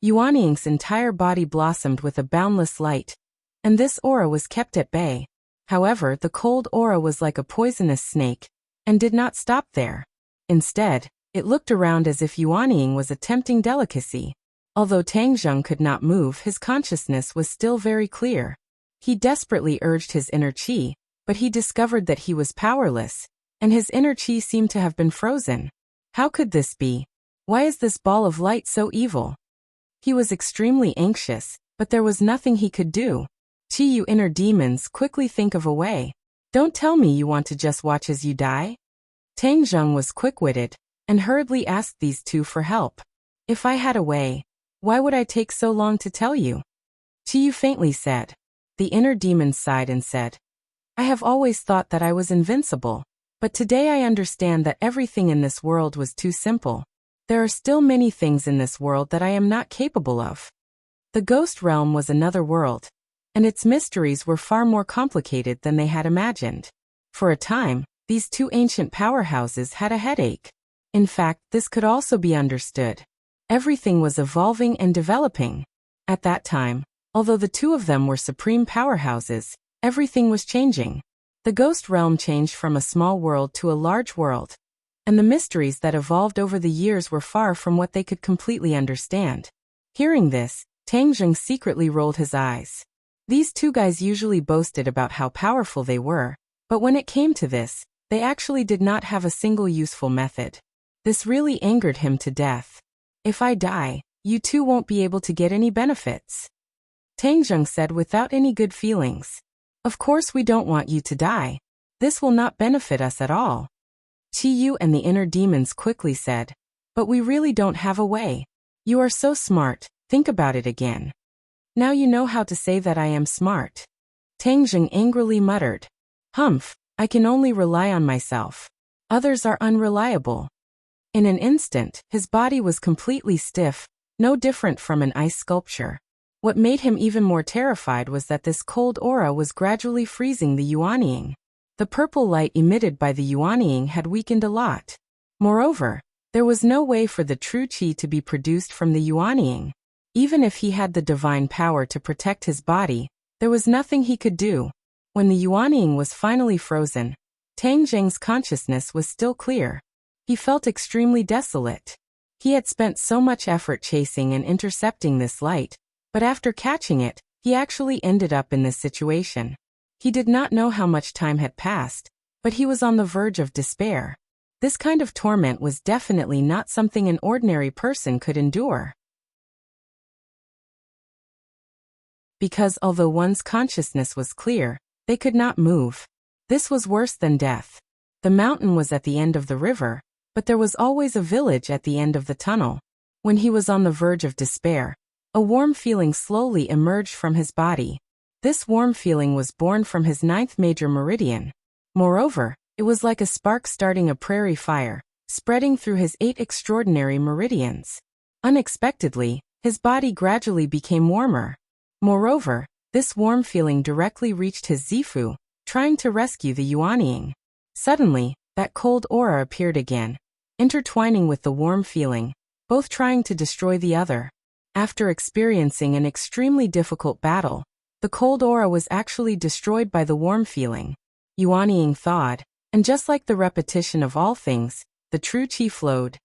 Yuanying's entire body blossomed with a boundless light, and this aura was kept at bay. However, the cold aura was like a poisonous snake, and did not stop there. Instead, it looked around as if Yuanying was a tempting delicacy. Although Tang Zheng could not move, his consciousness was still very clear. He desperately urged his inner chi, but he discovered that he was powerless, and his inner chi seemed to have been frozen. How could this be? Why is this ball of light so evil? He was extremely anxious, but there was nothing he could do. Chi, you inner demons, quickly think of a way. Don't tell me you want to just watch as you die? Tang Zheng was quick-witted, and hurriedly asked these two for help. If I had a way, why would I take so long to tell you? Chi faintly said. The inner demon sighed and said, I have always thought that I was invincible, but today I understand that everything in this world was too simple. There are still many things in this world that I am not capable of. The ghost realm was another world, and its mysteries were far more complicated than they had imagined. For a time, these two ancient powerhouses had a headache. In fact, this could also be understood. Everything was evolving and developing. At that time, although the two of them were supreme powerhouses, everything was changing. The ghost realm changed from a small world to a large world, and the mysteries that evolved over the years were far from what they could completely understand. Hearing this, Tang Zheng secretly rolled his eyes. These two guys usually boasted about how powerful they were, but when it came to this, they actually did not have a single useful method. This really angered him to death. If I die, you two won't be able to get any benefits. Tang Zheng said without any good feelings. Of course we don't want you to die. This will not benefit us at all. Qi Yu and the inner demons quickly said, but we really don't have a way. You are so smart, think about it again. Now you know how to say that I am smart. Tang Zheng angrily muttered. Humph, I can only rely on myself. Others are unreliable. In an instant, his body was completely stiff, no different from an ice sculpture. What made him even more terrified was that this cold aura was gradually freezing the Yuanying. The purple light emitted by the Yuanying had weakened a lot. Moreover, there was no way for the true qi to be produced from the Yuanying. Even if he had the divine power to protect his body, there was nothing he could do. When the Yuanying was finally frozen, Tang Zheng's consciousness was still clear. He felt extremely desolate. He had spent so much effort chasing and intercepting this light, but after catching it, he actually ended up in this situation. He did not know how much time had passed, but he was on the verge of despair. This kind of torment was definitely not something an ordinary person could endure. Because although one's consciousness was clear, they could not move. This was worse than death. The mountain was at the end of the river, but there was always a village at the end of the tunnel. When he was on the verge of despair, a warm feeling slowly emerged from his body. This warm feeling was born from his 9th major meridian. Moreover, it was like a spark starting a prairie fire, spreading through his 8 extraordinary meridians. Unexpectedly, his body gradually became warmer. Moreover, this warm feeling directly reached his Zifu, trying to rescue the Yuanying. Suddenly, that cold aura appeared again, intertwining with the warm feeling, both trying to destroy the other. After experiencing an extremely difficult battle, the cold aura was actually destroyed by the warm feeling. Yuan Ying thawed, and just like the repetition of all things, the true qi flowed.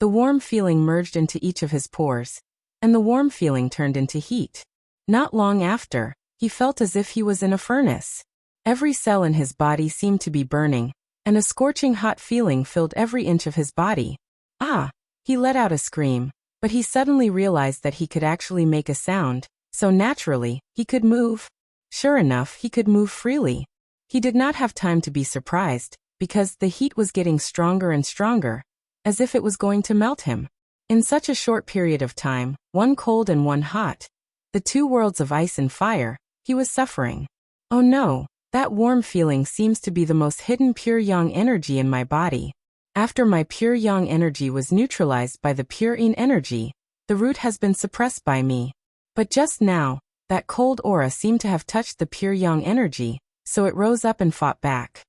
The warm feeling merged into each of his pores, and the warm feeling turned into heat. Not long after, he felt as if he was in a furnace. Every cell in his body seemed to be burning, and a scorching hot feeling filled every inch of his body. Ah! He let out a scream, but he suddenly realized that he could actually make a sound, so naturally, he could move. Sure enough, he could move freely. He did not have time to be surprised, because the heat was getting stronger and stronger, as if it was going to melt him. In such a short period of time, one cold and one hot, the two worlds of ice and fire, he was suffering. Oh no, that warm feeling seems to be the most hidden pure yang energy in my body. After my pure yang energy was neutralized by the pure yin energy, the root has been suppressed by me. But just now, that cold aura seemed to have touched the pure yang energy, so it rose up and fought back.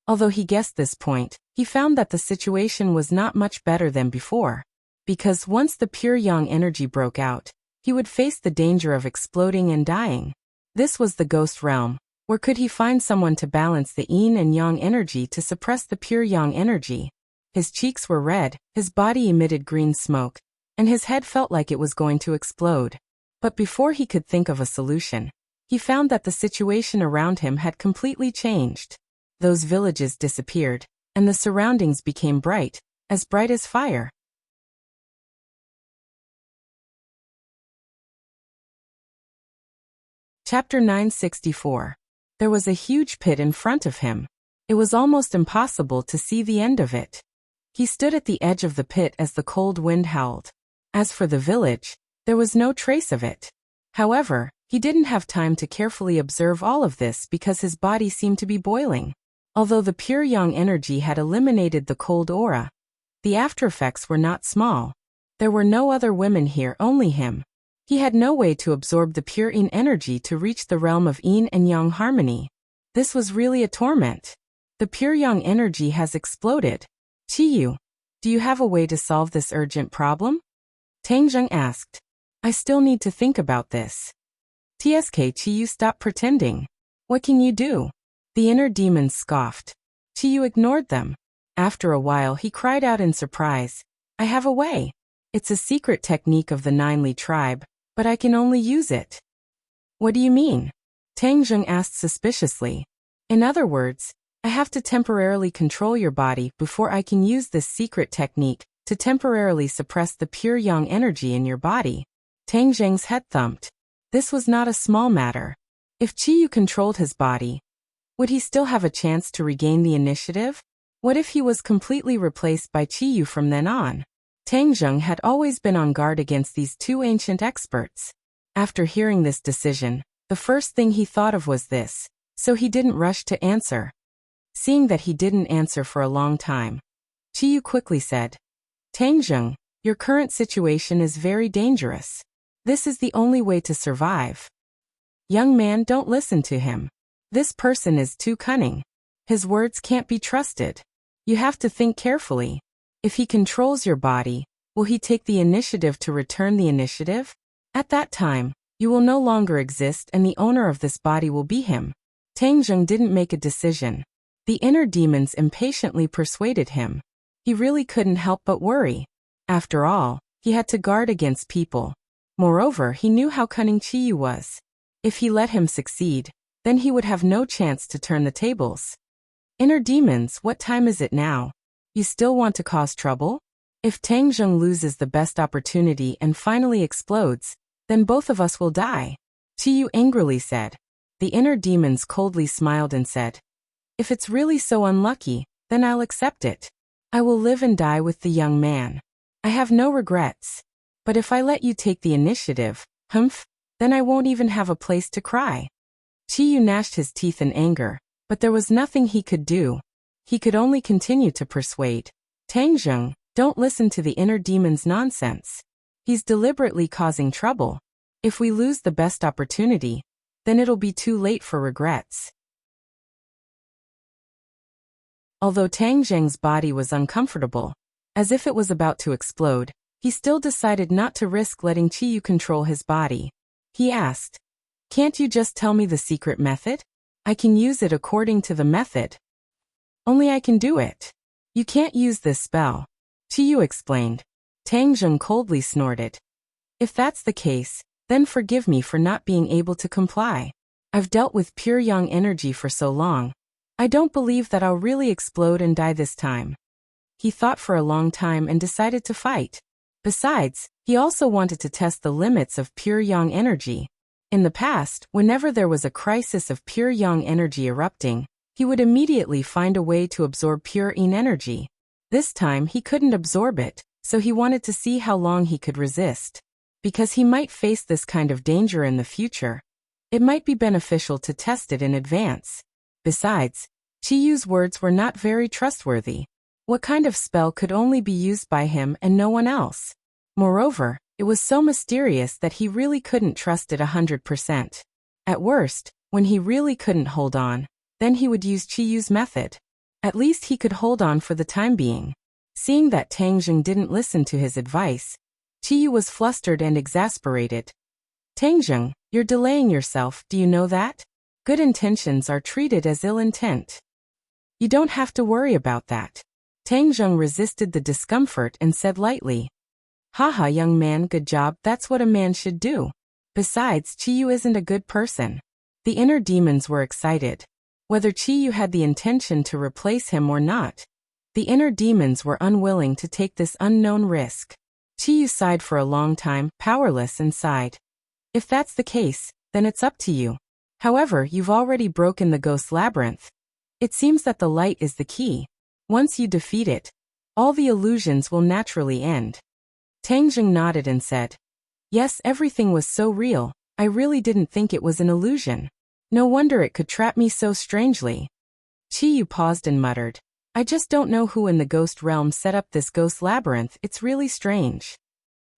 Although he guessed this point, he found that the situation was not much better than before. Because once the pure yang energy broke out, he would face the danger of exploding and dying. This was the ghost realm. Where could he find someone to balance the yin and yang energy to suppress the pure yang energy? His cheeks were red, his body emitted green smoke, and his head felt like it was going to explode. But before he could think of a solution, he found that the situation around him had completely changed. Those villages disappeared, and the surroundings became bright as fire. Chapter 964. There was a huge pit in front of him. It was almost impossible to see the end of it. He stood at the edge of the pit as the cold wind howled. As for the village, there was no trace of it. However, he didn't have time to carefully observe all of this because his body seemed to be boiling. Although the pure yang energy had eliminated the cold aura, the aftereffects were not small. There were no other women here, only him. He had no way to absorb the pure yin energy to reach the realm of yin and yang harmony. This was really a torment. The pure yang energy has exploded. Qiyu, do you have a way to solve this urgent problem? Tang Zheng asked. I still need to think about this. TSK Qiyu, stop pretending. What can you do? The inner demons scoffed. Qiyu ignored them. After a while he cried out in surprise. I have a way. It's a secret technique of the Nineli tribe, but I can only use it. What do you mean? Tang Zheng asked suspiciously. In other words, I have to temporarily control your body before I can use this secret technique to temporarily suppress the pure yang energy in your body. Tang Zheng's head thumped. This was not a small matter. If Qiyu controlled his body, would he still have a chance to regain the initiative? What if he was completely replaced by Qiyu from then on? Tang Zheng had always been on guard against these two ancient experts. After hearing this decision, the first thing he thought of was this, so he didn't rush to answer. Seeing that he didn't answer for a long time, Qiyu quickly said, Tang Zheng, your current situation is very dangerous. This is the only way to survive. Young man, don't listen to him. This person is too cunning. His words can't be trusted. You have to think carefully. If he controls your body, will he take the initiative to return the initiative? At that time, you will no longer exist and the owner of this body will be him. Tang Zheng didn't make a decision. The inner demons impatiently persuaded him. He really couldn't help but worry. After all, he had to guard against people. Moreover, he knew how cunning Qiyu was. If he let him succeed, then he would have no chance to turn the tables. Inner demons, what time is it now? You still want to cause trouble? If Tang Zheng loses the best opportunity and finally explodes, then both of us will die. Qiyu angrily said. The inner demons coldly smiled and said, if it's really so unlucky, then I'll accept it. I will live and die with the young man. I have no regrets. But if I let you take the initiative, then I won't even have a place to cry. Qiyu gnashed his teeth in anger, but there was nothing he could do. He could only continue to persuade. Tang Zheng, don't listen to the inner demon's nonsense. He's deliberately causing trouble. If we lose the best opportunity, then it'll be too late for regrets. Although Tang Zheng's body was uncomfortable, As if it was about to explode, he still decided not to risk letting Chiyu control his body. He asked, "Can't you just tell me the secret method? I can use it according to the method. Only I can do it." "You can't use this spell," Chiyu explained. Tang Zheng coldly snorted. "If that's the case, then forgive me for not being able to comply. I've dealt with pure yang energy for so long. I don't believe that I'll really explode and die this time." He thought for a long time and decided to fight. Besides, he also wanted to test the limits of pure yang energy. In the past, whenever there was a crisis of pure yang energy erupting, he would immediately find a way to absorb pure yin energy. This time he couldn't absorb it, so he wanted to see how long he could resist. Because he might face this kind of danger in the future, it might be beneficial to test it in advance. Besides, Chiyu's words were not very trustworthy. What kind of spell could only be used by him and no one else? Moreover, it was so mysterious that he really couldn't trust it 100%. At worst, when he really couldn't hold on, then he would use Chiyu's method. At least he could hold on for the time being. Seeing that Tang Zheng didn't listen to his advice, Chiyu was flustered and exasperated. "Tang Zheng, you're delaying yourself, do you know that? Good intentions are treated as ill intent. You don't have to worry about that." Tang Zheng resisted the discomfort and said lightly, "Haha, young man, good job, that's what a man should do. Besides, Chiyu isn't a good person." The inner demons were excited. Whether Chiyu had the intention to replace him or not, the inner demons were unwilling to take this unknown risk. Chiyu sighed for a long time, powerless, and sighed. "If that's the case, then it's up to you. However, you've already broken the ghost labyrinth. It seems that the light is the key. Once you defeat it, all the illusions will naturally end." Tang Zheng nodded and said, "Yes, everything was so real, I really didn't think it was an illusion. No wonder it could trap me so strangely." Chiyu paused and muttered, "I just don't know who in the ghost realm set up this ghost labyrinth, it's really strange."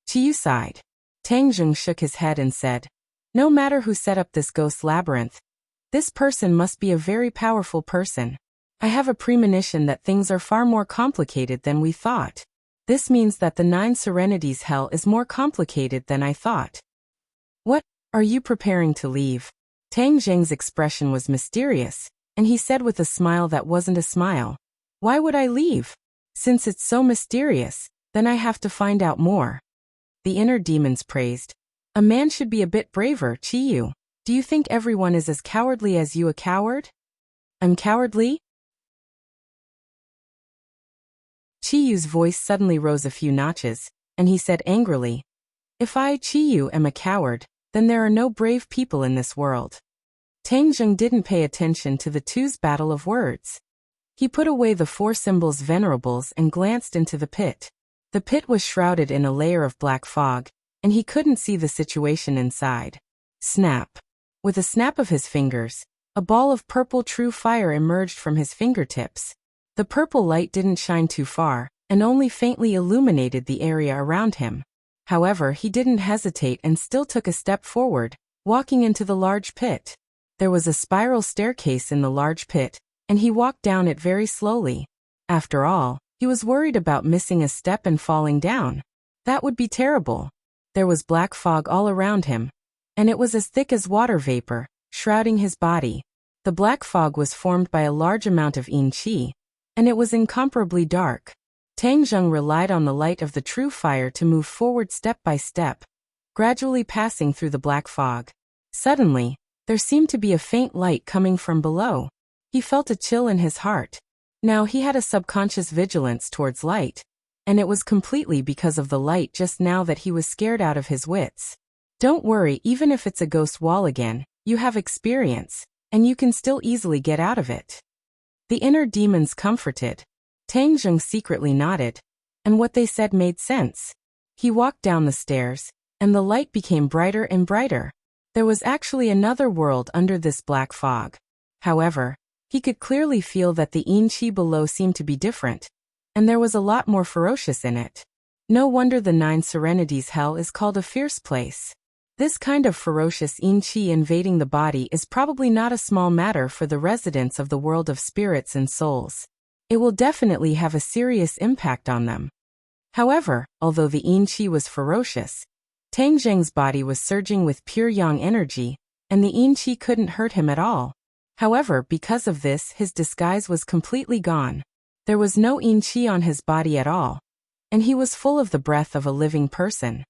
Chiyu sighed. Tang Zheng shook his head and said, "No matter who set up this ghost labyrinth, this person must be a very powerful person. I have a premonition that things are far more complicated than we thought. This means that the 9 Serenities hell is more complicated than I thought." "What, are you preparing to leave?" Tang Zheng's expression was mysterious, and he said with a smile that wasn't a smile, "Why would I leave? Since it's so mysterious, then I have to find out more." The inner demons praised, "A man should be a bit braver, Chiyu. Do you think everyone is as cowardly as you a coward?" "I'm cowardly?" Chiyu's voice suddenly rose a few notches, and he said angrily, "If I, Chiyu, am a coward, then there are no brave people in this world." Tang Zheng didn't pay attention to the two's battle of words. He put away the 4 symbols venerables and glanced into the pit. The pit was shrouded in a layer of black fog, and he couldn't see the situation inside. Snap! With a snap of his fingers, a ball of purple true fire emerged from his fingertips. The purple light didn't shine too far, and only faintly illuminated the area around him. However, he didn't hesitate and still took a step forward, walking into the large pit. There was a spiral staircase in the large pit, and he walked down it very slowly. After all, he was worried about missing a step and falling down. That would be terrible. There was black fog all around him, and it was as thick as water vapor, shrouding his body. The black fog was formed by a large amount of yin qi, and it was incomparably dark. Tang Zheng relied on the light of the true fire to move forward step by step, gradually passing through the black fog. Suddenly, there seemed to be a faint light coming from below. He felt a chill in his heart. Now he had a subconscious vigilance towards light, and it was completely because of the light just now that he was scared out of his wits. Don't worry, even if it's a ghost wall again, you have experience, and you can still easily get out of it. The inner demons comforted. Tang Zheng secretly nodded, and what they said made sense. He walked down the stairs, and the light became brighter and brighter. There was actually another world under this black fog. However, he could clearly feel that the yin qi below seemed to be different, and there was a lot more ferocious in it. No wonder the 9 Serenities hell is called a fierce place. This kind of ferocious yin qi invading the body is probably not a small matter for the residents of the world of spirits and souls. It will definitely have a serious impact on them. However, although the yin qi was ferocious, Tang Zheng's body was surging with pure yang energy, and the yin qi couldn't hurt him at all. However, because of this, his disguise was completely gone. There was no yin qi on his body at all, and he was full of the breath of a living person.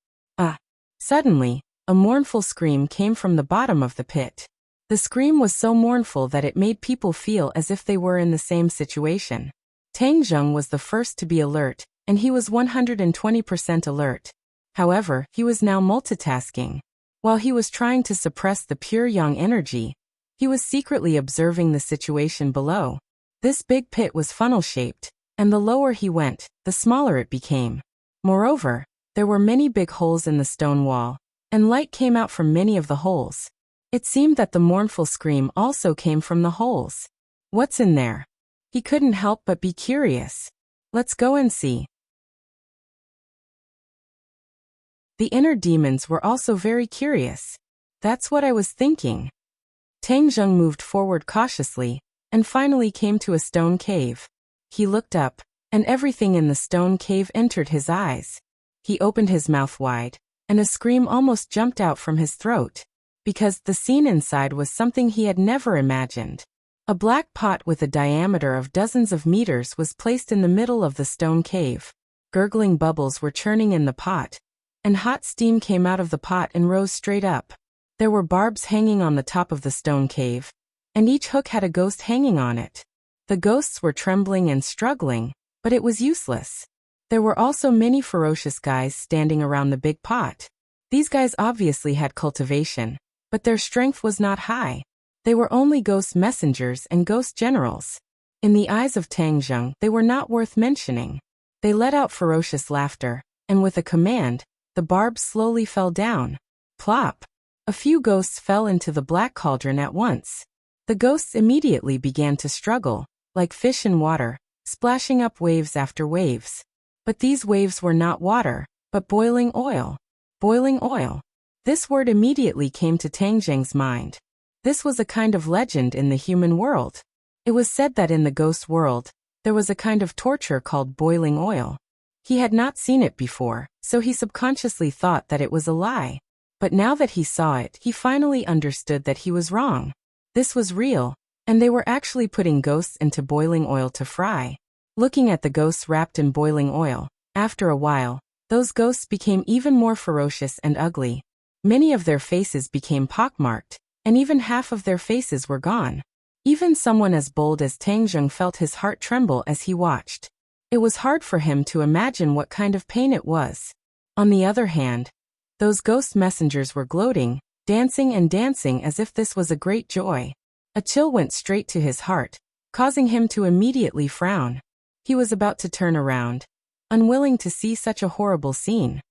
Suddenly, a mournful scream came from the bottom of the pit. The scream was so mournful that it made people feel as if they were in the same situation. Tang Zheng was the first to be alert, and he was 120% alert. However, he was now multitasking. While he was trying to suppress the pure yang energy, he was secretly observing the situation below. This big pit was funnel-shaped, and the lower he went, the smaller it became. Moreover, there were many big holes in the stone wall, and light came out from many of the holes. It seemed that the mournful scream also came from the holes. What's in there? He couldn't help but be curious. Let's go and see. The inner demons were also very curious. That's what I was thinking. Tang Zheng moved forward cautiously, and finally came to a stone cave. He looked up, and everything in the stone cave entered his eyes. He opened his mouth wide, and a scream almost jumped out from his throat, because the scene inside was something he had never imagined. A black pot with a diameter of dozens of meters was placed in the middle of the stone cave. Gurgling bubbles were churning in the pot, and hot steam came out of the pot and rose straight up. There were barbs hanging on the top of the stone cave, and each hook had a ghost hanging on it. The ghosts were trembling and struggling, but it was useless. There were also many ferocious guys standing around the big pot. These guys obviously had cultivation, but their strength was not high. They were only ghost messengers and ghost generals. In the eyes of Tang Zheng, they were not worth mentioning. They let out ferocious laughter, and with a command, the barbs slowly fell down. Plop! A few ghosts fell into the black cauldron at once. The ghosts immediately began to struggle, like fish in water, splashing up waves after waves. But these waves were not water, but boiling oil. Boiling oil. This word immediately came to Tang Zheng's mind. This was a kind of legend in the human world. It was said that in the ghost world, there was a kind of torture called boiling oil. He had not seen it before, so he subconsciously thought that it was a lie. But now that he saw it, he finally understood that he was wrong. This was real, and they were actually putting ghosts into boiling oil to fry. Looking at the ghosts wrapped in boiling oil, after a while, those ghosts became even more ferocious and ugly. Many of their faces became pockmarked, and even half of their faces were gone. Even someone as bold as Tang Zheng felt his heart tremble as he watched. It was hard for him to imagine what kind of pain it was. On the other hand, those ghost messengers were gloating, dancing and dancing as if this was a great joy. A chill went straight to his heart, causing him to immediately frown. He was about to turn around, unwilling to see such a horrible scene.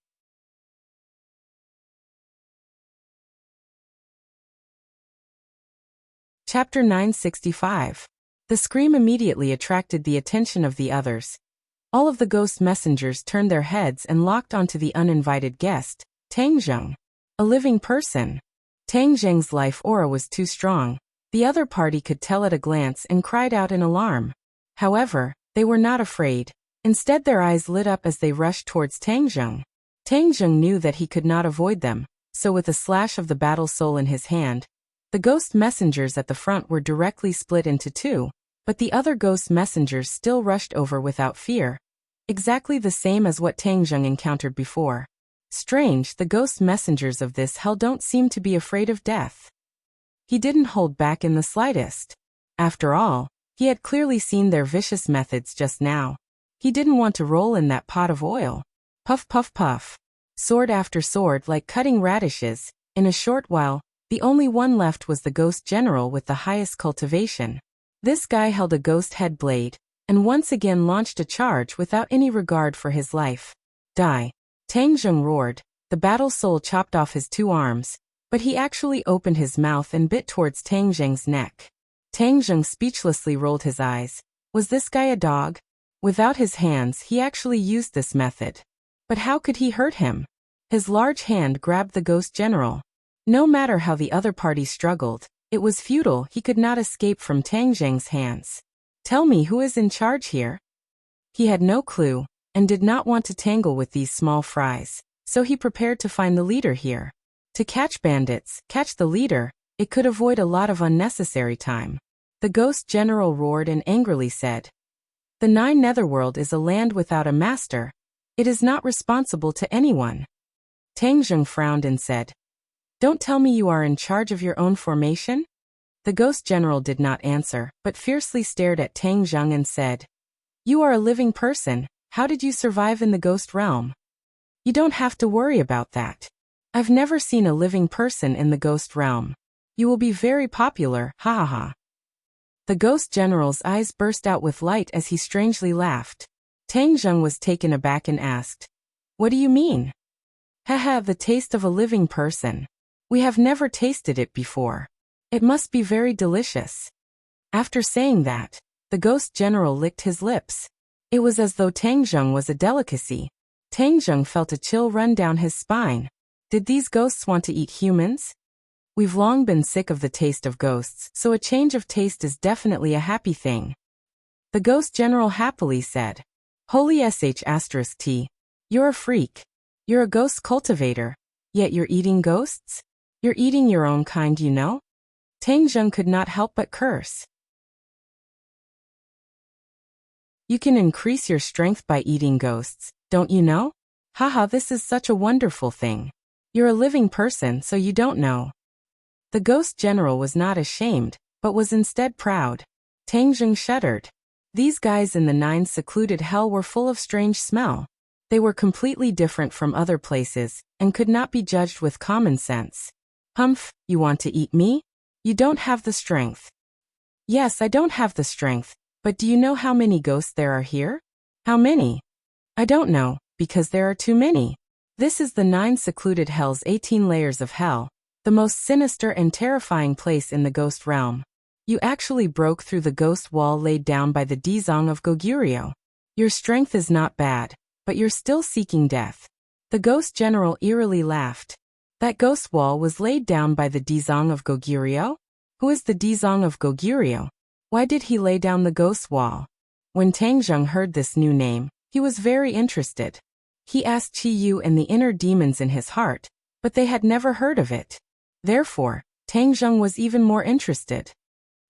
Chapter 965. The scream immediately attracted the attention of the others. All of the ghost messengers turned their heads and locked onto the uninvited guest, Tang Zheng. A living person. Tang Zheng's life aura was too strong. The other party could tell at a glance and cried out in alarm. However, they were not afraid. Instead, their eyes lit up as they rushed towards Tang Zheng. Tang Zheng knew that he could not avoid them, so with a slash of the battle soul in his hand, the ghost messengers at the front were directly split into two, but the other ghost messengers still rushed over without fear. Exactly the same as what Tang Zheng encountered before. Strange, the ghost messengers of this hell don't seem to be afraid of death. He didn't hold back in the slightest. After all, he had clearly seen their vicious methods just now. He didn't want to roll in that pot of oil. Puff puff puff. Sword after sword like cutting radishes. In a short while, the only one left was the ghost general with the highest cultivation. This guy held a ghost head blade, and once again launched a charge without any regard for his life. Die. Tang Zheng roared. The battle soul chopped off his two arms, but he actually opened his mouth and bit towards Tang Zheng's neck. Tang Zheng speechlessly rolled his eyes. Was this guy a dog? Without his hands, he actually used this method. But how could he hurt him? His large hand grabbed the ghost general. No matter how the other party struggled, it was futile. He could not escape from Tang Zheng's hands. Tell me who is in charge here? He had no clue. and did not want to tangle with these small fries, so he prepared to find the leader here. To catch bandits, catch the leader, it could avoid a lot of unnecessary time. The ghost general roared and angrily said, "The Nine Netherworld is a land without a master. It is not responsible to anyone." Tang Zheng frowned and said, "Don't tell me you are in charge of your own formation?" The ghost general did not answer, but fiercely stared at Tang Zheng and said, "You are a living person. How did you survive in the ghost realm? You don't have to worry about that. I've never seen a living person in the ghost realm. You will be very popular, ha ha ha." The ghost general's eyes burst out with light as he strangely laughed. Tang Zheng was taken aback and asked, "What do you mean?" "Haha, the taste of a living person. We have never tasted it before. It must be very delicious." After saying that, the ghost general licked his lips. It was as though Tang Zheng was a delicacy. Tang Zheng felt a chill run down his spine. Did these ghosts want to eat humans? We've long been sick of the taste of ghosts, so a change of taste is definitely a happy thing. The ghost general happily said, "Holy sh*t. You're a freak. You're a ghost cultivator, yet you're eating ghosts? You're eating your own kind, you know?" Tang Zheng could not help but curse. "You can increase your strength by eating ghosts, don't you know? Haha, this is such a wonderful thing. You're a living person, so you don't know." The ghost general was not ashamed, but was instead proud. Tang Zheng shuddered. These guys in the Nine Secluded Hell were full of strange smell. They were completely different from other places, and could not be judged with common sense. "Humph, you want to eat me? You don't have the strength." "Yes, I don't have the strength, but do you know how many ghosts there are here?" "How many?" "I don't know, because there are too many. This is the Nine Secluded Hell's 18 layers of hell, the most sinister and terrifying place in the ghost realm. You actually broke through the ghost wall laid down by the Dizong of Goguryeo. Your strength is not bad, but you're still seeking death." The ghost general eerily laughed. "That ghost wall was laid down by the Dizong of Goguryeo? Who is the Dizong of Goguryeo? Why did he lay down the ghost wall?" When Tang Zheng heard this new name, he was very interested. He asked Qi Yu and the inner demons in his heart, but they had never heard of it. Therefore, Tang Zheng was even more interested.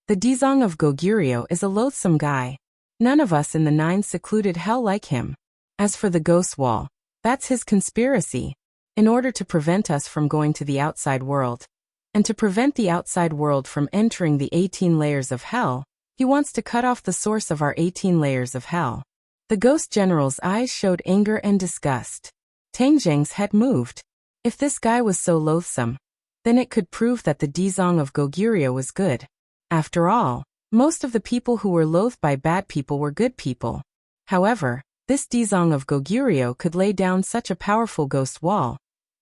The Dizong of Goguryeo is a loathsome guy. None of us in the Nine Secluded Hell like him. As for the ghost wall, that's his conspiracy, in order to prevent us from going to the outside world. And to prevent the outside world from entering the 18 layers of hell, he wants to cut off the source of our 18 layers of hell. The ghost general's eyes showed anger and disgust. Tang Zheng's head moved. If this guy was so loathsome, then it could prove that the Dizong of Goguryeo was good. After all, most of the people who were loathed by bad people were good people. However, this Dizong of Goguryeo could lay down such a powerful ghost wall,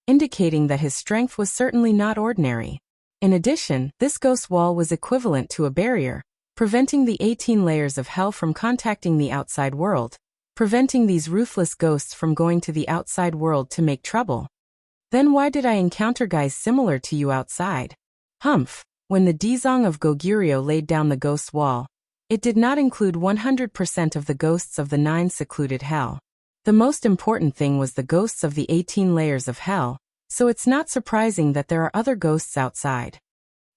indicating that his strength was certainly not ordinary. In addition, this ghost wall was equivalent to a barrier, preventing the 18 layers of hell from contacting the outside world, preventing these ruthless ghosts from going to the outside world to make trouble. Then why did I encounter guys similar to you outside? Humph, when the Dizong of Goguryeo laid down the ghost wall, it did not include 100% of the ghosts of the Nine Secluded Hell. The most important thing was the ghosts of the 18 layers of hell, so it's not surprising that there are other ghosts outside.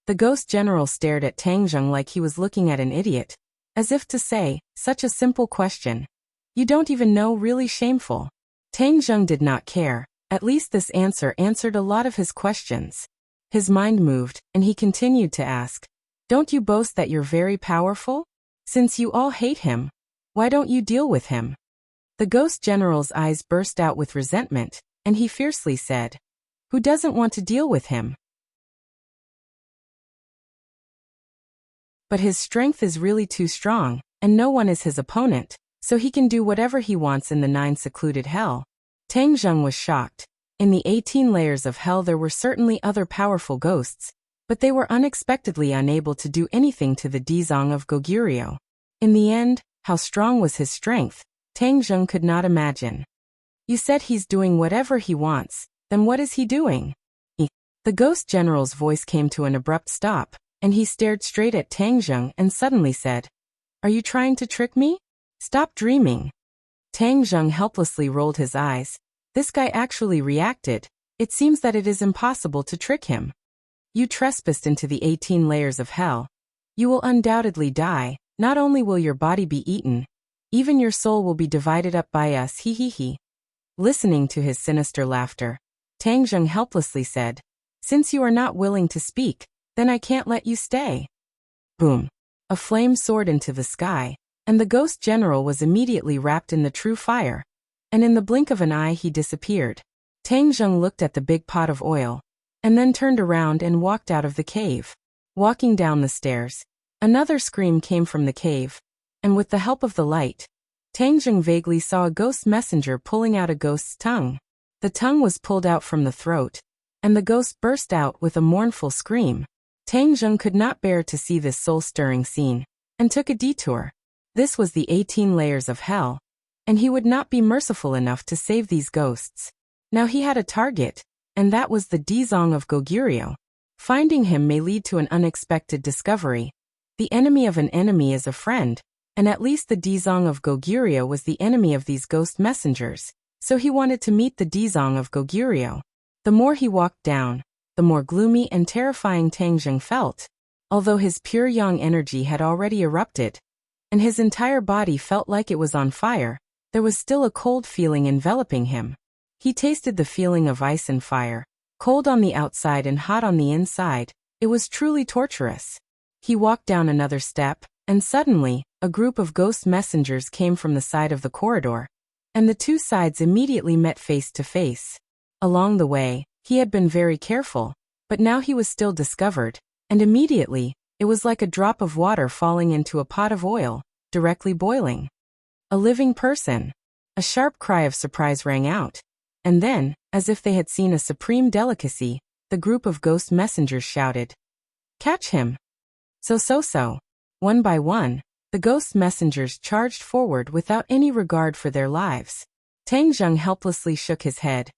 The ghost general stared at Tang Zheng like he was looking at an idiot, as if to say, such a simple question. You don't even know, really shameful. Tang Zheng did not care, at least this answer answered a lot of his questions. His mind moved, and he continued to ask, "Don't you boast that you're very powerful? Since you all hate him, why don't you deal with him?" The ghost general's eyes burst out with resentment, and he fiercely said, "Who doesn't want to deal with him? But his strength is really too strong, and no one is his opponent, so he can do whatever he wants in the Nine Secluded Hell." Tang Zheng was shocked. In the 18 layers of hell there were certainly other powerful ghosts, but they were unexpectedly unable to do anything to the Dizong of Goguryeo. In the end, how strong was his strength, Tang Zheng could not imagine. "You said he's doing whatever he wants, then what is he doing?" The ghost general's voice came to an abrupt stop, and he stared straight at Tang Zheng and suddenly said, "Are you trying to trick me? Stop dreaming." Tang Zheng helplessly rolled his eyes. This guy actually reacted. It seems that it is impossible to trick him. You trespassed into the 18 layers of hell. You will undoubtedly die. Not only will your body be eaten, even your soul will be divided up by us, he he he. Listening to his sinister laughter, Tang Zheng helplessly said, since you are not willing to speak, then I can't let you stay. Boom. A flame soared into the sky, and the ghost general was immediately wrapped in the true fire. And in the blink of an eye he disappeared. Tang Zheng looked at the big pot of oil, and then turned around and walked out of the cave. Walking down the stairs, another scream came from the cave, and with the help of the light, Tang Zheng vaguely saw a ghost messenger pulling out a ghost's tongue. The tongue was pulled out from the throat, and the ghost burst out with a mournful scream. Tang Zheng could not bear to see this soul-stirring scene, and took a detour. This was the 18 layers of hell, and he would not be merciful enough to save these ghosts. Now he had a target, and that was the Dizong of Goguryeo. Finding him may lead to an unexpected discovery. The enemy of an enemy is a friend, and at least the Dizong of Goguryeo was the enemy of these ghost messengers, so he wanted to meet the Dizong of Goguryeo. The more he walked down, the more gloomy and terrifying Tang Zheng felt. Although his pure yang energy had already erupted, and his entire body felt like it was on fire, there was still a cold feeling enveloping him. He tasted the feeling of ice and fire, cold on the outside and hot on the inside. It was truly torturous. He walked down another step, and suddenly, a group of ghost messengers came from the side of the corridor, and the two sides immediately met face to face. Along the way, he had been very careful, but now he was still discovered, and immediately, it was like a drop of water falling into a pot of oil, directly boiling. A living person. A sharp cry of surprise rang out, and then, as if they had seen a supreme delicacy, the group of ghost messengers shouted, "Catch him!" So. One by one, the ghost messengers charged forward without any regard for their lives. Tang Zheng helplessly shook his head,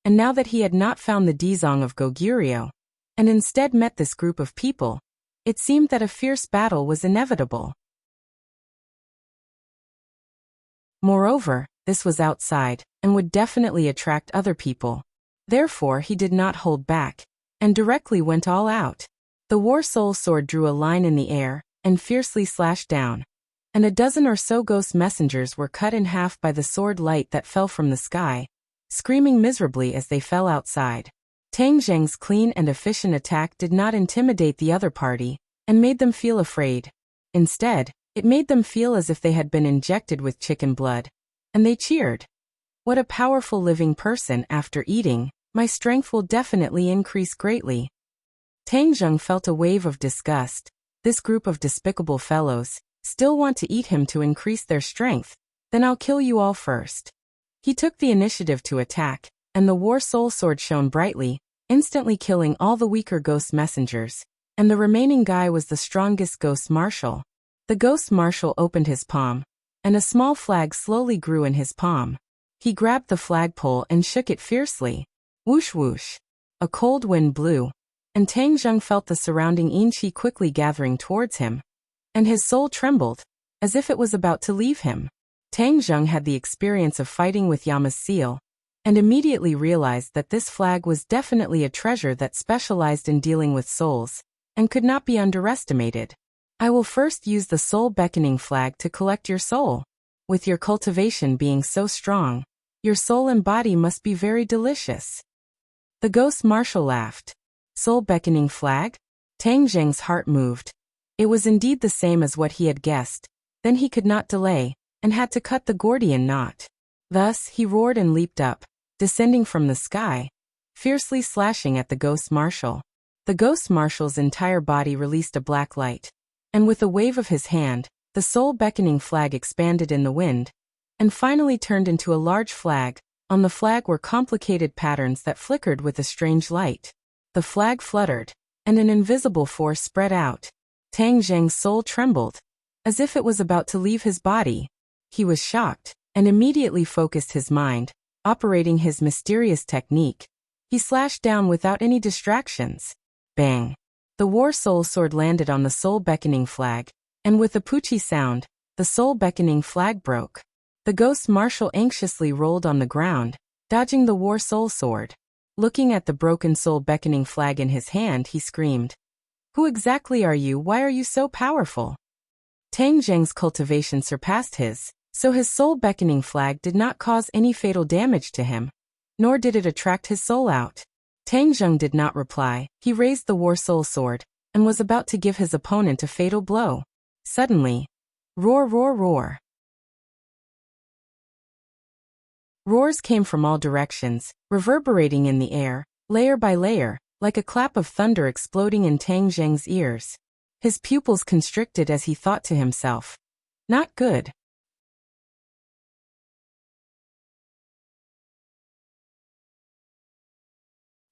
and now that he had not found the Dizong of Goguryeo, and instead met this group of people, it seemed that a fierce battle was inevitable. Moreover, this was outside, and would definitely attract other people. Therefore he did not hold back, and directly went all out. The War Soul Sword drew a line in the air, and fiercely slashed down, and a dozen or so ghost messengers were cut in half by the sword light that fell from the sky, screaming miserably as they fell outside. Tang Zheng's clean and efficient attack did not intimidate the other party, and made them feel afraid. Instead, it made them feel as if they had been injected with chicken blood, and they cheered. What a powerful living person after eating, my strength will definitely increase greatly. Tang Zheng felt a wave of disgust. This group of despicable fellows still want to eat him to increase their strength, then I'll kill you all first. He took the initiative to attack, and the War Soul Sword shone brightly, instantly killing all the weaker ghost messengers, and the remaining guy was the strongest ghost marshal. The ghost marshal opened his palm, and a small flag slowly grew in his palm. He grabbed the flagpole and shook it fiercely. Whoosh whoosh. A cold wind blew, and Tang Zheng felt the surrounding yin-chi quickly gathering towards him, and his soul trembled, as if it was about to leave him. Tang Zheng had the experience of fighting with Yama's seal, and immediately realized that this flag was definitely a treasure that specialized in dealing with souls, and could not be underestimated. I will first use the soul beckoning flag to collect your soul. With your cultivation being so strong, your soul and body must be very delicious. The ghost marshal laughed. Soul beckoning flag? Tang Zheng's heart moved. It was indeed the same as what he had guessed. Then he could not delay, and had to cut the Gordian knot. Thus, he roared and leaped up, descending from the sky, fiercely slashing at the ghost marshal. The ghost marshal's entire body released a black light, and with a wave of his hand, the soul beckoning flag expanded in the wind, and finally turned into a large flag. On the flag were complicated patterns that flickered with a strange light. The flag fluttered, and an invisible force spread out. Tang Zheng's soul trembled, as if it was about to leave his body. He was shocked, and immediately focused his mind, operating his mysterious technique. He slashed down without any distractions. Bang! The War Soul Sword landed on the soul beckoning flag, and with a poochie sound, the soul beckoning flag broke. The ghost marshal anxiously rolled on the ground, dodging the war soul sword. Looking at the broken soul beckoning flag in his hand, he screamed, "Who exactly are you? Why are you so powerful?" Tang Zheng's cultivation surpassed his, so his soul beckoning flag did not cause any fatal damage to him, nor did it attract his soul out. Tang Zheng did not reply. He raised the war soul sword, and was about to give his opponent a fatal blow. Suddenly, roar, roar, roar. Roars came from all directions, reverberating in the air, layer by layer, like a clap of thunder exploding in Tang Zheng's ears. His pupils constricted as he thought to himself, "Not good."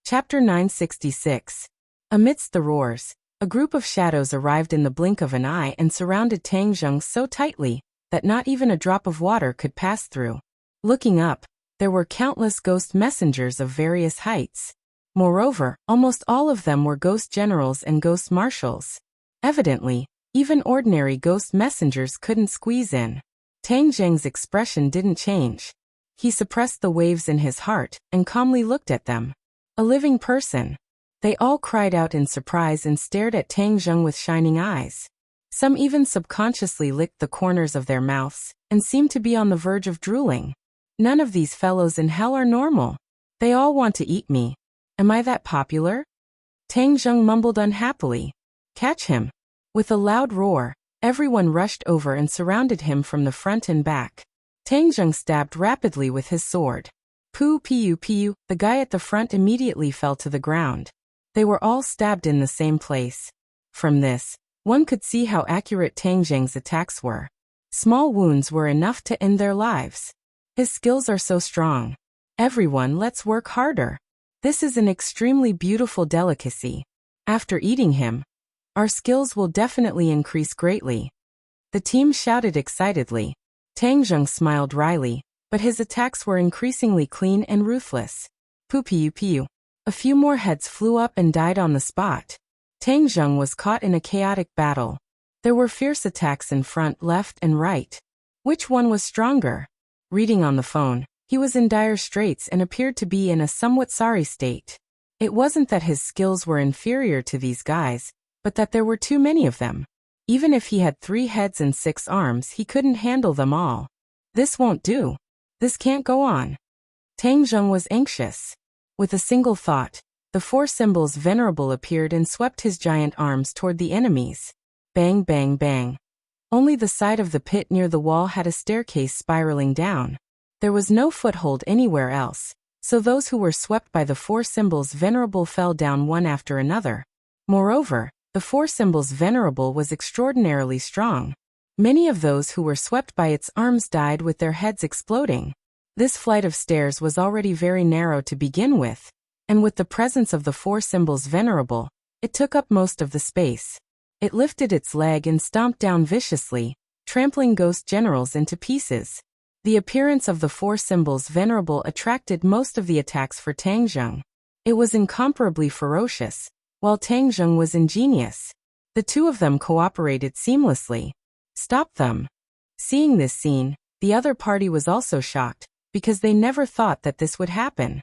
Chapter 966. Amidst the roars, a group of shadows arrived in the blink of an eye and surrounded Tang Zheng so tightly that not even a drop of water could pass through. Looking up, there were countless ghost messengers of various heights. Moreover, almost all of them were ghost generals and ghost marshals. Evidently, even ordinary ghost messengers couldn't squeeze in. Tang Zheng's expression didn't change. He suppressed the waves in his heart and calmly looked at them. A living person. They all cried out in surprise and stared at Tang Zheng with shining eyes. Some even subconsciously licked the corners of their mouths and seemed to be on the verge of drooling. None of these fellows in hell are normal. They all want to eat me. Am I that popular? Tang Zheng mumbled unhappily. Catch him. With a loud roar, everyone rushed over and surrounded him from the front and back. Tang Zheng stabbed rapidly with his sword. Poo piu piu, the guy at the front immediately fell to the ground. They were all stabbed in the same place. From this, one could see how accurate Tang Zheng's attacks were. Small wounds were enough to end their lives. His skills are so strong. Everyone, let's work harder. This is an extremely beautiful delicacy. After eating him, our skills will definitely increase greatly. The team shouted excitedly. Tang Zheng smiled wryly, but his attacks were increasingly clean and ruthless. Poo piu piu. A few more heads flew up and died on the spot. Tang Zheng was caught in a chaotic battle. There were fierce attacks in front, left, and right. Which one was stronger? Reading on the phone, he was in dire straits and appeared to be in a somewhat sorry state. It wasn't that his skills were inferior to these guys, but that there were too many of them. Even if he had 3 heads and 6 arms, he couldn't handle them all. This won't do. This can't go on. Tang Zheng was anxious. With a single thought, the 4 symbols venerable appeared and swept his giant arms toward the enemies. Bang, bang, bang. Only the side of the pit near the wall had a staircase spiraling down. There was no foothold anywhere else, so those who were swept by the 4 symbols venerable fell down one after another. Moreover, the 4 symbols venerable was extraordinarily strong. Many of those who were swept by its arms died with their heads exploding. This flight of stairs was already very narrow to begin with, and with the presence of the 4 symbols venerable, it took up most of the space. It lifted its leg and stomped down viciously, trampling ghost generals into pieces. The appearance of the 4 symbols venerable attracted most of the attacks for Tang Zheng. It was incomparably ferocious, while Tang Zheng was ingenious. The two of them cooperated seamlessly. Stop them. Seeing this scene, the other party was also shocked, because they never thought that this would happen.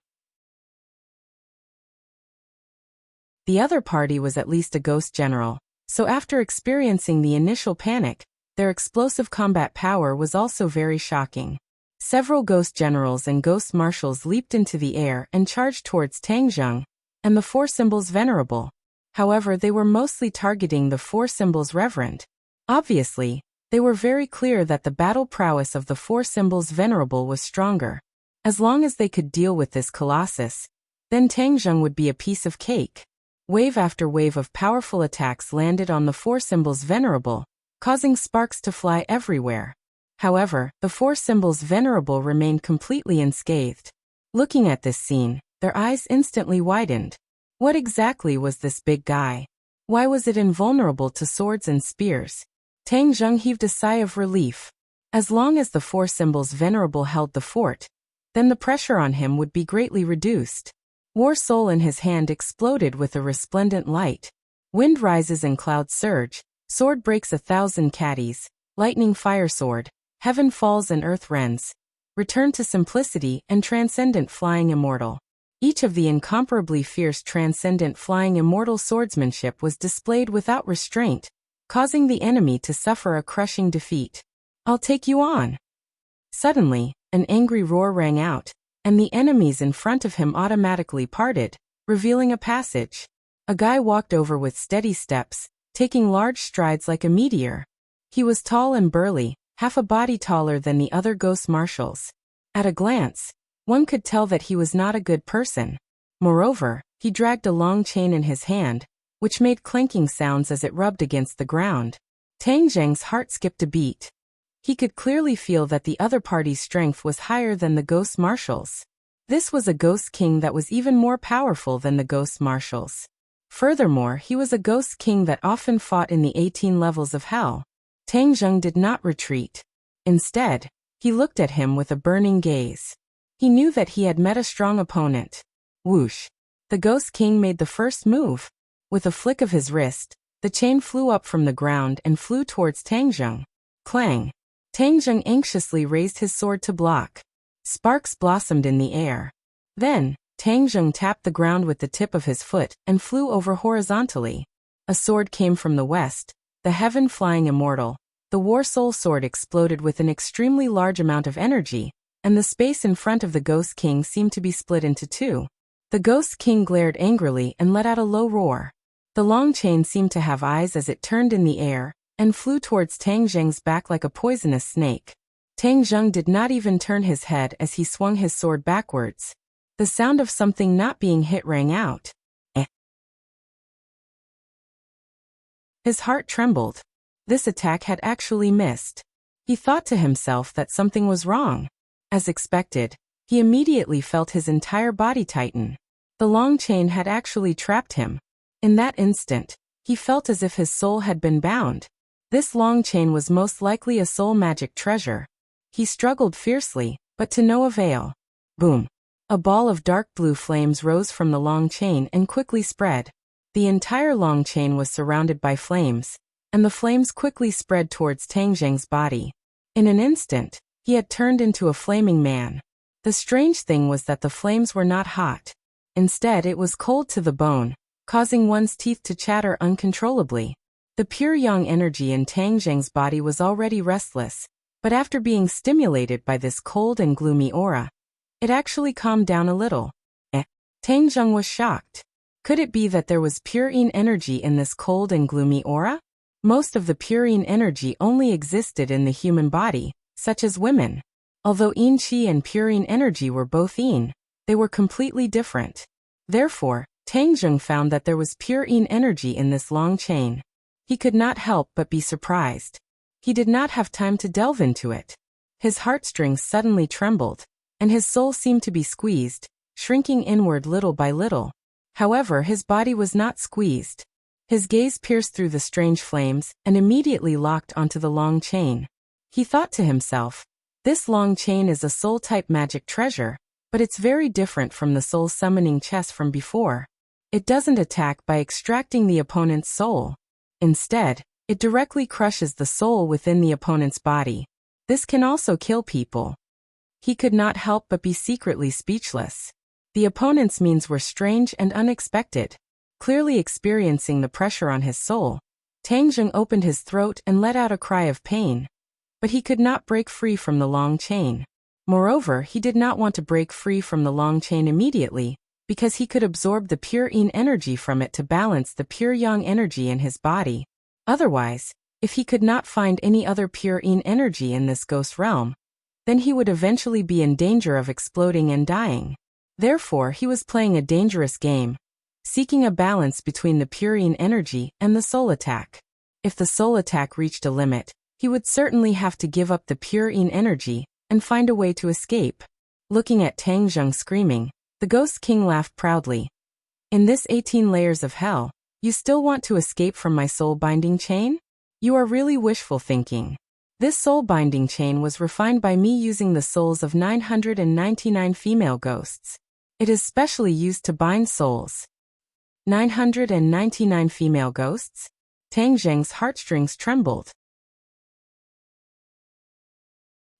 The other party was at least a ghost general, so after experiencing the initial panic, their explosive combat power was also very shocking. Several ghost generals and ghost marshals leaped into the air and charged towards Tang Zheng and the 4 symbols venerable. However, they were mostly targeting the 4 symbols reverend. Obviously, they were very clear that the battle prowess of the 4 symbols venerable was stronger. As long as they could deal with this colossus, then Tang Zheng would be a piece of cake. Wave after wave of powerful attacks landed on the 4 symbols venerable, causing sparks to fly everywhere. However, the 4 symbols venerable remained completely unscathed. Looking at this scene, their eyes instantly widened. What exactly was this big guy? Why was it invulnerable to swords and spears? Tang Zheng heaved a sigh of relief. As long as the 4 symbols venerable held the fort, then the pressure on him would be greatly reduced. War Soul in his hand exploded with a resplendent light. Wind rises and clouds surge, sword breaks 1,000 caddies, lightning fire sword, heaven falls and earth rends. Return to simplicity and transcendent flying immortal. Each of the incomparably fierce transcendent flying immortal swordsmanship was displayed without restraint, causing the enemy to suffer a crushing defeat. I'll take you on. Suddenly, an angry roar rang out, and the enemies in front of him automatically parted, revealing a passage. A guy walked over with steady steps, taking large strides like a meteor. He was tall and burly, half a body taller than the other ghost marshals. At a glance, one could tell that he was not a good person. Moreover, he dragged a long chain in his hand, which made clanking sounds as it rubbed against the ground. Tang Zheng's heart skipped a beat. He could clearly feel that the other party's strength was higher than the ghost marshals. This was a ghost king that was even more powerful than the ghost marshals. Furthermore, he was a ghost king that often fought in the 18 levels of hell. Tang Zheng did not retreat. Instead, he looked at him with a burning gaze. He knew that he had met a strong opponent. Whoosh! The ghost king made the first move. With a flick of his wrist, the chain flew up from the ground and flew towards Tang Zheng. Clang! Tang Zheng anxiously raised his sword to block. Sparks blossomed in the air. Then, Tang Zheng tapped the ground with the tip of his foot and flew over horizontally. A sword came from the west, the heaven flying immortal. The war soul sword exploded with an extremely large amount of energy, and the space in front of the ghost king seemed to be split into two. The ghost king glared angrily and let out a low roar. The long chain seemed to have eyes as it turned in the air, and flew towards Tang Zheng's back like a poisonous snake. Tang Zheng did not even turn his head as he swung his sword backwards. The sound of something not being hit rang out. Eh. His heart trembled. This attack had actually missed. He thought to himself that something was wrong. As expected, he immediately felt his entire body tighten. The long chain had actually trapped him. In that instant, he felt as if his soul had been bound. This long chain was most likely a soul magic treasure. He struggled fiercely, but to no avail. Boom! A ball of dark blue flames rose from the long chain and quickly spread. The entire long chain was surrounded by flames, and the flames quickly spread towards Tang Zheng's body. In an instant, he had turned into a flaming man. The strange thing was that the flames were not hot. Instead, it was cold to the bone, causing one's teeth to chatter uncontrollably. The pure yang energy in Tang Zheng's body was already restless, but after being stimulated by this cold and gloomy aura, it actually calmed down a little. Tang Zheng was shocked. Could it be that there was pure yin energy in this cold and gloomy aura? Most of the pure yin energy only existed in the human body, such as women. Although yin qi and pure yin energy were both yin, they were completely different. Therefore, Tang Zheng found that there was pure yin energy in this long chain. He could not help but be surprised. He did not have time to delve into it. His heartstrings suddenly trembled, and his soul seemed to be squeezed, shrinking inward little by little. However, his body was not squeezed. His gaze pierced through the strange flames and immediately locked onto the long chain. He thought to himself, this long chain is a soul-type magic treasure, but it's very different from the soul summoning chess from before. It doesn't attack by extracting the opponent's soul. Instead, it directly crushes the soul within the opponent's body. This can also kill people. He could not help but be secretly speechless. The opponent's means were strange and unexpected. Clearly experiencing the pressure on his soul, Tang Zheng opened his throat and let out a cry of pain. But he could not break free from the long chain. Moreover, he did not want to break free from the long chain immediately, because he could absorb the pure yin energy from it to balance the pure yang energy in his body. Otherwise, if he could not find any other pure yin energy in this ghost realm, then he would eventually be in danger of exploding and dying. Therefore, he was playing a dangerous game, seeking a balance between the pure yin energy and the soul attack. If the soul attack reached a limit, he would certainly have to give up the pure yin energy and find a way to escape. Looking at Tang Zheng screaming, the Ghost King laughed proudly. In this 18 layers of hell, you still want to escape from my soul-binding chain? You are really wishful thinking. This soul-binding chain was refined by me using the souls of 999 female ghosts. It is specially used to bind souls. 999 female ghosts? Tang Zheng's heartstrings trembled.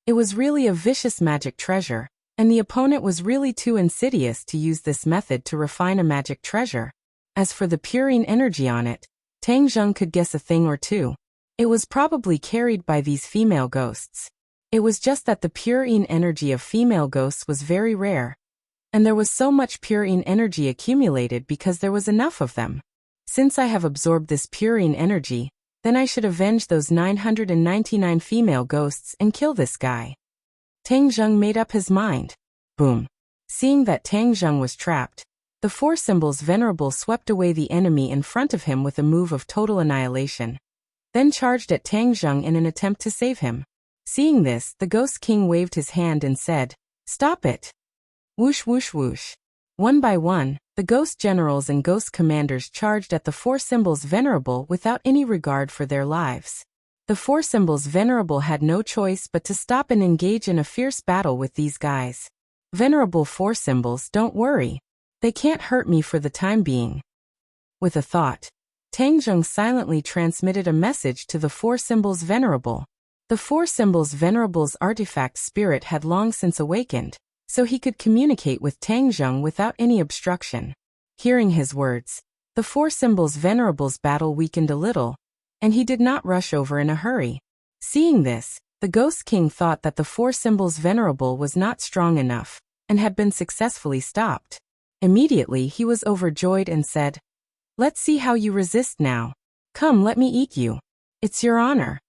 It was really a vicious magic treasure, and the opponent was really too insidious to use this method to refine a magic treasure. As for the purine energy on it, Tang Zheng could guess a thing or two. It was probably carried by these female ghosts. It was just that the purine energy of female ghosts was very rare, and there was so much purine energy accumulated because there was enough of them. Since I have absorbed this purine energy, then I should avenge those 999 female ghosts and kill this guy. Tang Zheng made up his mind. Boom. Seeing that Tang Zheng was trapped, the four symbols venerable swept away the enemy in front of him with a move of total annihilation, then charged at Tang Zheng in an attempt to save him. Seeing this, the Ghost King waved his hand and said, "Stop it!" Whoosh whoosh whoosh. One by one, the ghost generals and ghost commanders charged at the four symbols venerable without any regard for their lives. The four symbols venerable had no choice but to stop and engage in a fierce battle with these guys. Venerable four symbols, don't worry. They can't hurt me for the time being. With a thought, Tang Zheng silently transmitted a message to the four symbols venerable. The four symbols venerable's artifact spirit had long since awakened, so he could communicate with Tang Zheng without any obstruction. Hearing his words, the four symbols venerable's battle weakened a little, and he did not rush over in a hurry. Seeing this, the Ghost King thought that the four symbols venerable was not strong enough, and had been successfully stopped. Immediately he was overjoyed and said, "Let's see how you resist now. Come, let me eat you. It's your honor."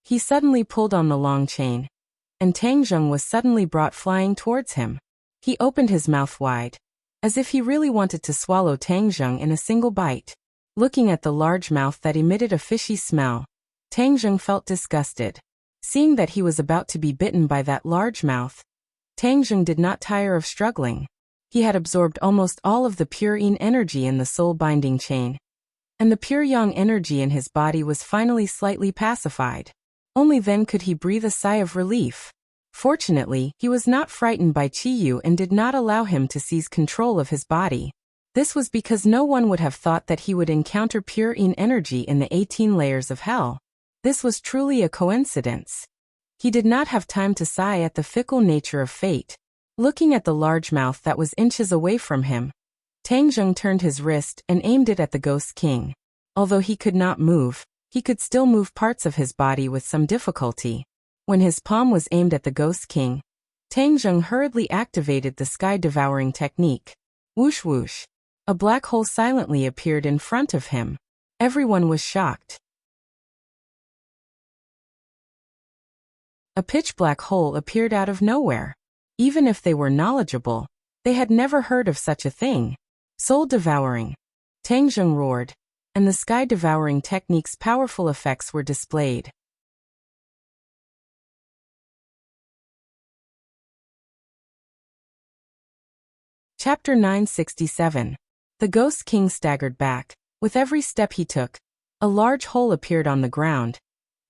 He suddenly pulled on the long chain, and Tang Zheng was suddenly brought flying towards him. He opened his mouth wide, as if he really wanted to swallow Tang Zheng in a single bite. Looking at the large mouth that emitted a fishy smell, Tang Zheng felt disgusted. Seeing that he was about to be bitten by that large mouth, Tang Zheng did not tire of struggling. He had absorbed almost all of the pure yin energy in the soul-binding chain, and the pure yang energy in his body was finally slightly pacified. Only then could he breathe a sigh of relief. Fortunately, he was not frightened by Qiyu and did not allow him to seize control of his body. This was because no one would have thought that he would encounter pure yin energy in the 18 layers of hell. This was truly a coincidence. He did not have time to sigh at the fickle nature of fate. Looking at the large mouth that was inches away from him, Tang Zheng turned his wrist and aimed it at the Ghost King. Although he could not move, he could still move parts of his body with some difficulty. When his palm was aimed at the Ghost King, Tang Zheng hurriedly activated the sky-devouring technique. Whoosh whoosh. A black hole silently appeared in front of him. Everyone was shocked. A pitch-black hole appeared out of nowhere. Even if they were knowledgeable, they had never heard of such a thing. Soul-devouring. Tang Zheng roared, and the sky-devouring technique's powerful effects were displayed. Chapter 967. The Ghost King staggered back. With every step he took, a large hole appeared on the ground,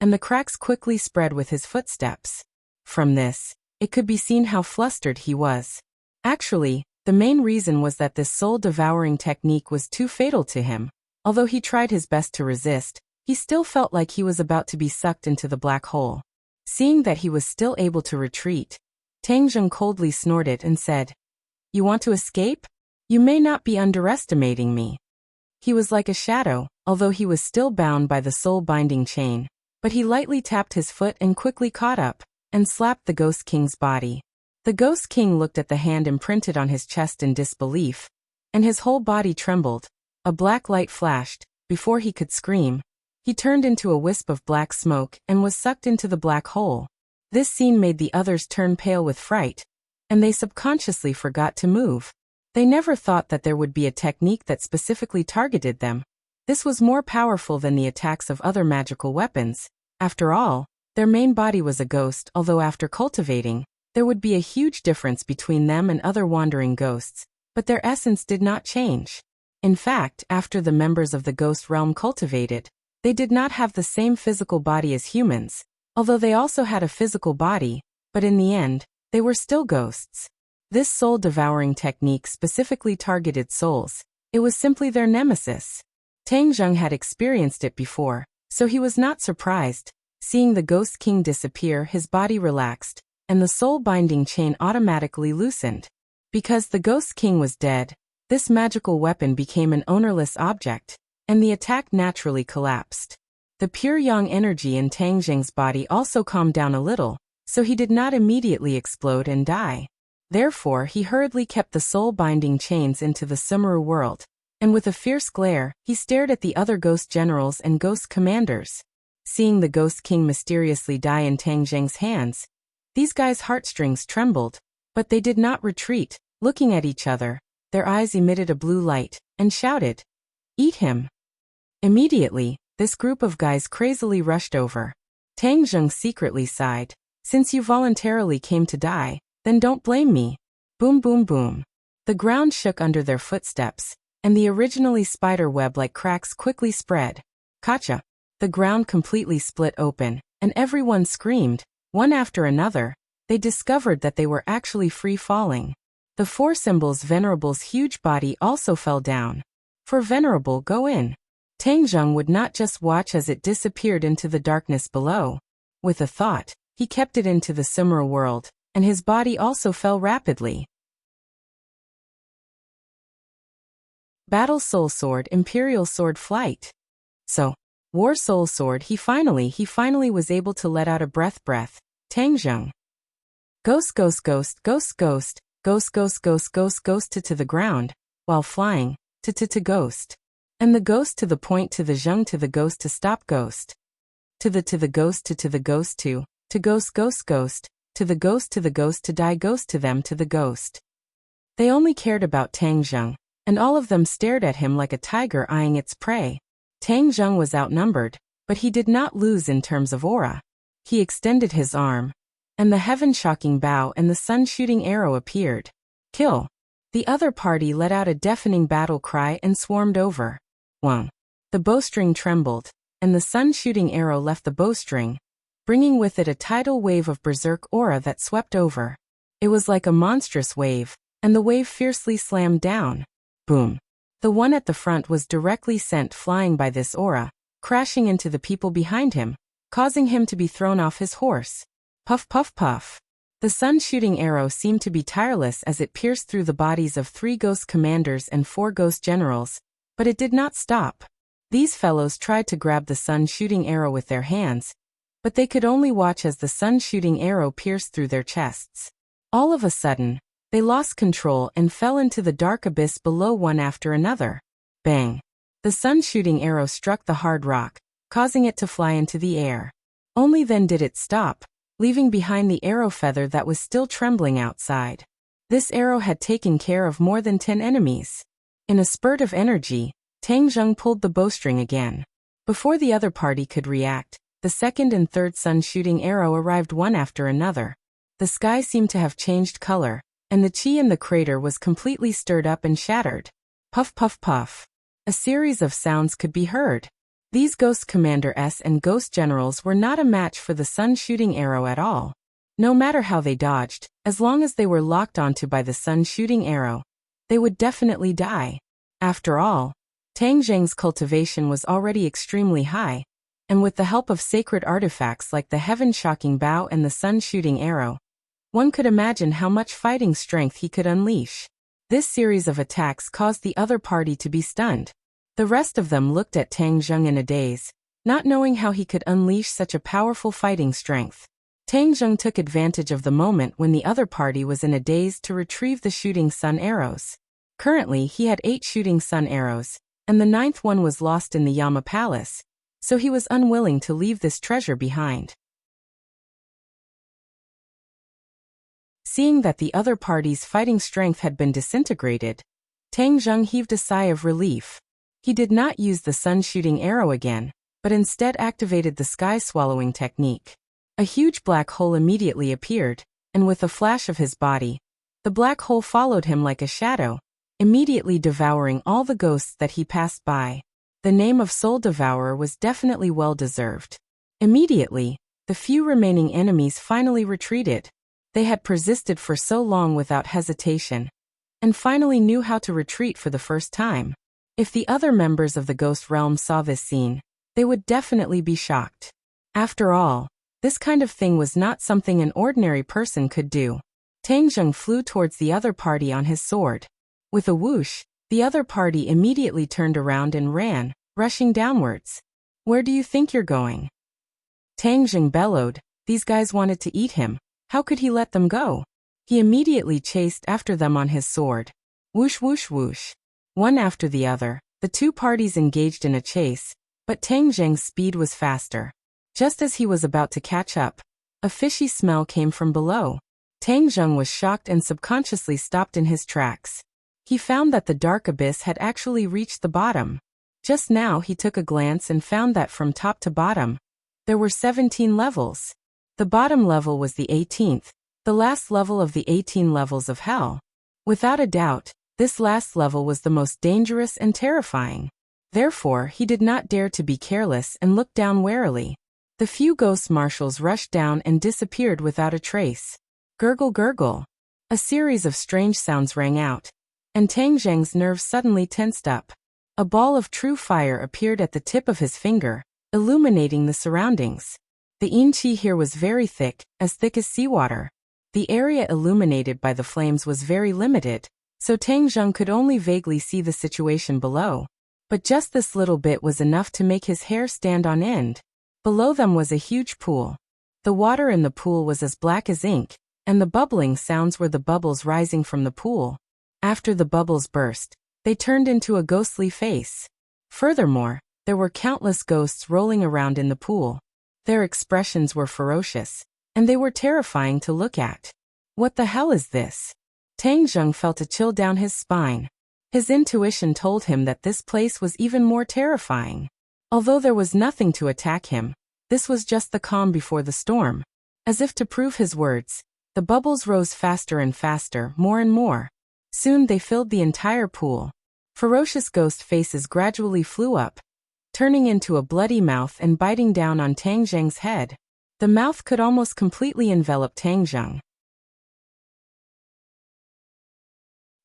and the cracks quickly spread with his footsteps. From this, it could be seen how flustered he was. Actually, the main reason was that this soul-devouring technique was too fatal to him. Although he tried his best to resist, he still felt like he was about to be sucked into the black hole. Seeing that he was still able to retreat, Tang Zheng coldly snorted and said, "You want to escape? You may not be underestimating me." He was like a shadow, although he was still bound by the soul-binding chain, but he lightly tapped his foot and quickly caught up, and slapped the Ghost King's body. The Ghost King looked at the hand imprinted on his chest in disbelief, and his whole body trembled. A black light flashed. Before he could scream, he turned into a wisp of black smoke and was sucked into the black hole. This scene made the others turn pale with fright, and they subconsciously forgot to move. They never thought that there would be a technique that specifically targeted them. This was more powerful than the attacks of other magical weapons. After all, their main body was a ghost, although after cultivating, there would be a huge difference between them and other wandering ghosts, but their essence did not change. In fact, after the members of the ghost realm cultivated, they did not have the same physical body as humans, although they also had a physical body, but in the end, they were still ghosts. This soul-devouring technique specifically targeted souls. It was simply their nemesis. Tang Zheng had experienced it before, so he was not surprised. Seeing the Ghost King disappear, his body relaxed, and the soul-binding chain automatically loosened. Because the Ghost King was dead, this magical weapon became an ownerless object, and the attack naturally collapsed. The pure yang energy in Tang Zheng's body also calmed down a little, so he did not immediately explode and die. Therefore, he hurriedly kept the soul-binding chains into the Sumeru world, and with a fierce glare, he stared at the other ghost generals and ghost commanders. Seeing the Ghost King mysteriously die in Tang Zheng's hands, these guys' heartstrings trembled, but they did not retreat. Looking at each other, their eyes emitted a blue light, and shouted, "Eat him!" Immediately, this group of guys crazily rushed over. Tang Zheng secretly sighed, "Since you voluntarily came to die, then don't blame me." Boom boom boom. The ground shook under their footsteps, and the originally spider web-like cracks quickly spread. Kacha! The ground completely split open, and everyone screamed. One after another, they discovered that they were actually free falling. The four symbols' Venerable's huge body also fell down. For Venerable, go in. Tang Zheng would not just watch as it disappeared into the darkness below. With a thought, he kept it into the Sumeru world, and his body also fell rapidly. Battle Soul Sword, Imperial Sword Flight. So, War Soul Sword, he finally was able to let out a breath. Tang Zheng. Ghost to the ground, while flying, to ghost. And the ghost to the point to the Zheng to the ghost to stop ghost. To the ghost to the ghost to ghost, to the ghost to die ghost to them to the ghost. They only cared about Tang Zheng, and all of them stared at him like a tiger eyeing its prey. Tang Zheng was outnumbered, but he did not lose in terms of aura. He extended his arm, and the heaven-shocking bow and the sun-shooting arrow appeared. Kill! The other party let out a deafening battle cry and swarmed over. Wang! The bowstring trembled, and the sun-shooting arrow left the bowstring, bringing with it a tidal wave of berserk aura that swept over. It was like a monstrous wave, and the wave fiercely slammed down. Boom! The one at the front was directly sent flying by this aura, crashing into the people behind him, causing him to be thrown off his horse. Puff puff puff. The sun-shooting arrow seemed to be tireless as it pierced through the bodies of 3 ghost commanders and 4 ghost generals, but it did not stop. These fellows tried to grab the sun-shooting arrow with their hands, but they could only watch as the sun-shooting arrow pierced through their chests. All of a sudden, they lost control and fell into the dark abyss below one after another. Bang! The sun-shooting arrow struck the hard rock, causing it to fly into the air. Only then did it stop, leaving behind the arrow feather that was still trembling outside. This arrow had taken care of more than 10 enemies. In a spurt of energy, Tang Zheng pulled the bowstring again. Before the other party could react, the second and third sun-shooting arrow arrived one after another. The sky seemed to have changed color, and the chi in the crater was completely stirred up and shattered. Puff puff puff. A series of sounds could be heard. These Ghost Commanders and Ghost Generals were not a match for the sun-shooting arrow at all. No matter how they dodged, as long as they were locked onto by the sun-shooting arrow, they would definitely die. After all, Tang Zheng's cultivation was already extremely high, and with the help of sacred artifacts like the heaven-shocking bow and the sun-shooting arrow, one could imagine how much fighting strength he could unleash. This series of attacks caused the other party to be stunned. The rest of them looked at Tang Zheng in a daze, not knowing how he could unleash such a powerful fighting strength. Tang Zheng took advantage of the moment when the other party was in a daze to retrieve the shooting sun arrows. Currently, he had 8 shooting sun arrows, and the 9th one was lost in the Yama Palace, so he was unwilling to leave this treasure behind. Seeing that the other party's fighting strength had been disintegrated, Tang Zheng heaved a sigh of relief. He did not use the sun-shooting arrow again, but instead activated the sky-swallowing technique. A huge black hole immediately appeared, and with a flash of his body, the black hole followed him like a shadow, immediately devouring all the ghosts that he passed by. The name of Soul Devourer was definitely well-deserved. Immediately, the few remaining enemies finally retreated. They had persisted for so long without hesitation, and finally knew how to retreat for the first time. If the other members of the Ghost Realm saw this scene, they would definitely be shocked. After all, this kind of thing was not something an ordinary person could do. Tang Zheng flew towards the other party on his sword. With a whoosh, the other party immediately turned around and ran, rushing downwards. Where do you think you're going? Tang Zheng bellowed. These guys wanted to eat him. How could he let them go? He immediately chased after them on his sword. Whoosh whoosh whoosh. One after the other, the two parties engaged in a chase, but Tang Zheng's speed was faster. Just as he was about to catch up, a fishy smell came from below. Tang Zheng was shocked and subconsciously stopped in his tracks. He found that the dark abyss had actually reached the bottom. Just now he took a glance and found that from top to bottom, there were 17 levels. The bottom level was the 18th, the last level of the 18 levels of hell. Without a doubt, this last level was the most dangerous and terrifying. Therefore, he did not dare to be careless and looked down warily. The few ghost marshals rushed down and disappeared without a trace. Gurgle gurgle. A series of strange sounds rang out, and Tang Zheng's nerves suddenly tensed up. A ball of true fire appeared at the tip of his finger, illuminating the surroundings. The yin qi here was very thick as seawater. The area illuminated by the flames was very limited, so Tang Zheng could only vaguely see the situation below. But just this little bit was enough to make his hair stand on end. Below them was a huge pool. The water in the pool was as black as ink, and the bubbling sounds were the bubbles rising from the pool. After the bubbles burst, they turned into a ghostly face. Furthermore, there were countless ghosts rolling around in the pool. Their expressions were ferocious, and they were terrifying to look at. What the hell is this? Tang Zheng felt a chill down his spine. His intuition told him that this place was even more terrifying. Although there was nothing to attack him, this was just the calm before the storm. As if to prove his words, the bubbles rose faster and faster, more and more. Soon they filled the entire pool. Ferocious ghost faces gradually flew up, turning into a bloody mouth and biting down on Tang Zheng's head. The mouth could almost completely envelop Tang Zheng.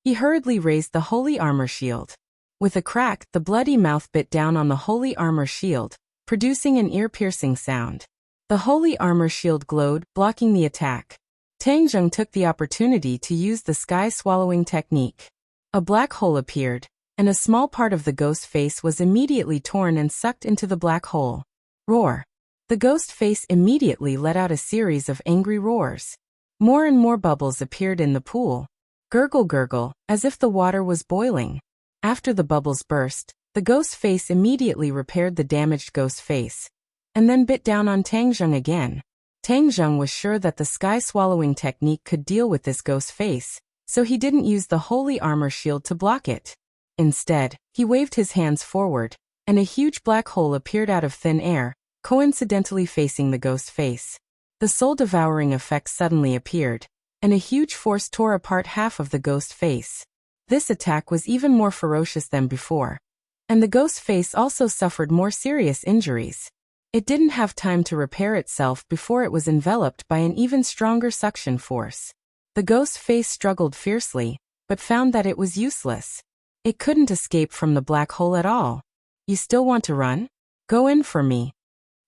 He hurriedly raised the holy armor shield. With a crack, the bloody mouth bit down on the holy armor shield, producing an ear-piercing sound. The holy armor shield glowed, blocking the attack. Tang Zheng took the opportunity to use the sky-swallowing technique. A black hole appeared, and a small part of the ghost face was immediately torn and sucked into the black hole. Roar! The ghost face immediately let out a series of angry roars. More and more bubbles appeared in the pool. Gurgle gurgle, as if the water was boiling. After the bubbles burst, the ghost face immediately repaired the damaged ghost face, and then bit down on Tang Zheng again. Tang Zheng was sure that the sky-swallowing technique could deal with this ghost face, so he didn't use the holy armor shield to block it. Instead, he waved his hands forward, and a huge black hole appeared out of thin air, coincidentally facing the ghost face. The soul-devouring effect suddenly appeared, and a huge force tore apart half of the ghost face. This attack was even more ferocious than before, and the ghost face also suffered more serious injuries. It didn't have time to repair itself before it was enveloped by an even stronger suction force. The ghost face struggled fiercely, but found that it was useless. It couldn't escape from the black hole at all. You still want to run? Go in for me.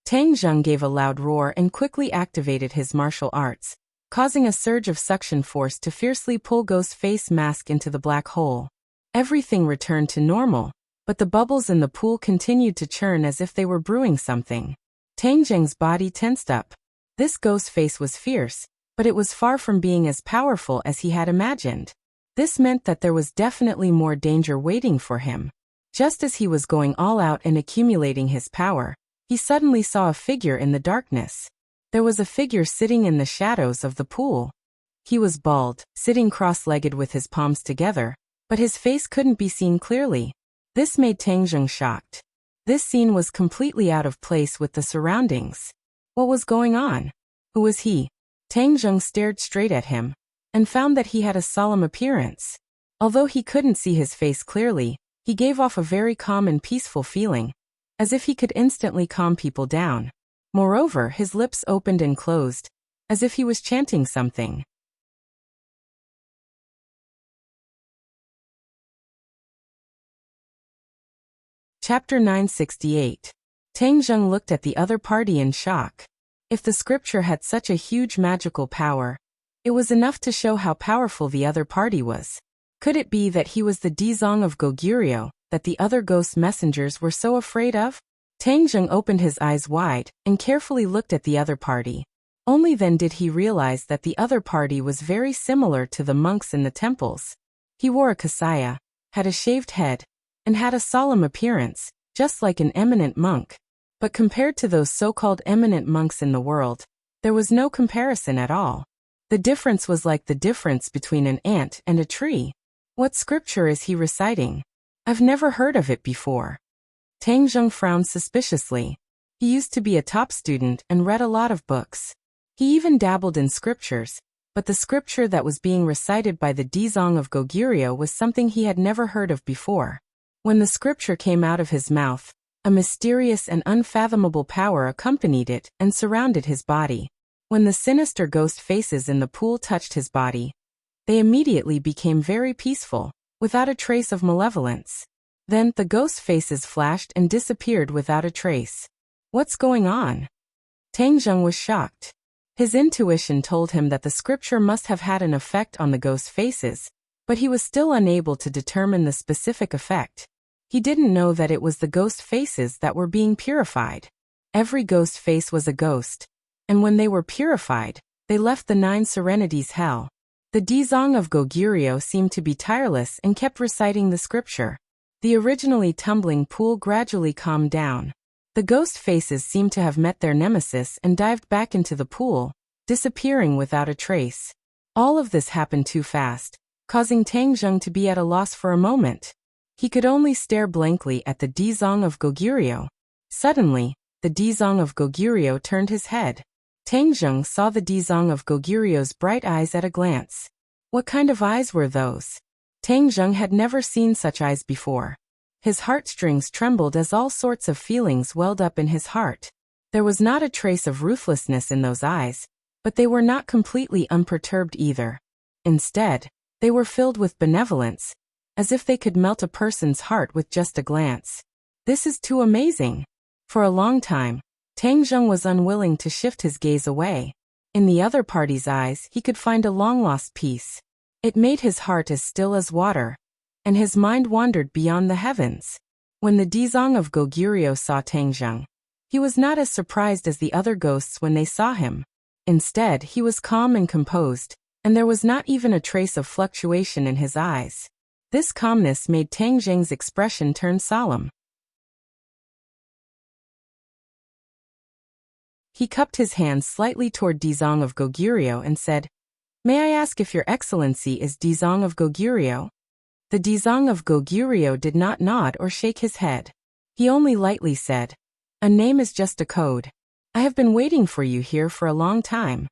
Tang Zheng gave a loud roar and quickly activated his martial arts, causing a surge of suction force to fiercely pull Ghost Face Mask into the black hole. Everything returned to normal, but the bubbles in the pool continued to churn as if they were brewing something. Tang Zheng's body tensed up. This ghost face was fierce, but it was far from being as powerful as he had imagined. This meant that there was definitely more danger waiting for him. Just as he was going all out and accumulating his power, he suddenly saw a figure in the darkness. There was a figure sitting in the shadows of the pool. He was bald, sitting cross-legged with his palms together, but his face couldn't be seen clearly. This made Tang Zheng shocked. This scene was completely out of place with the surroundings. What was going on? Who was he? Tang Zheng stared straight at him, and found that he had a solemn appearance. Although he couldn't see his face clearly, he gave off a very calm and peaceful feeling, as if he could instantly calm people down. Moreover, his lips opened and closed, as if he was chanting something. Chapter 968. Tang Zheng looked at the other party in shock. If the scripture had such a huge magical power, it was enough to show how powerful the other party was. Could it be that he was the Dizong of Goguryeo, that the other ghost messengers were so afraid of? Tang Zheng opened his eyes wide and carefully looked at the other party. Only then did he realize that the other party was very similar to the monks in the temples. He wore a kasaya, had a shaved head, and had a solemn appearance, just like an eminent monk. But compared to those so-called eminent monks in the world, there was no comparison at all. The difference was like the difference between an ant and a tree. What scripture is he reciting? I've never heard of it before. Tang Zheng frowned suspiciously. He used to be a top student and read a lot of books. He even dabbled in scriptures, but the scripture that was being recited by the Dizong of Goguryeo was something he had never heard of before. When the scripture came out of his mouth, a mysterious and unfathomable power accompanied it and surrounded his body. When the sinister ghost faces in the pool touched his body, they immediately became very peaceful, without a trace of malevolence. Then, the ghost faces flashed and disappeared without a trace. What's going on? Tang Zheng was shocked. His intuition told him that the scripture must have had an effect on the ghost faces, but he was still unable to determine the specific effect. He didn't know that it was the ghost faces that were being purified. Every ghost face was a ghost, and when they were purified, they left the 9 serenities hell. The Dizong of Goguryeo seemed to be tireless and kept reciting the scripture. The originally tumbling pool gradually calmed down. The ghost faces seemed to have met their nemesis and dived back into the pool, disappearing without a trace. All of this happened too fast, causing Tang Zheng to be at a loss for a moment. He could only stare blankly at the Dizong of Goguryeo. Suddenly, the Dizong of Goguryeo turned his head. Tang Zheng saw the Dizong of Goguryeo's bright eyes at a glance. What kind of eyes were those? Tang Zheng had never seen such eyes before. His heartstrings trembled as all sorts of feelings welled up in his heart. There was not a trace of ruthlessness in those eyes, but they were not completely unperturbed either. Instead, they were filled with benevolence, as if they could melt a person's heart with just a glance. This is too amazing. For a long time, Tang Zheng was unwilling to shift his gaze away. In the other party's eyes, he could find a long-lost peace. It made his heart as still as water, and his mind wandered beyond the heavens. When the Dizong of Goguryeo saw Tang Zheng, he was not as surprised as the other ghosts when they saw him. Instead, he was calm and composed, and there was not even a trace of fluctuation in his eyes. This calmness made Tang Zheng's expression turn solemn. He cupped his hands slightly toward Dizong of Goguryeo and said, "May I ask if your excellency is Dizong of Goguryeo?" The Dizong of Goguryeo did not nod or shake his head. He only lightly said, "A name is just a code. I have been waiting for you here for a long time."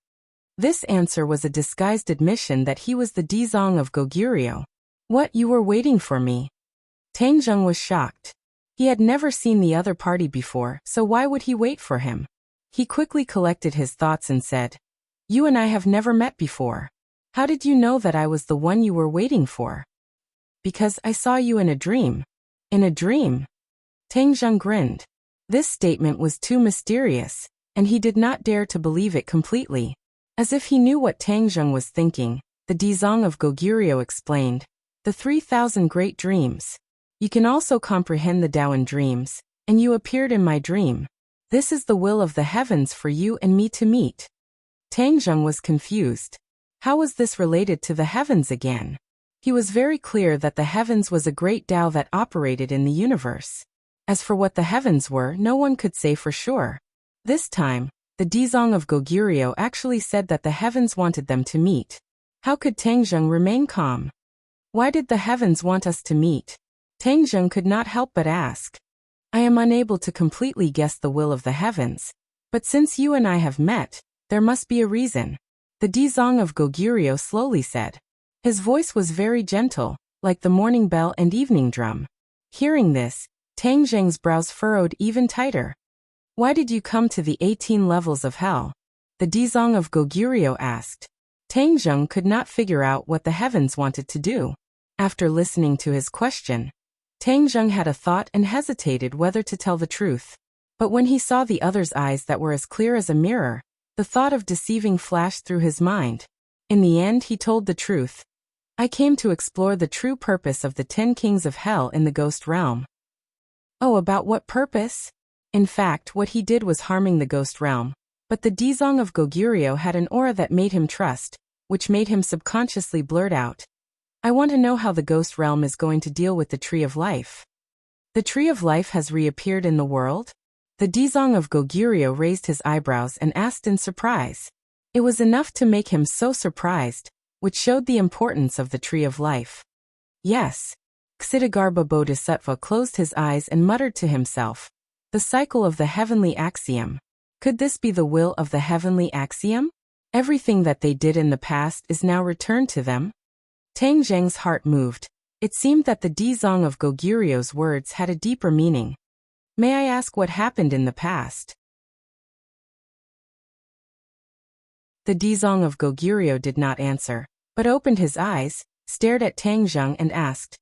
This answer was a disguised admission that he was the Dizong of Goguryeo. "What, you were waiting for me?" Tang Zheng was shocked. He had never seen the other party before, so why would he wait for him? He quickly collected his thoughts and said, "You and I have never met before. How did you know that I was the one you were waiting for?" "Because I saw you in a dream." "In a dream?" Tang Zheng grinned. This statement was too mysterious, and he did not dare to believe it completely. As if he knew what Tang Zheng was thinking, the Dizong of Goguryeo explained, "The 3,000 great dreams. You can also comprehend the Tao in dreams, and you appeared in my dream. This is the will of the heavens for you and me to meet." Tang Zheng was confused. How was this related to the heavens again? He was very clear that the heavens was a great Tao that operated in the universe. As for what the heavens were, no one could say for sure. This time, the Dizong of Goguryeo actually said that the heavens wanted them to meet. How could Tang Zheng remain calm? Why did the heavens want us to meet? Tang Zheng could not help but ask. "I am unable to completely guess the will of the heavens, but since you and I have met, there must be a reason," the Dizong of Goguryeo slowly said. His voice was very gentle, like the morning bell and evening drum. Hearing this, Tang Zheng's brows furrowed even tighter. "Why did you come to the 18 levels of hell?" the Dizong of Goguryeo asked. Tang Zheng could not figure out what the heavens wanted to do. After listening to his question, Tang Zheng had a thought and hesitated whether to tell the truth. But when he saw the other's eyes that were as clear as a mirror, the thought of deceiving flashed through his mind. In the end, he told the truth. I came to explore the true purpose of the 10 kings of hell in the ghost realm. Oh, about what purpose? In fact, what he did was harming the ghost realm. But the Dizong of Goguryeo had an aura that made him trust, which made him subconsciously blurt out, I want to know how the ghost realm is going to deal with the Tree of Life. The Tree of Life has reappeared in the world? The Dizong of Goguryeo raised his eyebrows and asked in surprise. It was enough to make him so surprised, which showed the importance of the Tree of Life. Yes. Ksitigarbha Bodhisattva closed his eyes and muttered to himself, the cycle of the heavenly axiom. Could this be the will of the heavenly axiom? Everything that they did in the past is now returned to them? Tang Zheng's heart moved. It seemed that the Dizong of Goguryeo's words had a deeper meaning. May I ask what happened in the past? The Dizong of Goguryeo did not answer, but opened his eyes, stared at Tang Zheng and asked,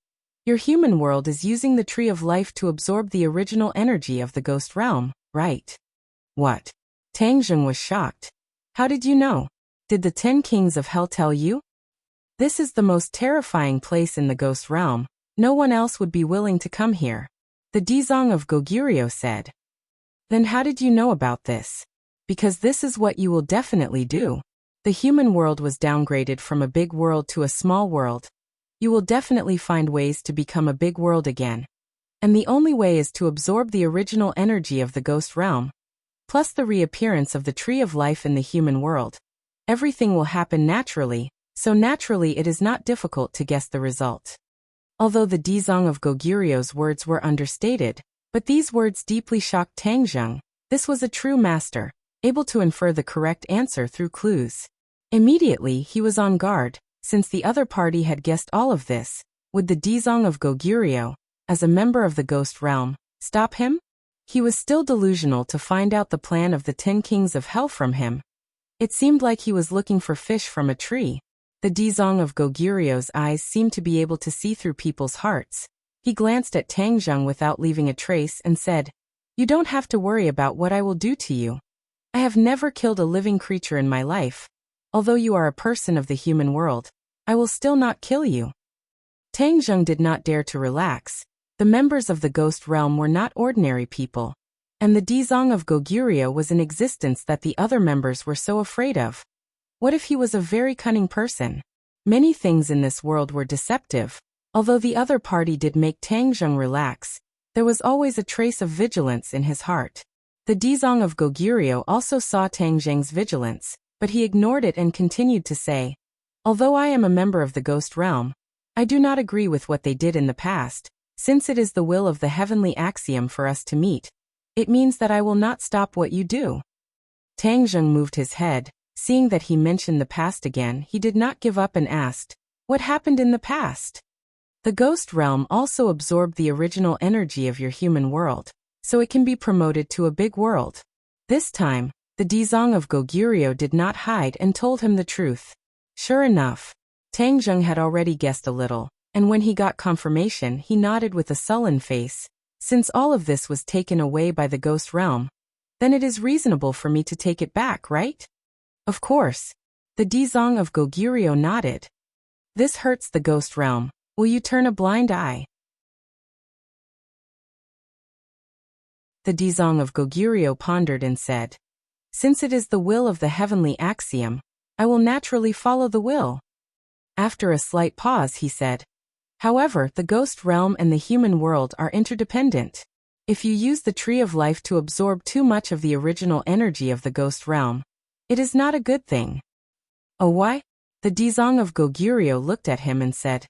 Your human world is using the Tree of Life to absorb the original energy of the ghost realm, right? What? Tang Zheng was shocked. How did you know? Did the 10 kings of hell tell you? This is the most terrifying place in the ghost realm. No one else would be willing to come here. The Dizong of Goguryeo said. Then how did you know about this? Because this is what you will definitely do. The human world was downgraded from a big world to a small world. You will definitely find ways to become a big world again. And the only way is to absorb the original energy of the ghost realm, plus the reappearance of the Tree of Life in the human world. Everything will happen naturally, so naturally it is not difficult to guess the result. Although the Dizong of Goguryeo's words were understated, but these words deeply shocked Tang Zheng. This was a true master, able to infer the correct answer through clues. Immediately he was on guard, since the other party had guessed all of this. Would the Dizong of Goguryeo, as a member of the ghost realm, stop him? He was still delusional to find out the plan of the 10 kings of hell from him. It seemed like he was looking for fish from a tree. The Dizong of Goguryeo's eyes seemed to be able to see through people's hearts. He glanced at Tang Zheng without leaving a trace and said, You don't have to worry about what I will do to you. I have never killed a living creature in my life. Although you are a person of the human world, I will still not kill you. Tang Zheng did not dare to relax. The members of the ghost realm were not ordinary people. And the Dizong of Goguryeo was an existence that the other members were so afraid of. What if he was a very cunning person? Many things in this world were deceptive. Although the other party did make Tang Zheng relax, there was always a trace of vigilance in his heart. The Dizong of Goguryeo also saw Tang Zheng's vigilance, but he ignored it and continued to say, Although I am a member of the ghost realm, I do not agree with what they did in the past. Since it is the will of the heavenly axiom for us to meet, it means that I will not stop what you do. Tang Zheng moved his head. Seeing that he mentioned the past again, he did not give up and asked, What happened in the past? The ghost realm also absorbed the original energy of your human world, so it can be promoted to a big world. This time, the Dizong of Goguryeo did not hide and told him the truth. Sure enough, Tang Zheng had already guessed a little, and when he got confirmation he nodded with a sullen face. Since all of this was taken away by the ghost realm, then it is reasonable for me to take it back, right? Of course. The Dizong of Goguryeo nodded. This hurts the ghost realm. Will you turn a blind eye? The Dizong of Goguryeo pondered and said, Since it is the will of the heavenly axiom, I will naturally follow the will. After a slight pause he said, However, the ghost realm and the human world are interdependent. If you use the Tree of Life to absorb too much of the original energy of the ghost realm, it is not a good thing. Oh, why? The Dizong of Goguryeo looked at him and said,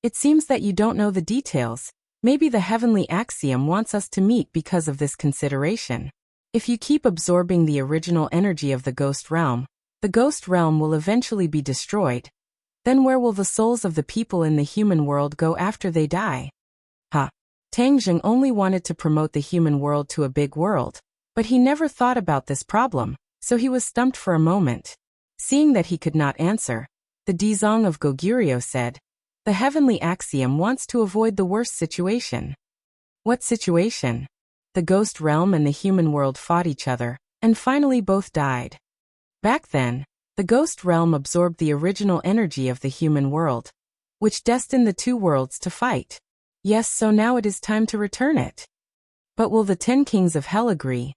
It seems that you don't know the details. Maybe the heavenly axiom wants us to meet because of this consideration. If you keep absorbing the original energy of the ghost realm will eventually be destroyed. Then where will the souls of the people in the human world go after they die? Tang Zheng only wanted to promote the human world to a big world, but he never thought about this problem. So he was stumped for a moment. Seeing that he could not answer, the Dizong of Goguryeo said, The heavenly axiom wants to avoid the worst situation. What situation? The ghost realm and the human world fought each other, and finally both died. Back then, the ghost realm absorbed the original energy of the human world, which destined the two worlds to fight. Yes, so now it is time to return it. But will the 10 kings of hell agree?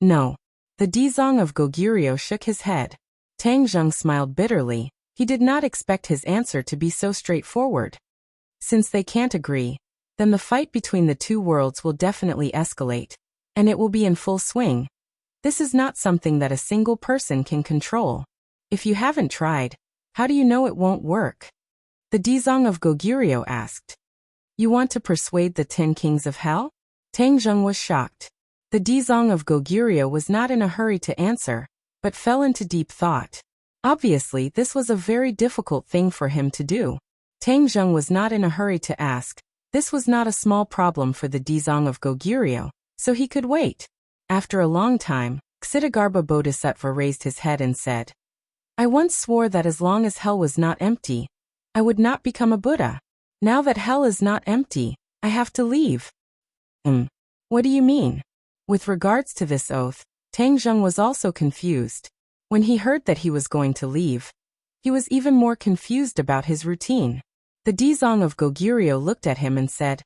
No. The Dizong of Goguryeo shook his head. Tang Zheng smiled bitterly. He did not expect his answer to be so straightforward. Since they can't agree, then the fight between the two worlds will definitely escalate, and it will be in full swing. This is not something that a single person can control. If you haven't tried, how do you know it won't work? The Dizong of Goguryeo asked. You want to persuade the 10 kings of hell? Tang Zheng was shocked. The Dizong of Goguryeo was not in a hurry to answer, but fell into deep thought. Obviously, this was a very difficult thing for him to do. Tang Zheng was not in a hurry to ask. This was not a small problem for the Dizong of Goguryeo, so he could wait. After a long time, Ksitigarbha Bodhisattva raised his head and said, I once swore that as long as hell was not empty, I would not become a Buddha. Now that hell is not empty, I have to leave. What do you mean? With regards to this oath, Tang Zheng was also confused. When he heard that he was going to leave, he was even more confused about his routine. The Dizong of Goguryeo looked at him and said,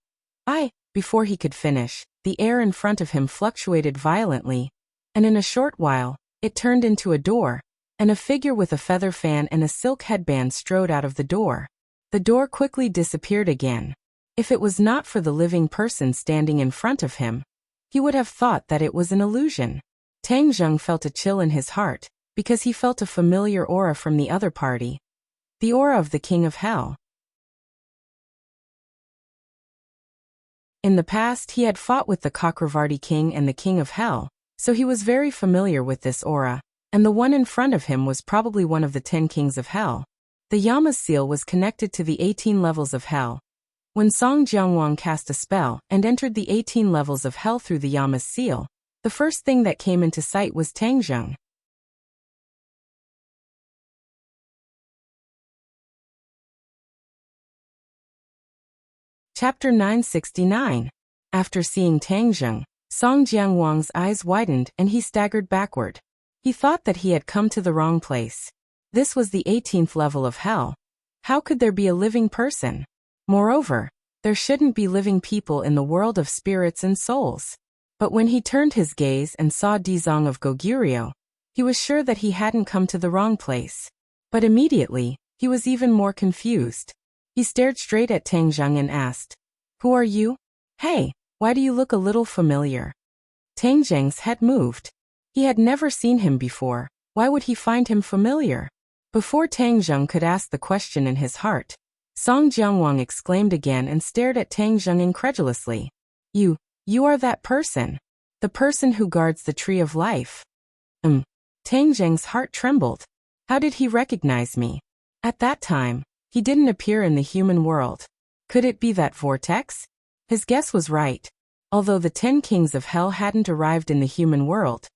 Before he could finish, the air in front of him fluctuated violently, and in a short while, it turned into a door, and a figure with a feather fan and a silk headband strode out of the door. The door quickly disappeared again. If it was not for the living person standing in front of him, he would have thought that it was an illusion. Tang Zheng felt a chill in his heart, because he felt a familiar aura from the other party. The aura of the King of Hell. In the past, he had fought with the Chakravarti King and the King of Hell, so he was very familiar with this aura, and the one in front of him was probably one of the 10 kings of hell. The Yama's seal was connected to the 18 levels of hell. When Song Jiangwang cast a spell and entered the 18 levels of hell through the Yama's seal, the first thing that came into sight was Tang Zheng. Chapter 969. After seeing Tang Zheng, Song Jiangwang's eyes widened and he staggered backward. He thought that he had come to the wrong place. This was the 18th level of hell. How could there be a living person? Moreover, there shouldn't be living people in the world of spirits and souls. But when he turned his gaze and saw Dizong of Goguryeo, he was sure that he hadn't come to the wrong place. But immediately, he was even more confused. He stared straight at Tang Zheng and asked, Who are you? Hey, why do you look a little familiar? Tang Zheng's head moved. He had never seen him before. Why would he find him familiar? Before Tang Zheng could ask the question in his heart, Song Jiangwang exclaimed again and stared at Tang Zheng incredulously. You are that person. The person who guards the tree of life. Tang Zheng's heart trembled. How did he recognize me? At that time, he didn't appear in the human world. Could it be that vortex? His guess was right. Although the 10 kings of hell hadn't arrived in the human world,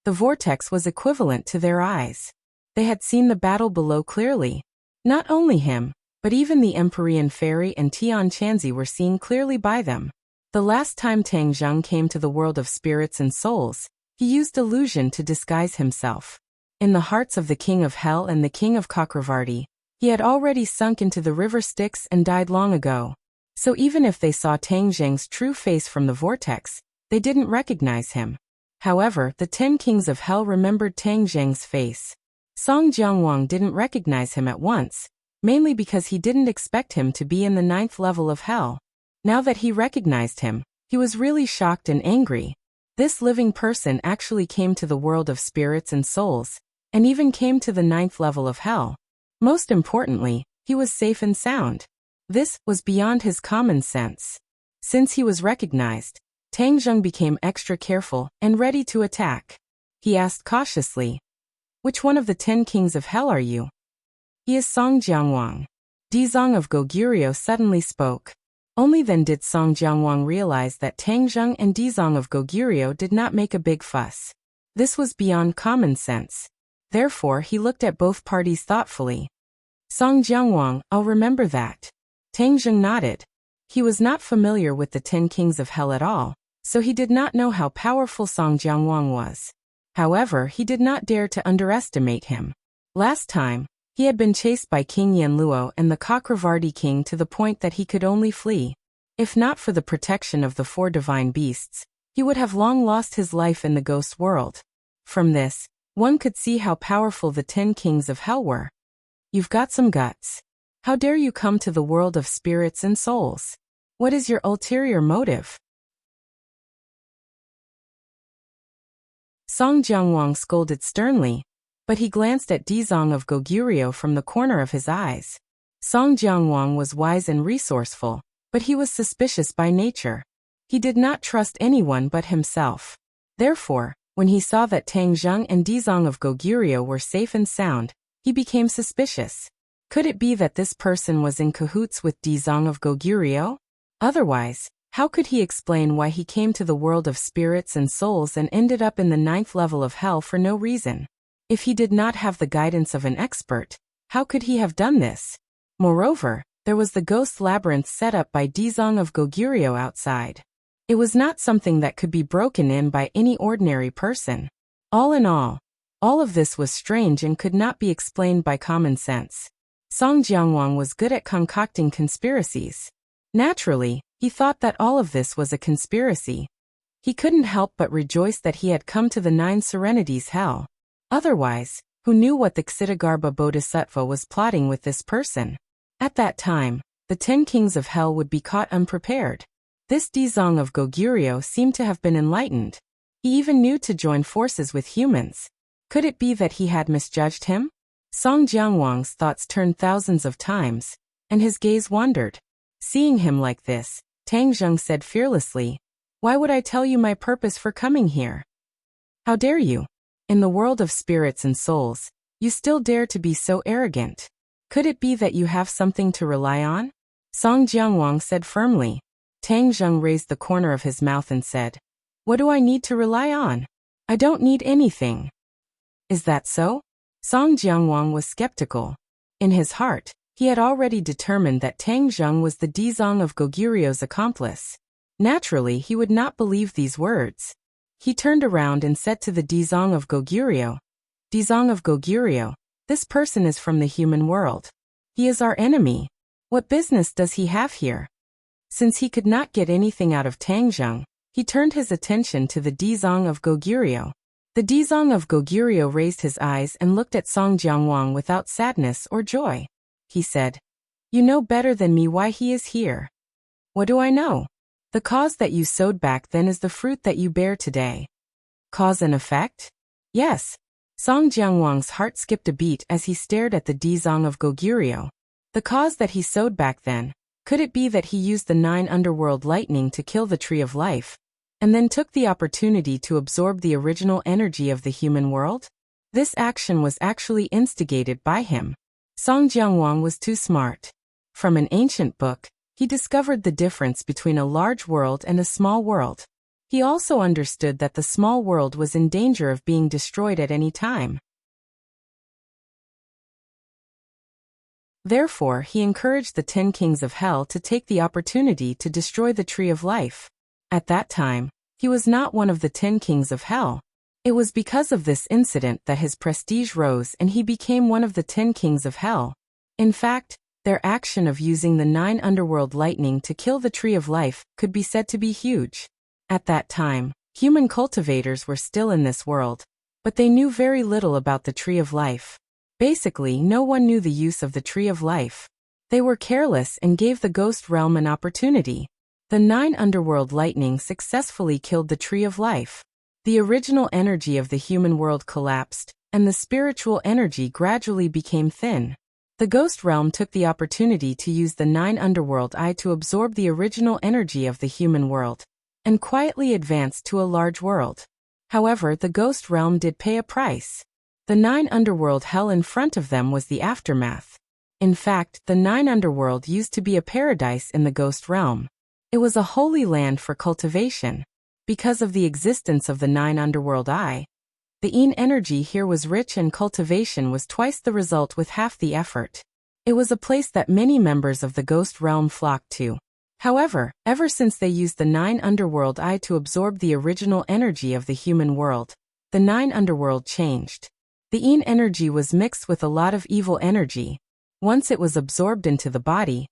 the vortex was equivalent to their eyes. They had seen the battle below clearly. Not only him, but even the Empyrean Fairy and Tian Chanzi were seen clearly by them. The last time Tang Zheng came to the world of spirits and souls, he used illusion to disguise himself. In the hearts of the King of Hell and the King of Chakravarti, he had already sunk into the river Styx and died long ago. So even if they saw Tang Zheng's true face from the vortex, they didn't recognize him. However, the 10 kings of hell remembered Tang Zheng's face. Song Jiangwang didn't recognize him at once, mainly because he didn't expect him to be in the 9th level of hell. Now that he recognized him, he was really shocked and angry. This living person actually came to the world of spirits and souls, and even came to the 9th level of hell. Most importantly, he was safe and sound. This was beyond his common sense. Since he was recognized, Tang Zheng became extra careful and ready to attack. He asked cautiously, Which one of the 10 kings of hell are you? He is Song Jiangwang. Dizong of Goguryeo suddenly spoke. Only then did Song Jiangwang realize that Tang Zheng and Dizong of Goguryeo did not make a big fuss. This was beyond common sense. Therefore, he looked at both parties thoughtfully. Song Jiangwang, I'll remember that. Tang Zheng nodded. He was not familiar with the 10 kings of hell at all, so he did not know how powerful Song Jianguang was. However, he did not dare to underestimate him. Last time, he had been chased by King Yanluo and the Cakravarti king to the point that he could only flee. If not for the protection of the 4 divine beasts, he would have long lost his life in the ghost world. From this, one could see how powerful the 10 kings of hell were. You've got some guts. How dare you come to the world of spirits and souls? What is your ulterior motive? Song Jianguang scolded sternly, but he glanced at Dizong of Goguryeo from the corner of his eyes. Song Jianguang was wise and resourceful, but he was suspicious by nature. He did not trust anyone but himself. Therefore, when he saw that Tang Zheng and Dizong of Goguryeo were safe and sound, he became suspicious. Could it be that this person was in cahoots with Dizong of Goguryeo? Otherwise, how could he explain why he came to the world of spirits and souls and ended up in the 9th level of hell for no reason? If he did not have the guidance of an expert, how could he have done this? Moreover, there was the ghost labyrinth set up by Dizong of Goguryeo outside. It was not something that could be broken in by any ordinary person. All in all of this was strange and could not be explained by common sense. Song Jianguang was good at concocting conspiracies. Naturally, he thought that all of this was a conspiracy. He couldn't help but rejoice that he had come to the 9 Serenities hell. Otherwise, who knew what the Ksitigarbha Bodhisattva was plotting with this person? At that time, the 10 kings of hell would be caught unprepared. This Dizong of Goguryeo seemed to have been enlightened. He even knew to join forces with humans. Could it be that he had misjudged him? Song Jianguang's thoughts turned thousands of times, and his gaze wandered. Seeing him like this, Tang Zheng said fearlessly, "Why would I tell you my purpose for coming here? How dare you? In the world of spirits and souls, you still dare to be so arrogant. Could it be that you have something to rely on?" Song Jianguang said firmly. Tang Zheng raised the corner of his mouth and said, "What do I need to rely on? I don't need anything." Is that so? Song Jianguang was skeptical. In his heart, he had already determined that Tang Zheng was the Dizong of Goguryeo's accomplice. Naturally, he would not believe these words. He turned around and said to the Dizong of Goguryeo, "Dizong of Goguryeo, this person is from the human world. He is our enemy. What business does he have here?" Since he could not get anything out of Tang Zheng, he turned his attention to the Dizong of Goguryeo. The Dizong of Goguryeo raised his eyes and looked at Song Jianguang without sadness or joy. He said, "You know better than me why he is here." "What do I know? The cause that you sowed back then is the fruit that you bear today." Cause and effect? Yes. Song Jianguang's heart skipped a beat as he stared at the Dizong of Goguryeo. The cause that he sowed back then, could it be that he used the 9 underworld lightning to kill the tree of life, and then took the opportunity to absorb the original energy of the human world? This action was actually instigated by him. Song Jianguang was too smart. From an ancient book, he discovered the difference between a large world and a small world. He also understood that the small world was in danger of being destroyed at any time. Therefore, he encouraged the 10 kings of hell to take the opportunity to destroy the tree of life. At that time, he was not one of the 10 kings of hell. It was because of this incident that his prestige rose and he became one of the 10 kings of hell. In fact, their action of using the 9 underworld lightning to kill the tree of life could be said to be huge. At that time, human cultivators were still in this world, but they knew very little about the tree of life. Basically, no one knew the use of the tree of life. They were careless and gave the ghost realm an opportunity. The 9 underworld lightning successfully killed the tree of life. The original energy of the human world collapsed, and the spiritual energy gradually became thin. The ghost realm took the opportunity to use the 9 underworld eye to absorb the original energy of the human world, and quietly advanced to a large world. However, the ghost realm did pay a price. The 9 underworld hell in front of them was the aftermath. In fact, the 9 underworld used to be a paradise in the ghost realm. It was a holy land for cultivation. Because of the existence of the 9 underworld eye, the Yin energy here was rich and cultivation was twice the result with half the effort. It was a place that many members of the ghost realm flocked to. However, ever since they used the 9 underworld eye to absorb the original energy of the human world, the 9 underworld changed. The yin energy was mixed with a lot of evil energy. Once it was absorbed into the body,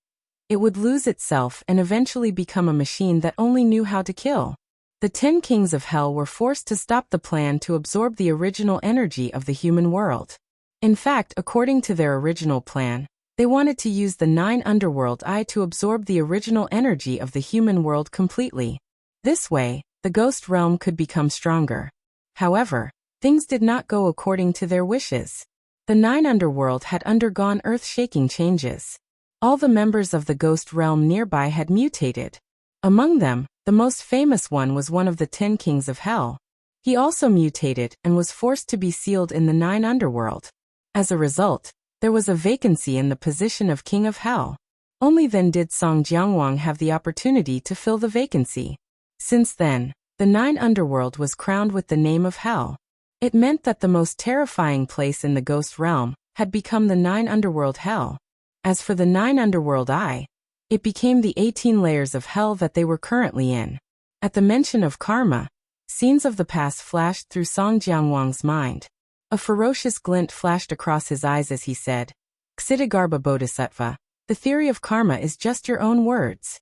it would lose itself and eventually become a machine that only knew how to kill. The 10 kings of hell were forced to stop the plan to absorb the original energy of the human world. In fact, according to their original plan, they wanted to use the 9 underworld eye to absorb the original energy of the human world completely. This way, the ghost realm could become stronger. However, things did not go according to their wishes. The 9 underworld had undergone earth-shaking changes. All the members of the ghost realm nearby had mutated. Among them, the most famous one was one of the 10 kings of hell. He also mutated and was forced to be sealed in the 9 underworld. As a result, there was a vacancy in the position of king of hell. Only then did Song Jiangwang have the opportunity to fill the vacancy. Since then, the 9 underworld was crowned with the name of hell. It meant that the most terrifying place in the ghost realm had become the 9 underworld hell. As for the 9 underworld eye, it became the 18 layers of hell that they were currently in. At the mention of karma, scenes of the past flashed through Song Jiangwang's mind. A ferocious glint flashed across his eyes as he said, "Ksitigarbha Bodhisattva, the theory of karma is just your own words."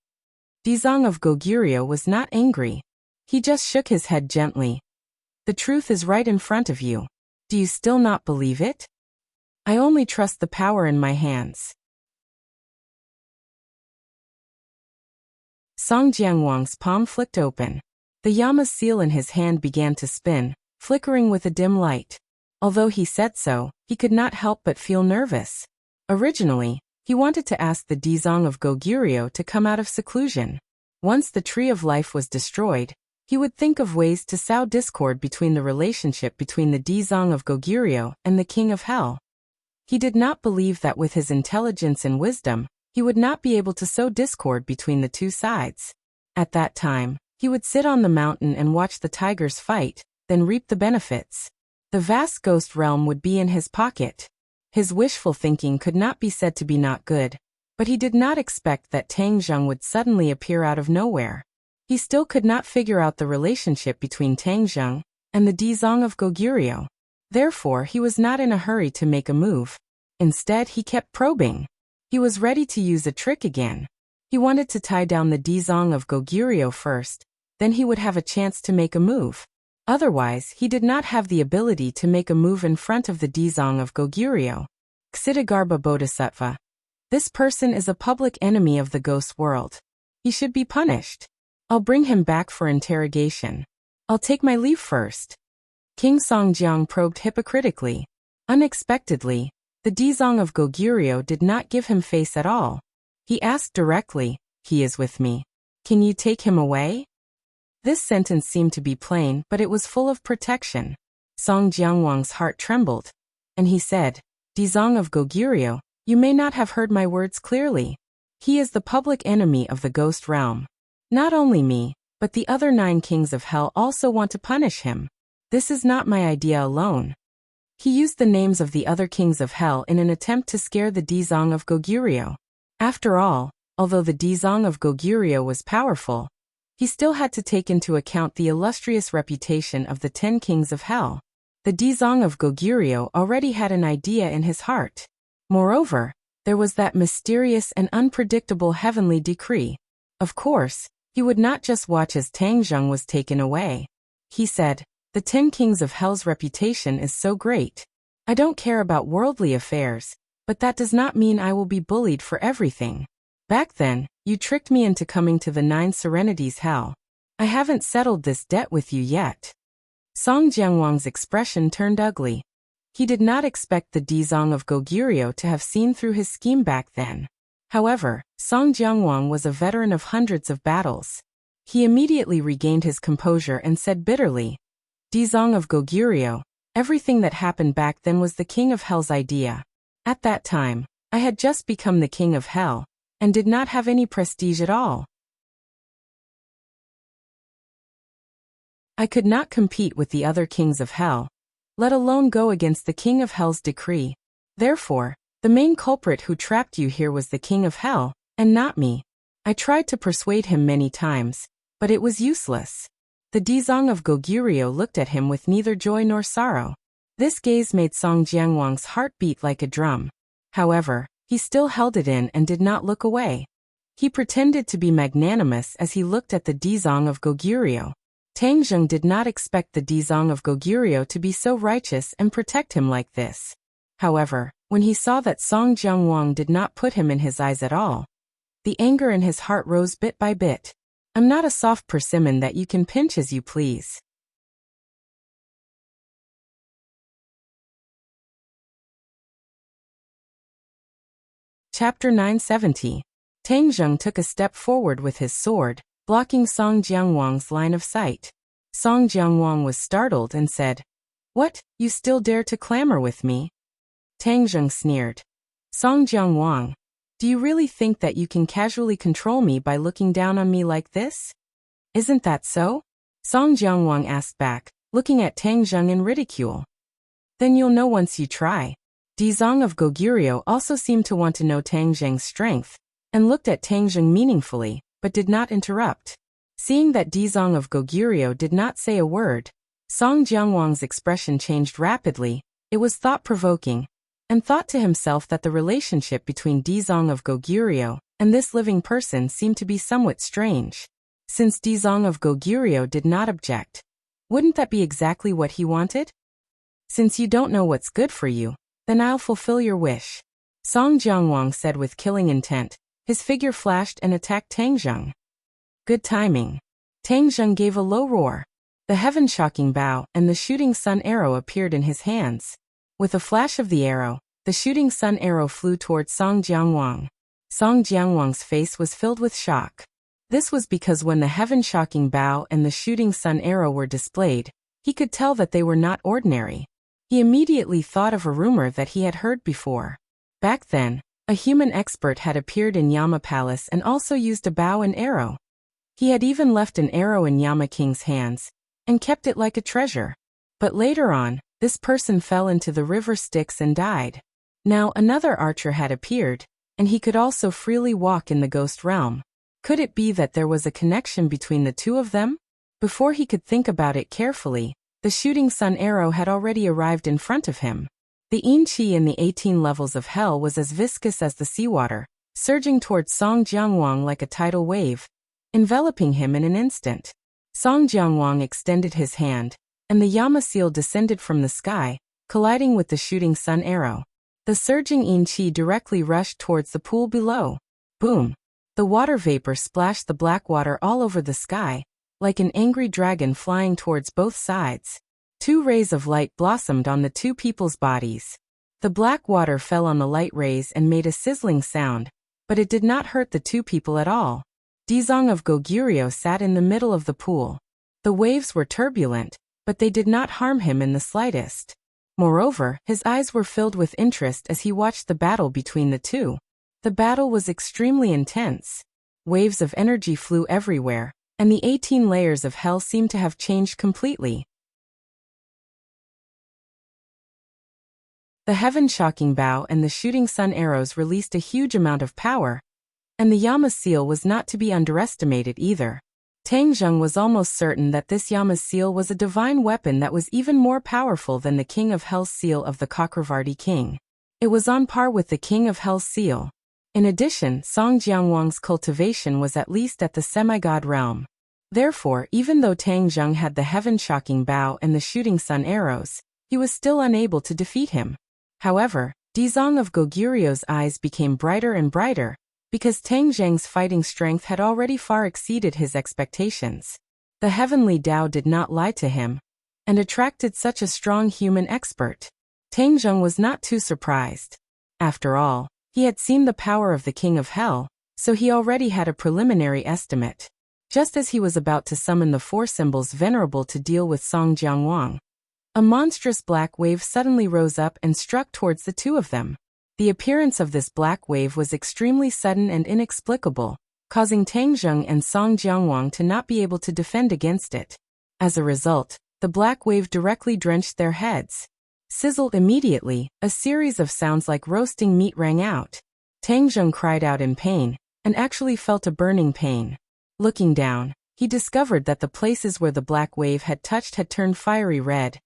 Dizong of Goguryeo was not angry. He just shook his head gently. "The truth is right in front of you. Do you still not believe it? I only trust the power in my hands." Song Jiangwang's palm flicked open. The Yama seal in his hand began to spin, flickering with a dim light. Although he said so, he could not help but feel nervous. Originally, he wanted to ask the Dizong of Goguryeo to come out of seclusion. Once the Tree of Life was destroyed, he would think of ways to sow discord between the relationship between the Dizong of Goguryeo and the King of Hell. He did not believe that with his intelligence and wisdom, he would not be able to sow discord between the two sides. At that time, he would sit on the mountain and watch the tigers fight, then reap the benefits. The vast ghost realm would be in his pocket. His wishful thinking could not be said to be not good, but he did not expect that Tang Zheng would suddenly appear out of nowhere. He still could not figure out the relationship between Tang Zheng and the Dizong of Goguryeo. Therefore, he was not in a hurry to make a move. Instead, he kept probing. He was ready to use a trick again. He wanted to tie down the Dizong of Goguryeo first, then he would have a chance to make a move. Otherwise, he did not have the ability to make a move in front of the Dizong of Goguryeo. Ksitigarbha Bodhisattva. This person is a public enemy of the ghost world. He should be punished. I'll bring him back for interrogation. I'll take my leave first. King Songjiang probed hypocritically. Unexpectedly, the Dizong of Goguryeo did not give him face at all. He asked directly, "He is with me. Can you take him away?" This sentence seemed to be plain, but it was full of protection. Song Jiangwang's heart trembled, and he said, "Dizong of Goguryeo, you may not have heard my words clearly. He is the public enemy of the ghost realm. Not only me, but the other 9 kings of hell also want to punish him. This is not my idea alone." He used the names of the other kings of hell in an attempt to scare the Dizong of Goguryeo. After all, although the Dizong of Goguryeo was powerful, he still had to take into account the illustrious reputation of the 10 kings of hell. The Dizong of Goguryeo already had an idea in his heart. Moreover, there was that mysterious and unpredictable heavenly decree. Of course, he would not just watch as Tang Zheng was taken away. He said, "The 10 kings of hell's reputation is so great. I don't care about worldly affairs, but that does not mean I will be bullied for everything. Back then, you tricked me into coming to the 9 Serenities hell. I haven't settled this debt with you yet." Song Jiangwang's expression turned ugly. He did not expect the Dizong of Goguryeo to have seen through his scheme back then. However, Song Jiangwang was a veteran of hundreds of battles. He immediately regained his composure and said bitterly, "Dizong of Goguryeo, everything that happened back then was the King of Hell's idea. At that time, I had just become the King of Hell, and did not have any prestige at all. I could not compete with the other kings of hell, let alone go against the King of Hell's decree. Therefore, the main culprit who trapped you here was the King of Hell, and not me. I tried to persuade him many times, but it was useless. The Dizong of Goguryeo looked at him with neither joy nor sorrow. This gaze made Song Jianguang's heart beat like a drum. However, he still held it in and did not look away. He pretended to be magnanimous as he looked at the Dizong of Goguryeo. Tang Zheng did not expect the Dizong of Goguryeo to be so righteous and protect him like this. However, when he saw that Song Jianguang did not put him in his eyes at all, the anger in his heart rose bit by bit. I'm not a soft persimmon that you can pinch as you please. Chapter 970. Tang Zheng took a step forward with his sword, blocking Song Jianguang's line of sight. Song Jianguang was startled and said, "What, you still dare to clamor with me?" Tang Zheng sneered. "Song Jianguang, do you really think that you can casually control me by looking down on me like this? Isn't that so?" Song Jianguang asked back, looking at Tang Zheng in ridicule. "Then you'll know once you try." Dizong of Goguryeo also seemed to want to know Tang Zheng's strength, and looked at Tang Zheng meaningfully, but did not interrupt. Seeing that Dizong of Goguryeo did not say a word, Song Jianguang's expression changed rapidly. It was thought-provoking, and thought to himself that the relationship between Dizong of Goguryeo and this living person seemed to be somewhat strange. Since Dizong of Goguryeo did not object, wouldn't that be exactly what he wanted? "Since you don't know what's good for you, then I'll fulfill your wish," Song Jianguang said with killing intent. His figure flashed and attacked Tang Zheng. Good timing. Tang Zheng gave a low roar. The heaven-shocking bow and the shooting sun arrow appeared in his hands. With a flash of the arrow, the shooting sun arrow flew towards Song Jianguang. Song Jianguang's face was filled with shock. This was because when the heaven-shocking bow and the shooting sun arrow were displayed, he could tell that they were not ordinary. He immediately thought of a rumor that he had heard before. Back then, a human expert had appeared in Yama Palace and also used a bow and arrow. He had even left an arrow in Yama King's hands, and kept it like a treasure. But later on, this person fell into the river Styx and died. Now another archer had appeared, and he could also freely walk in the ghost realm. Could it be that there was a connection between the two of them? Before he could think about it carefully, the shooting sun arrow had already arrived in front of him. The yin qi in the 18 levels of hell was as viscous as the seawater, surging towards Song Jianguang like a tidal wave, enveloping him in an instant. Song Jianguang extended his hand, and the Yama seal descended from the sky, colliding with the shooting sun arrow. The surging yin qi directly rushed towards the pool below. Boom! The water vapor splashed the black water all over the sky, like an angry dragon flying towards both sides. Two rays of light blossomed on the two people's bodies. The black water fell on the light rays and made a sizzling sound, but it did not hurt the two people at all. Dizong of Goguryeo sat in the middle of the pool. The waves were turbulent, but they did not harm him in the slightest. Moreover, his eyes were filled with interest as he watched the battle between the two. The battle was extremely intense. Waves of energy flew everywhere, and the 18 layers of hell seemed to have changed completely. The heaven-shocking bow and the shooting sun arrows released a huge amount of power, and the Yama seal was not to be underestimated either. Tang Zheng was almost certain that this Yama seal was a divine weapon that was even more powerful than the King of Hell's seal of the Chakravarti King. It was on par with the King of Hell's seal. In addition, Song Jianguang's cultivation was at least at the semi-god realm. Therefore, even though Tang Zheng had the heaven-shocking bow and the shooting sun arrows, he was still unable to defeat him. However, Dizong of Goguryeo's eyes became brighter and brighter, because Tang Zheng's fighting strength had already far exceeded his expectations. The heavenly Tao did not lie to him, and attracted such a strong human expert. Tang Zheng was not too surprised. After all, he had seen the power of the King of Hell, so he already had a preliminary estimate. Just as he was about to summon the four symbols venerable to deal with Song Jianguang, a monstrous black wave suddenly rose up and struck towards the two of them. The appearance of this black wave was extremely sudden and inexplicable, causing Tang Zheng and Song Jianguang to not be able to defend against it. As a result, the black wave directly drenched their heads. Sizzled immediately, a series of sounds like roasting meat rang out. Tang Zheng cried out in pain, and actually felt a burning pain. Looking down, he discovered that the places where the black wave had touched had turned fiery red,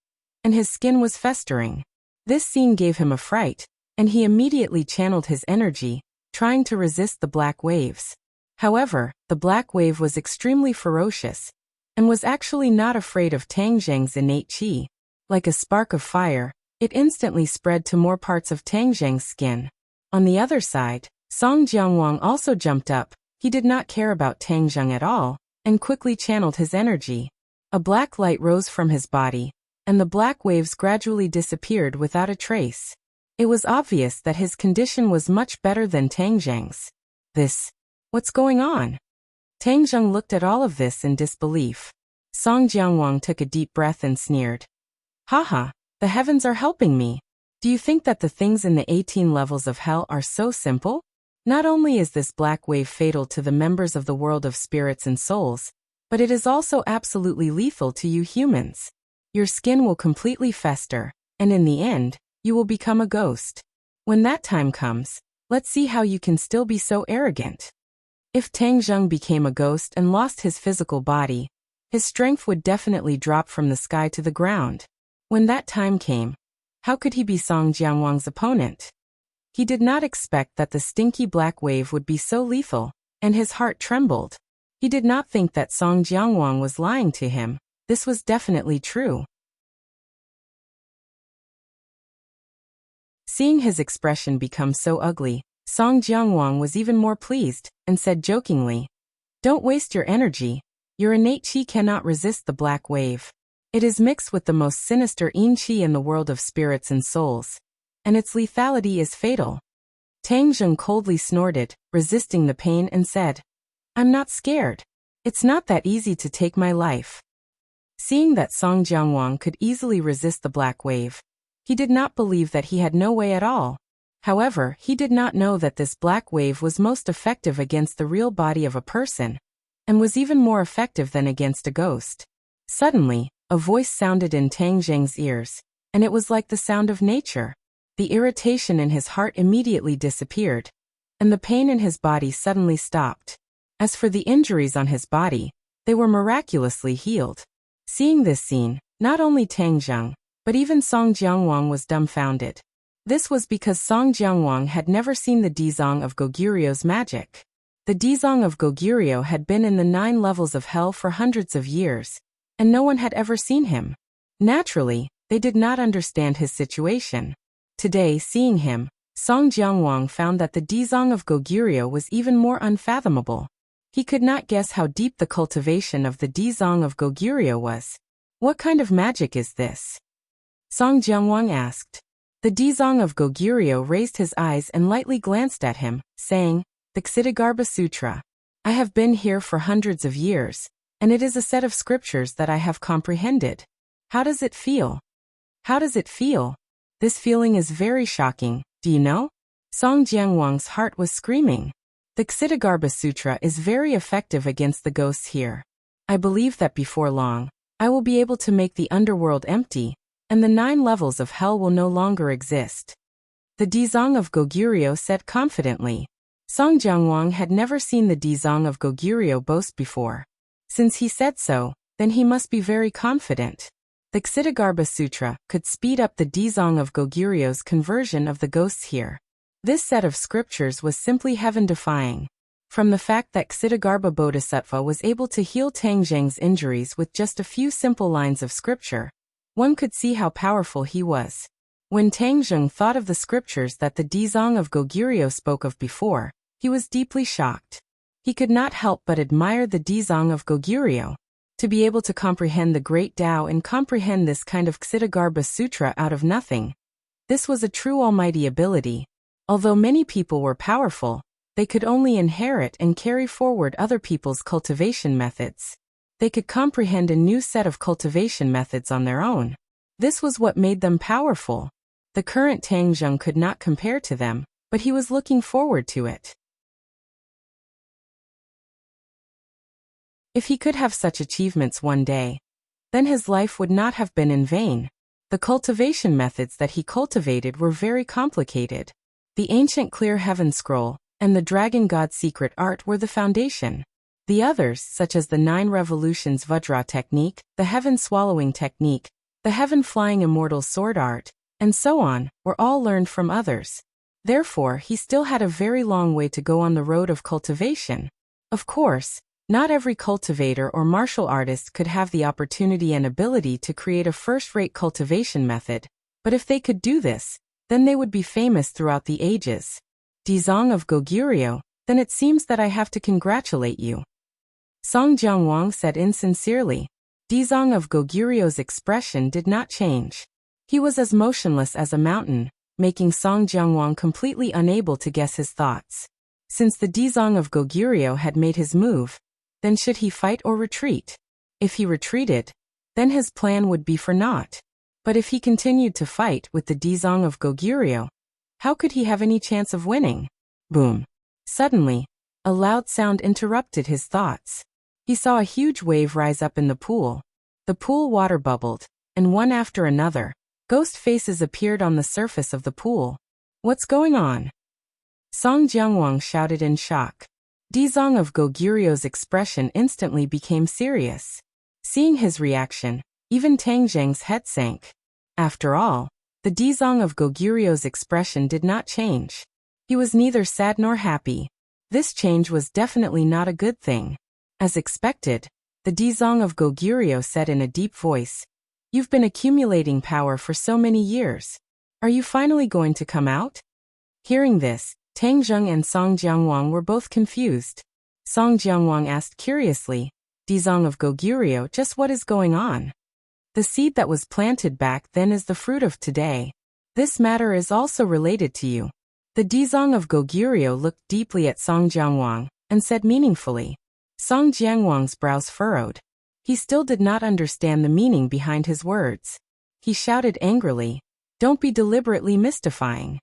and his skin was festering. This scene gave him a fright, and he immediately channeled his energy, trying to resist the black waves. However, the black wave was extremely ferocious, and was actually not afraid of Tang Zheng's innate qi. Like a spark of fire, it instantly spread to more parts of Tang Zheng's skin. On the other side, Song Jianguang also jumped up. He did not care about Tang Zheng at all, and quickly channeled his energy. A black light rose from his body, and the black waves gradually disappeared without a trace. It was obvious that his condition was much better than Tang Zheng's. What's going on? Tang Zheng looked at all of this in disbelief. Song Jianguang took a deep breath and sneered. Haha, the heavens are helping me. Do you think that the things in the 18 levels of hell are so simple? Not only is this black wave fatal to the members of the world of spirits and souls, but it is also absolutely lethal to you humans. Your skin will completely fester, and in the end, you will become a ghost. When that time comes, let's see how you can still be so arrogant. If Tang Zheng became a ghost and lost his physical body, his strength would definitely drop from the sky to the ground. When that time came, how could he be Song Jianguang's opponent? He did not expect that the stinky black wave would be so lethal, and his heart trembled. He did not think that Song Jianguang was lying to him. This was definitely true. Seeing his expression become so ugly, Song Jianguang was even more pleased, and said jokingly, "Don't waste your energy. Your innate qi cannot resist the black wave. It is mixed with the most sinister yin qi in the world of spirits and souls, and its lethality is fatal." Tang Zheng coldly snorted, resisting the pain, and said, "I'm not scared. It's not that easy to take my life." Seeing that Song Jianguang could easily resist the black wave, he did not believe that he had no way at all. However, he did not know that this black wave was most effective against the real body of a person, and was even more effective than against a ghost. Suddenly, a voice sounded in Tang Zheng's ears, and it was like the sound of nature. The irritation in his heart immediately disappeared, and the pain in his body suddenly stopped. As for the injuries on his body, they were miraculously healed. Seeing this scene, not only Tang Zheng, but even Song Jianguang was dumbfounded. This was because Song Jianguang had never seen the Dizong of Goguryu's magic. The Dizong of Goguryeo had been in the 9 levels of hell for hundreds of years, and no one had ever seen him. Naturally, they did not understand his situation. Today, seeing him, Song Jianguang found that the Dizong of Goguryeo was even more unfathomable. He could not guess how deep the cultivation of the Dizong of Goguryeo was. What kind of magic is this? Song Jianguang asked. The Dizong of Goguryeo raised his eyes and lightly glanced at him, saying, "The Ksitagarbha Sutra. I have been here for hundreds of years, and it is a set of scriptures that I have comprehended. How does it feel?" "How does it feel? This feeling is very shocking, do you know?" Song Jianguang's heart was screaming. The Ksitagarbha Sutra is very effective against the ghosts here. I believe that before long, I will be able to make the underworld empty, and the 9 levels of hell will no longer exist. The Dizong of Goguryeo said confidently. Song Jianguang had never seen the Dizong of Goguryeo boast before. Since he said so, then he must be very confident. The Ksitagarbha Sutra could speed up the Dizong of Goguryeo's conversion of the ghosts here. This set of scriptures was simply heaven-defying. From the fact that Ksitagarbha Bodhisattva was able to heal Tang Zheng's injuries with just a few simple lines of scripture, one could see how powerful he was. When Tang Zheng thought of the scriptures that the Dizong of Goguryeo spoke of before, he was deeply shocked. He could not help but admire the Dizong of Goguryeo. To be able to comprehend the Great Tao and comprehend this kind of Ksitagarbha Sutra out of nothing, this was a true almighty ability. Although many people were powerful, they could only inherit and carry forward other people's cultivation methods. They could comprehend a new set of cultivation methods on their own. This was what made them powerful. The current Tang Zheng could not compare to them, but he was looking forward to it. If he could have such achievements one day, then his life would not have been in vain. The cultivation methods that he cultivated were very complicated. The ancient Clear Heaven Scroll and the dragon god's secret art were the foundation. The others, such as the 9 revolutions Vajra technique, the heaven swallowing technique, the heaven flying immortal sword art, and so on, were all learned from others. Therefore, he still had a very long way to go on the road of cultivation. Of course, not every cultivator or martial artist could have the opportunity and ability to create a first-rate cultivation method, but if they could do this, then they would be famous throughout the ages. Dizong of Goguryeo, then it seems that I have to congratulate you. Song Jiangwang said insincerely. Dizong of Goguryeo's expression did not change. He was as motionless as a mountain, making Song Jiangwang completely unable to guess his thoughts. Since the Dizong of Goguryeo had made his move, then should he fight or retreat? If he retreated, then his plan would be for naught. But if he continued to fight with the Dizong of Goguryeo, how could he have any chance of winning? Boom. Suddenly, a loud sound interrupted his thoughts. He saw a huge wave rise up in the pool. The pool water bubbled, and one after another, ghost faces appeared on the surface of the pool. What's going on? Song Jiangwang shouted in shock. Dizong of Goguryeo's expression instantly became serious. Seeing his reaction, even Tang Zheng's head sank. After all, the Dizong of Goguryeo's expression did not change. He was neither sad nor happy. This change was definitely not a good thing. As expected, the Dizong of Goguryeo said in a deep voice, "You've been accumulating power for so many years. Are you finally going to come out?" Hearing this, Tang Zheng and Song Jiangwang were both confused. Song Jiangwang asked curiously, "Dizong of Goguryeo, just what is going on?" "The seed that was planted back then is the fruit of today. This matter is also related to you." The Dizong of Goguryeo looked deeply at Song Jiangwang and said meaningfully. Song Jiangwang's brows furrowed. He still did not understand the meaning behind his words. He shouted angrily, "Don't be deliberately mystifying."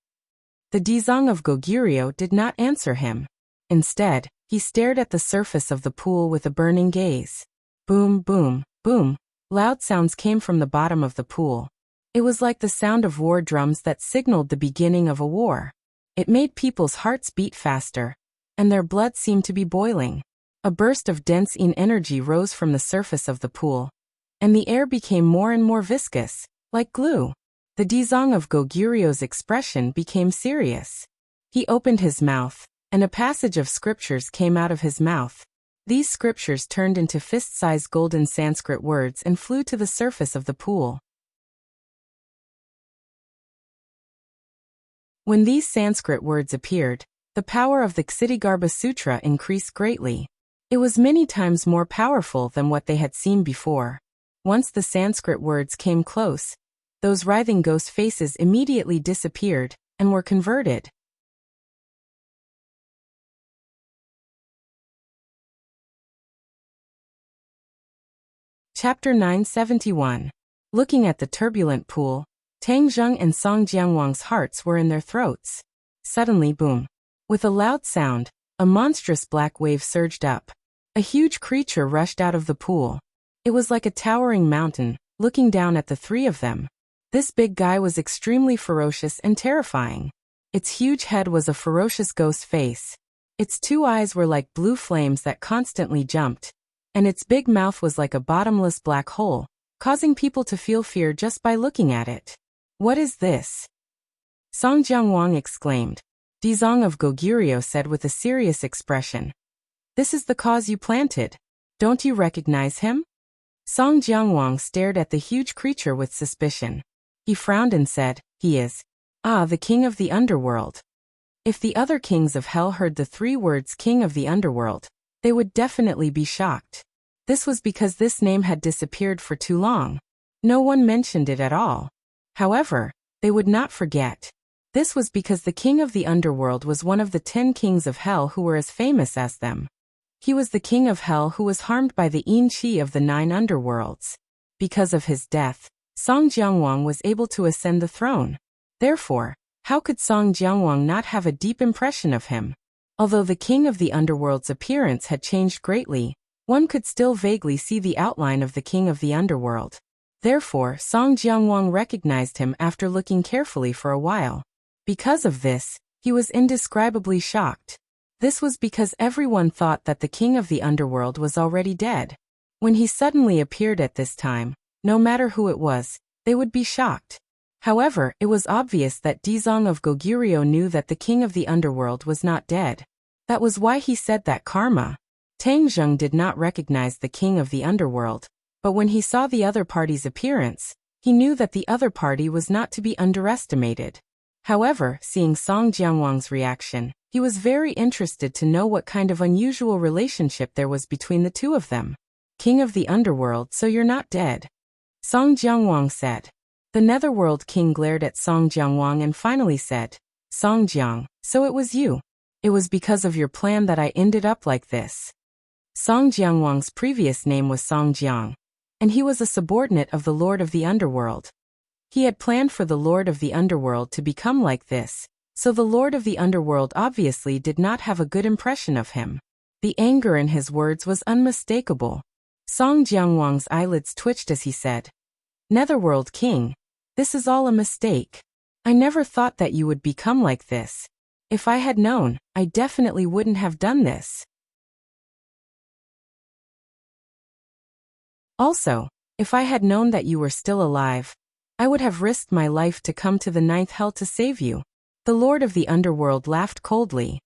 The Dizong of Goguryeo did not answer him. Instead, he stared at the surface of the pool with a burning gaze. Boom, boom, boom. Loud sounds came from the bottom of the pool. It was like the sound of war drums that signaled the beginning of a war. It made people's hearts beat faster, and their blood seemed to be boiling. A burst of dense energy rose from the surface of the pool, and the air became more and more viscous, like glue. The Dizong of Goguryeo's expression became serious. He opened his mouth, and a passage of scriptures came out of his mouth. These scriptures turned into fist-sized golden Sanskrit words and flew to the surface of the pool. When these Sanskrit words appeared, the power of the Ksitigarbha Sutra increased greatly. It was many times more powerful than what they had seen before. Once the Sanskrit words came close, those writhing ghost faces immediately disappeared and were converted. Chapter 971. Looking at the turbulent pool, Tang Zheng and Song Jiangwang's hearts were in their throats. Suddenly, boom. With a loud sound, a monstrous black wave surged up. A huge creature rushed out of the pool. It was like a towering mountain, looking down at the three of them. This big guy was extremely ferocious and terrifying. Its huge head was a ferocious ghost face. Its 2 eyes were like blue flames that constantly jumped, and its big mouth was like a bottomless black hole, causing people to feel fear just by looking at it. "What is this?" Song Jiangwang exclaimed. Dizong of Goguryeo said with a serious expression, "This is the cause you planted. Don't you recognize him?" Song Jiangwang stared at the huge creature with suspicion. He frowned and said, "He is, the king of the underworld." If the other kings of hell heard the 3 words king of the underworld, they would definitely be shocked. This was because this name had disappeared for too long. No one mentioned it at all. However, they would not forget. This was because the king of the underworld was one of the 10 kings of hell who were as famous as them. He was the king of hell who was harmed by the Yin Qi of the 9 underworlds. Because of his death, Song Jiangwang was able to ascend the throne. Therefore, how could Song Jiangwang not have a deep impression of him? Although the king of the underworld's appearance had changed greatly, one could still vaguely see the outline of the king of the underworld. Therefore, Song Jiangwang recognized him after looking carefully for a while. Because of this, he was indescribably shocked. This was because everyone thought that the king of the underworld was already dead. When he suddenly appeared at this time, no matter who it was, they would be shocked. However, it was obvious that Dizong of Goguryeo knew that the king of the underworld was not dead. That was why he said that karma. Tang Zheng did not recognize the king of the underworld, but when he saw the other party's appearance, he knew that the other party was not to be underestimated. However, seeing Song Jiangwang's reaction, he was very interested to know what kind of unusual relationship there was between the two of them. King of the underworld, so you're not dead? Song Jiangwang said. The Netherworld king glared at Song Jiangwang and finally said, Song Jiang, so it was you. It was because of your plan that I ended up like this. Song Jiangwang's previous name was Song Jiang, and he was a subordinate of the Lord of the Underworld. He had planned for the Lord of the Underworld to become like this, so the Lord of the Underworld obviously did not have a good impression of him. The anger in his words was unmistakable. Song Jiangwang's eyelids twitched as he said, Netherworld King, this is all a mistake. I never thought that you would become like this. If I had known, I definitely wouldn't have done this. Also, if I had known that you were still alive, I would have risked my life to come to the ninth hell to save you. The Lord of the Underworld laughed coldly.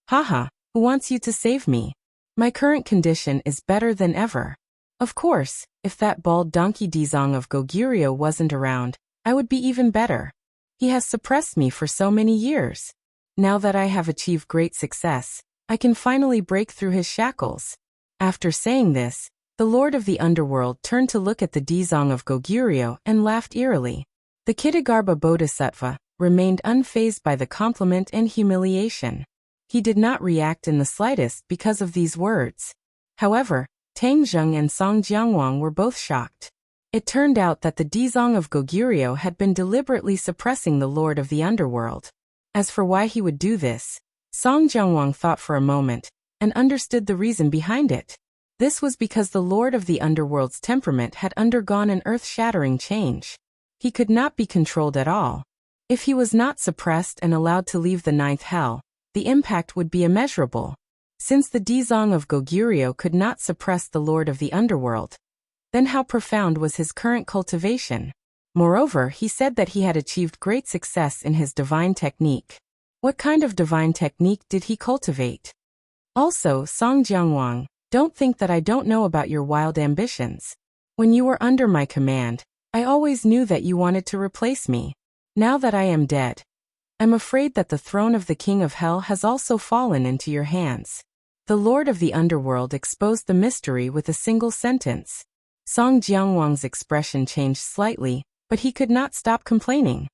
Haha, who wants you to save me? My current condition is better than ever. Of course, if that bald donkey Dizong of Goguryeo wasn't around, I would be even better. He has suppressed me for so many years. Now that I have achieved great success, I can finally break through his shackles. After saying this, the Lord of the Underworld turned to look at the Dizong of Goguryeo and laughed eerily. The Kitagarbha Bodhisattva remained unfazed by the compliment and humiliation. He did not react in the slightest because of these words. However, Tang Zheng and Song Jiangwang were both shocked. It turned out that the Dizong of Goguryeo had been deliberately suppressing the Lord of the Underworld. As for why he would do this, Song Jiangwang thought for a moment and understood the reason behind it. This was because the Lord of the Underworld's temperament had undergone an earth-shattering change. He could not be controlled at all. If he was not suppressed and allowed to leave the ninth hell, the impact would be immeasurable. Since the Dizong of Goguryeo could not suppress the Lord of the Underworld, then how profound was his current cultivation? Moreover, he said that he had achieved great success in his divine technique. What kind of divine technique did he cultivate? Also, Song Jiangwang, don't think that I don't know about your wild ambitions. When you were under my command, I always knew that you wanted to replace me. Now that I am dead, I'm afraid that the throne of the King of Hell has also fallen into your hands. The Lord of the Underworld exposed the mystery with a single sentence. Song Jiangwang's expression changed slightly, but he could not stop complaining.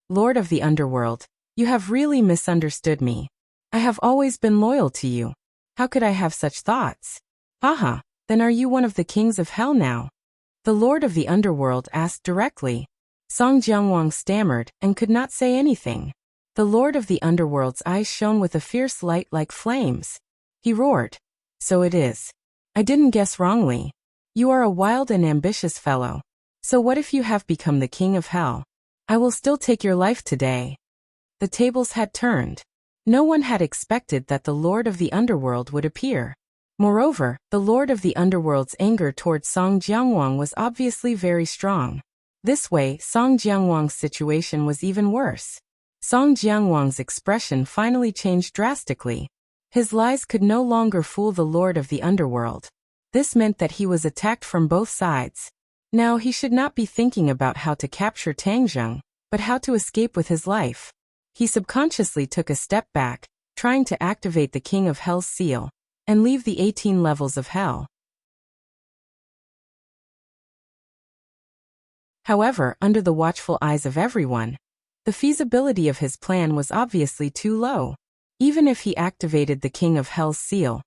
Lord of the Underworld, you have really misunderstood me. I have always been loyal to you. How could I have such thoughts? Aha, then are you one of the kings of hell now? The Lord of the Underworld asked directly. Song Jiangwang stammered and could not say anything. The Lord of the Underworld's eyes shone with a fierce light like flames. He roared. So it is. I didn't guess wrongly. You are a wild and ambitious fellow. So what if you have become the king of hell? I will still take your life today. The tables had turned. No one had expected that the Lord of the Underworld would appear. Moreover, the Lord of the Underworld's anger towards Song Jiangwang was obviously very strong. This way, Song Jiangwang's situation was even worse. Song Jiangwang's expression finally changed drastically. His lies could no longer fool the Lord of the Underworld. This meant that he was attacked from both sides. Now he should not be thinking about how to capture Tang Zheng, but how to escape with his life. He subconsciously took a step back, trying to activate the King of Hell's seal, and leave the 18 levels of hell. However, under the watchful eyes of everyone, the feasibility of his plan was obviously too low. Even if he activated the King of Hell's seal,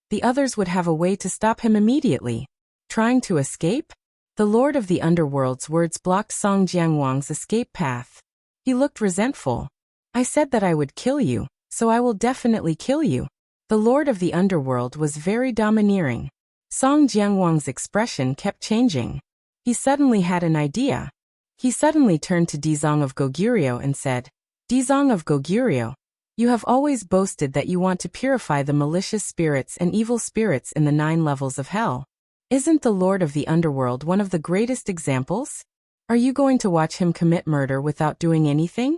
the others would have a way to stop him immediately. Trying to escape? The Lord of the Underworld's words blocked Song Jiangwang's escape path. He looked resentful. I said that I would kill you, so I will definitely kill you. The Lord of the Underworld was very domineering. Song Jiangwang's expression kept changing. He suddenly had an idea. He suddenly turned to Dizong of Goguryeo and said, Dizong of Goguryeo, You have always boasted that you want to purify the malicious spirits and evil spirits in the 9 levels of hell. Isn't the Lord of the Underworld one of the greatest examples? Are you going to watch him commit murder without doing anything?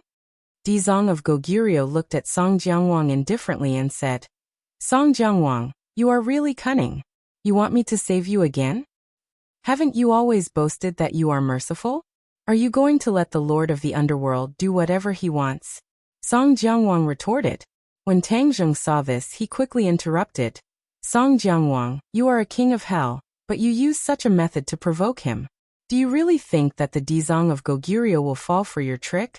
Dizong of Goguryeo looked at Song Jiangwang indifferently and said, Song Jiangwang, you are really cunning. You want me to save you again? Haven't you always boasted that you are merciful? Are you going to let the Lord of the Underworld do whatever he wants? Song Jiangwang retorted. When Tang Zheng saw this, he quickly interrupted. Song Jiangwang, you are a king of hell, but you use such a method to provoke him. Do you really think that the Dizong of Goguryeo will fall for your trick?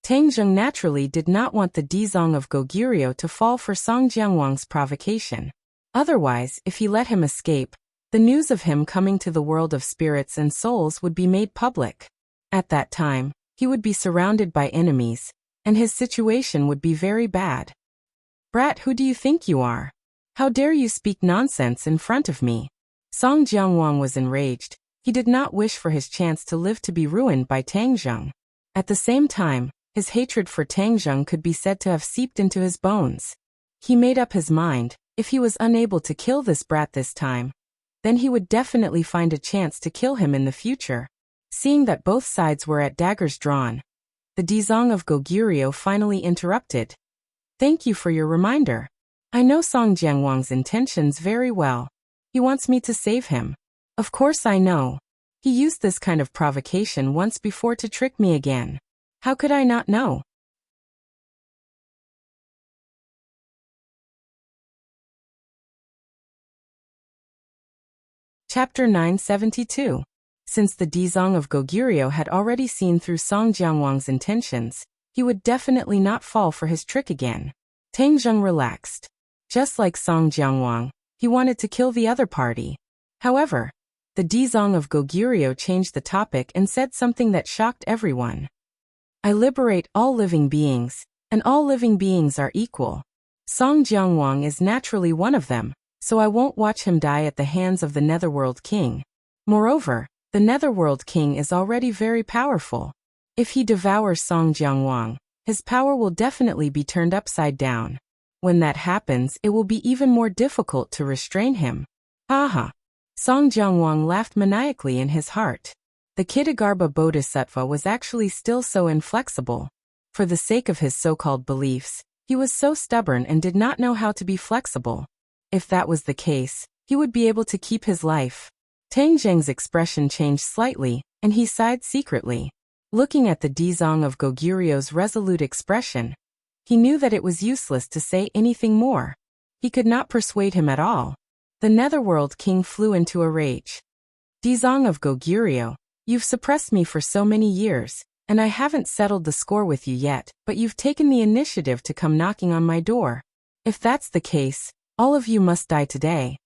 Tang Zheng naturally did not want the Dizong of Goguryeo to fall for Song Jiangwang's provocation. Otherwise, if he let him escape, the news of him coming to the world of spirits and souls would be made public. At that time, he would be surrounded by enemies, and his situation would be very bad. Brat, who do you think you are? How dare you speak nonsense in front of me? Song Jiangwang was enraged. He did not wish for his chance to live to be ruined by Tang Zheng. At the same time, his hatred for Tang Zheng could be said to have seeped into his bones. He made up his mind, if he was unable to kill this brat this time, then he would definitely find a chance to kill him in the future. Seeing that both sides were at daggers drawn, the Dizong of Goguryeo finally interrupted. Thank you for your reminder. I know Song Jiangwang's intentions very well. He wants me to save him. Of course I know. He used this kind of provocation once before to trick me again. How could I not know? Chapter 972. Since the Dizong of Goguryeo had already seen through Song Jiangwang's intentions, he would definitely not fall for his trick again. Tang Zheng relaxed. Just like Song Jiangwang, he wanted to kill the other party. However, the Dizong of Goguryeo changed the topic and said something that shocked everyone. I liberate all living beings, and all living beings are equal. Song Jiangwang is naturally one of them, so I won't watch him die at the hands of the Netherworld King. Moreover, the Netherworld King is already very powerful. If he devours Song Jiangwang, his power will definitely be turned upside down. When that happens, it will be even more difficult to restrain him. Haha. Song Jiangwang laughed maniacally in his heart. The Kitagarbha Bodhisattva was actually still so inflexible. For the sake of his so-called beliefs, he was so stubborn and did not know how to be flexible. If that was the case, he would be able to keep his life. Tang Zheng's expression changed slightly, and he sighed secretly. Looking at the Dizong of Goguryeo's resolute expression, he knew that it was useless to say anything more. He could not persuade him at all. The Netherworld King flew into a rage. Dizong of Goguryeo, you've suppressed me for so many years, and I haven't settled the score with you yet, but you've taken the initiative to come knocking on my door. If that's the case, all of you must die today.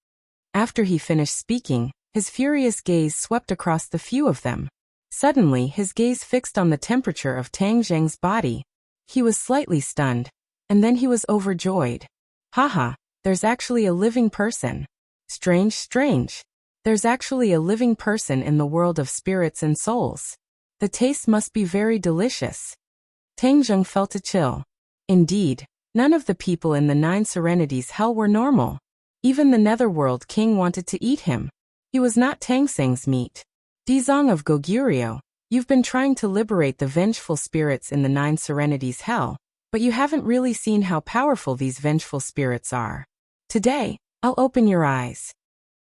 After he finished speaking, his furious gaze swept across the few of them. Suddenly, his gaze fixed on the temperature of Tang Zheng's body. He was slightly stunned, and then he was overjoyed. Haha, there's actually a living person. Strange. There's actually a living person in the world of spirits and souls. The taste must be very delicious. Tang Zheng felt a chill. Indeed, none of the people in the 9 Serenities hell were normal. Even the Netherworld King wanted to eat him. He was not Tang Seng's meat. Dizong of Goguryeo, you've been trying to liberate the vengeful spirits in the 9 Serenities hell, but you haven't really seen how powerful these vengeful spirits are. Today, I'll open your eyes.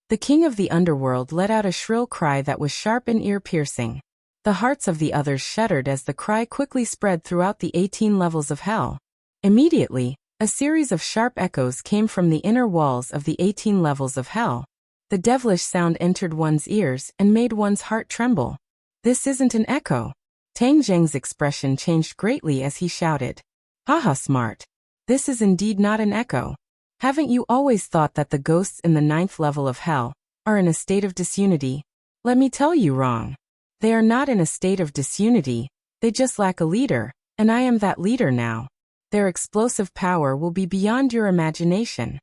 The king of the underworld let out a shrill cry that was sharp and ear-piercing. The hearts of the others shuddered as the cry quickly spread throughout the 18 levels of hell. Immediately, a series of sharp echoes came from the inner walls of the 18 levels of hell. The devilish sound entered one's ears and made one's heart tremble. This isn't an echo. Tang Zheng's expression changed greatly as he shouted. Haha, smart. This is indeed not an echo. Haven't you always thought that the ghosts in the 9th level of hell are in a state of disunity? Let me tell you wrong. They are not in a state of disunity, they just lack a leader, and I am that leader now. Their explosive power will be beyond your imagination.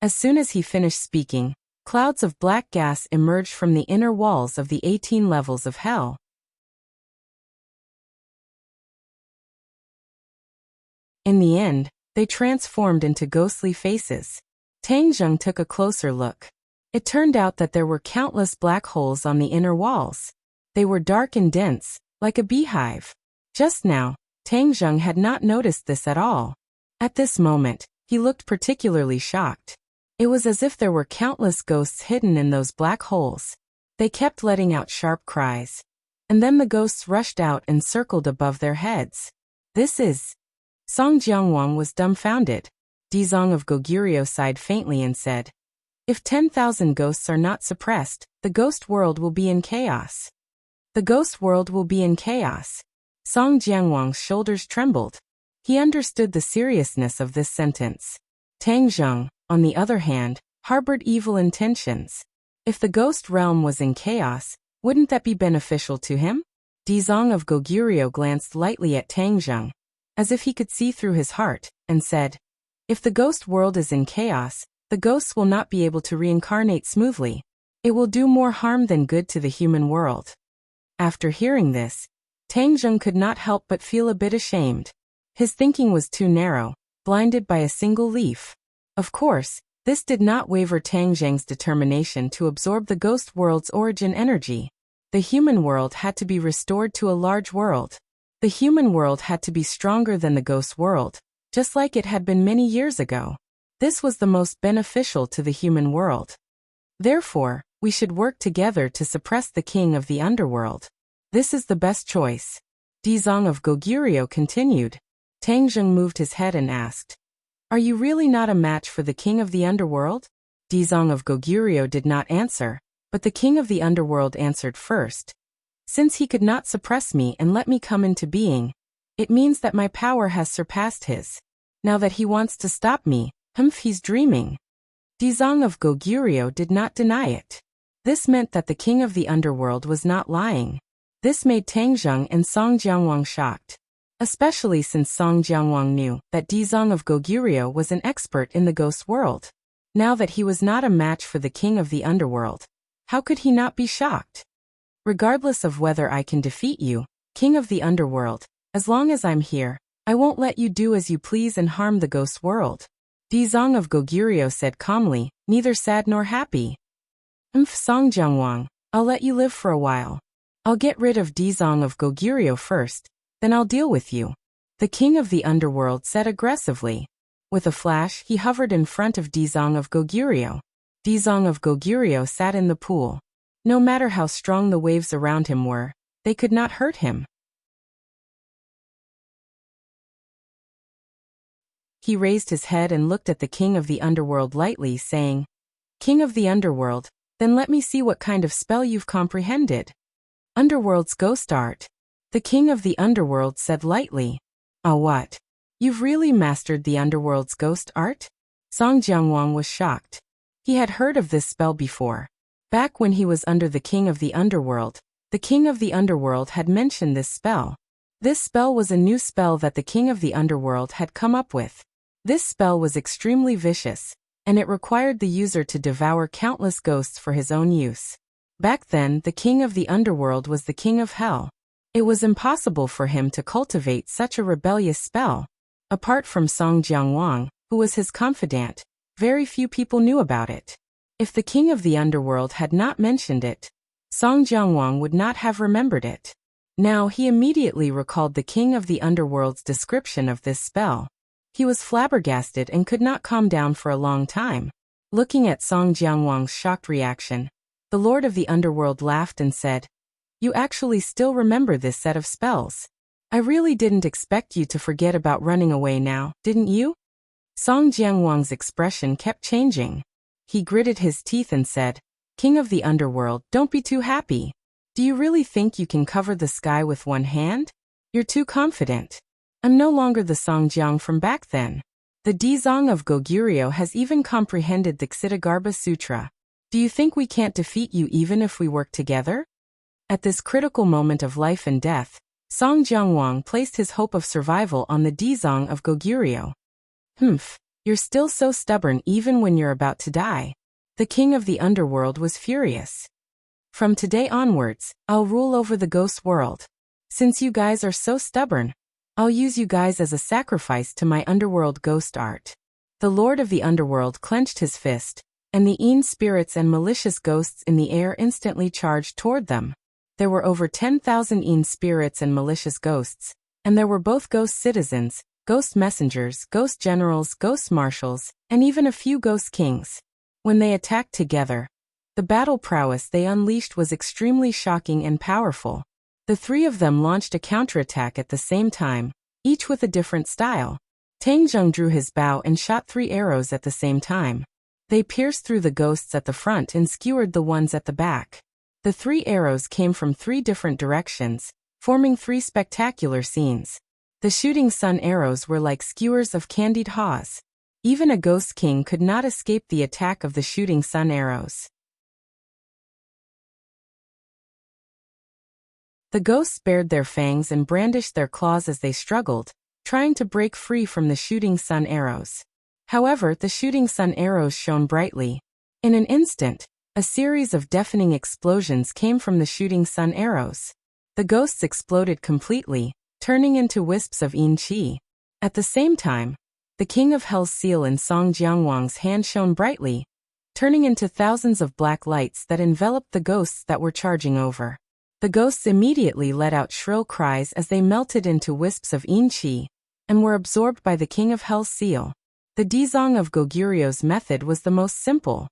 As soon as he finished speaking, clouds of black gas emerged from the inner walls of the 18 levels of hell. In the end, they transformed into ghostly faces. Tang Zheng took a closer look. It turned out that there were countless black holes on the inner walls. They were dark and dense, like a beehive. Just now, Tang Zheng had not noticed this at all. At this moment, he looked particularly shocked. It was as if there were countless ghosts hidden in those black holes. They kept letting out sharp cries. And then the ghosts rushed out and circled above their heads. This is... Song Jiangwang was dumbfounded. Dizong of Goguryeo sighed faintly and said, "If 10,000 ghosts are not suppressed, the ghost world will be in chaos." The ghost world will be in chaos. Song Jiangwang's shoulders trembled. He understood the seriousness of this sentence. Tang Zheng, on the other hand, harbored evil intentions. If the ghost realm was in chaos, wouldn't that be beneficial to him? Dizong of Goguryeo glanced lightly at Tang Zheng, as if he could see through his heart, and said, "If the ghost world is in chaos, the ghosts will not be able to reincarnate smoothly. It will do more harm than good to the human world." After hearing this, Tang Zheng could not help but feel a bit ashamed. His thinking was too narrow, blinded by a single leaf. Of course, this did not waver Tang Zheng's determination to absorb the ghost world's origin energy. The human world had to be restored to a large world. The human world had to be stronger than the ghost world, just like it had been many years ago. This was the most beneficial to the human world. Therefore, we should work together to suppress the king of the underworld. This is the best choice. Dizong of Goguryeo continued. Tang Zheng moved his head and asked, "Are you really not a match for the king of the underworld?" Dizong of Goguryeo did not answer, but the king of the underworld answered first. "Since he could not suppress me and let me come into being, it means that my power has surpassed his. Now that he wants to stop me, he's dreaming." Dizong of Goguryeo did not deny it. This meant that the king of the underworld was not lying. This made Tang Zheng and Song Jiangwang shocked, especially since Song Jiangwang knew that Dizong of Goguryeo was an expert in the ghost world. Now that he was not a match for the king of the underworld, how could he not be shocked? "Regardless of whether I can defeat you, king of the underworld, as long as I'm here, I won't let you do as you please and harm the ghost world," Dizong of Goguryeo said calmly, neither sad nor happy. Song Jiangwang, I'll let you live for a while. I'll get rid of Dizong of Goguryeo first, then I'll deal with you," the king of the underworld said aggressively. With a flash, he hovered in front of Dizong of Goguryeo. Dizong of Goguryeo sat in the pool. No matter how strong the waves around him were, they could not hurt him. He raised his head and looked at the king of the underworld lightly, saying, "King of the underworld, then let me see what kind of spell you've comprehended." "Underworld's ghost art," the king of the underworld said lightly. "Ah, what? You've really mastered the underworld's ghost art?" Song Jiangwang was shocked. He had heard of this spell before. Back when he was under the king of the underworld, the king of the underworld had mentioned this spell. This spell was a new spell that the king of the underworld had come up with. This spell was extremely vicious, and it required the user to devour countless ghosts for his own use. Back then, the king of the underworld was the king of hell. It was impossible for him to cultivate such a rebellious spell. Apart from Song Jiangwang, who was his confidant, very few people knew about it. If the king of the underworld had not mentioned it, Song Jiangwang would not have remembered it. Now he immediately recalled the king of the underworld's description of this spell. He was flabbergasted and could not calm down for a long time. Looking at Song Jiangwang's shocked reaction, the lord of the underworld laughed and said, "You actually still remember this set of spells. I really didn't expect you to forget about running away now, didn't you?" Song Jiangwang's expression kept changing. He gritted his teeth and said, "King of the underworld, don't be too happy. Do you really think you can cover the sky with one hand? You're too confident. I'm no longer the Song Jiang from back then. The Dizong of Goguryeo has even comprehended the Ksitigarbha Sutra. Do you think we can't defeat you even if we work together?" At this critical moment of life and death, Song Jiangwang placed his hope of survival on the Dizong of Goguryeo. You're still so stubborn even when you're about to die." The king of the underworld was furious. "From today onwards, I'll rule over the ghost world. Since you guys are so stubborn, I'll use you guys as a sacrifice to my underworld ghost art. The Lord of the Underworld clenched his fist, and the Een spirits and malicious ghosts in the air instantly charged toward them. There were over 10,000 Een spirits and malicious ghosts, and there were both ghost citizens, ghost messengers, ghost generals, ghost marshals, and even a few ghost kings. When they attacked together, the battle prowess they unleashed was extremely shocking and powerful. The three of them launched a counterattack at the same time, each with a different style. Tang Zheng drew his bow and shot 3 arrows at the same time. They pierced through the ghosts at the front and skewered the ones at the back. The 3 arrows came from 3 different directions, forming 3 spectacular scenes. The shooting sun arrows were like skewers of candied haws. Even a ghost king could not escape the attack of the shooting sun arrows. The ghosts bared their fangs and brandished their claws as they struggled, trying to break free from the shooting sun arrows. However, the shooting sun arrows shone brightly. In an instant, a series of deafening explosions came from the shooting sun arrows. The ghosts exploded completely, turning into wisps of Yin Qi. At the same time, the King of Hell's seal in Song Jiangwang's hand shone brightly, turning into thousands of black lights that enveloped the ghosts that were charging over. The ghosts immediately let out shrill cries as they melted into wisps of Yin Qi, and were absorbed by the King of Hell's seal. The Dizong of Goguryu's method was the most simple.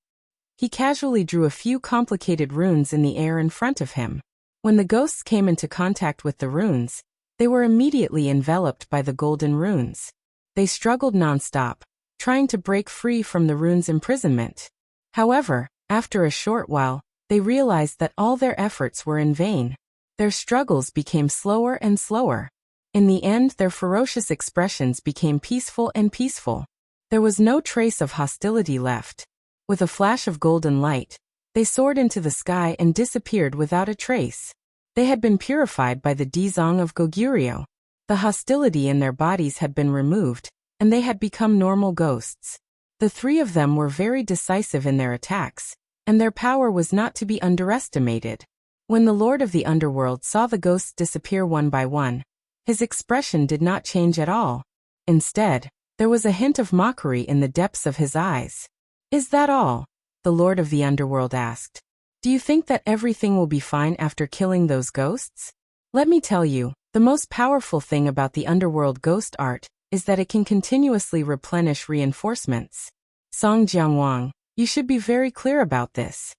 He casually drew a few complicated runes in the air in front of him. When the ghosts came into contact with the runes, they were immediately enveloped by the golden runes. They struggled non-stop, trying to break free from the runes' imprisonment. However, after a short while, they realized that all their efforts were in vain. Their struggles became slower and slower. In the end, their ferocious expressions became peaceful and peaceful. There was no trace of hostility left. With a flash of golden light, they soared into the sky and disappeared without a trace. They had been purified by the Dizong of Goguryo. The hostility in their bodies had been removed, and they had become normal ghosts. The 3 of them were very decisive in their attacks, and their power was not to be underestimated. When the Lord of the Underworld saw the ghosts disappear one by one, his expression did not change at all. Instead, there was a hint of mockery in the depths of his eyes. "Is that all?" the Lord of the Underworld asked. "Do you think that everything will be fine after killing those ghosts? Let me tell you, the most powerful thing about the Underworld ghost art is that it can continuously replenish reinforcements. Song Jiangwang, you should be very clear about this."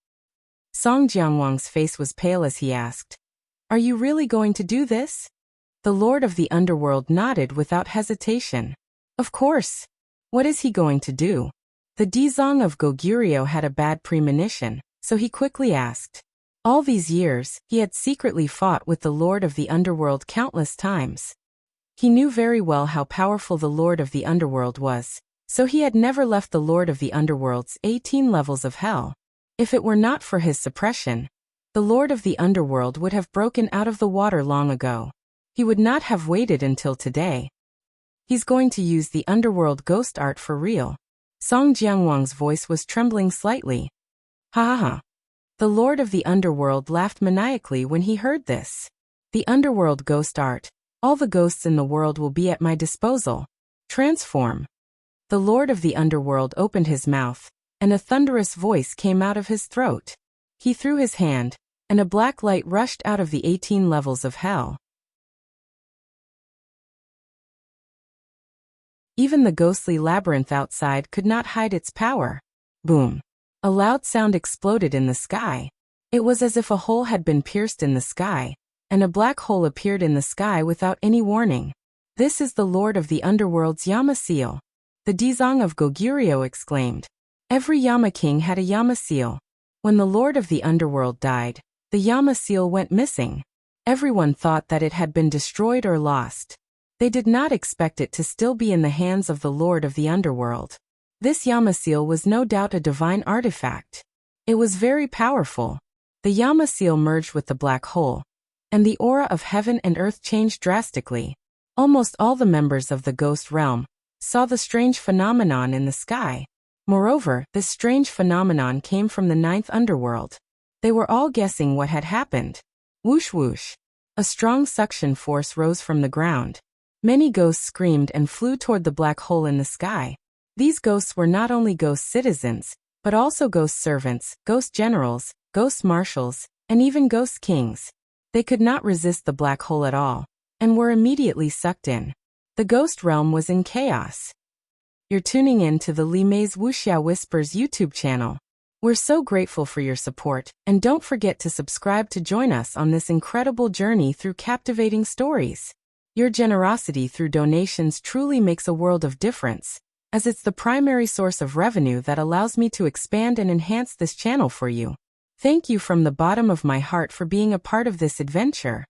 Song Jiangwang's face was pale as he asked, "Are you really going to do this?" The Lord of the Underworld nodded without hesitation. "Of course. What is he going to do?" The Dizong of Goguryo had a bad premonition, so he quickly asked. All these years, he had secretly fought with the Lord of the Underworld countless times. He knew very well how powerful the Lord of the Underworld was, so he had never left the Lord of the Underworld's 18 levels of hell. If it were not for his suppression, the Lord of the Underworld would have broken out of the water long ago. He would not have waited until today. He's going to use the Underworld ghost art for real. Song Jiangwang's voice was trembling slightly. Ha ha ha. The Lord of the Underworld laughed maniacally when he heard this. The Underworld ghost art. All the ghosts in the world will be at my disposal. Transform. The Lord of the Underworld opened his mouth, and a thunderous voice came out of his throat. He threw his hand, and a black light rushed out of the 18 levels of hell. Even the ghostly labyrinth outside could not hide its power. Boom. A loud sound exploded in the sky. It was as if a hole had been pierced in the sky, and a black hole appeared in the sky without any warning. "This is the Lord of the Underworld's Yama seal," the Dizong of Goguryo exclaimed. Every Yama king had a Yama seal. When the Lord of the Underworld died, the Yama seal went missing. Everyone thought that it had been destroyed or lost. They did not expect it to still be in the hands of the Lord of the Underworld. This Yama seal was no doubt a divine artifact. It was very powerful. The Yama seal merged with the black hole, and the aura of heaven and earth changed drastically. Almost all the members of the ghost realm saw the strange phenomenon in the sky. Moreover, this strange phenomenon came from the 9th underworld. They were all guessing what had happened. Whoosh whoosh. A strong suction force rose from the ground. Many ghosts screamed and flew toward the black hole in the sky. These ghosts were not only ghost citizens, but also ghost servants, ghost generals, ghost marshals, and even ghost kings. They could not resist the black hole at all, and were immediately sucked in. The ghost realm was in chaos. You're tuning in to the Li Mei's Wuxia Whispers YouTube channel. We're so grateful for your support, and don't forget to subscribe to join us on this incredible journey through captivating stories. Your generosity through donations truly makes a world of difference, as it's the primary source of revenue that allows me to expand and enhance this channel for you. Thank you from the bottom of my heart for being a part of this adventure.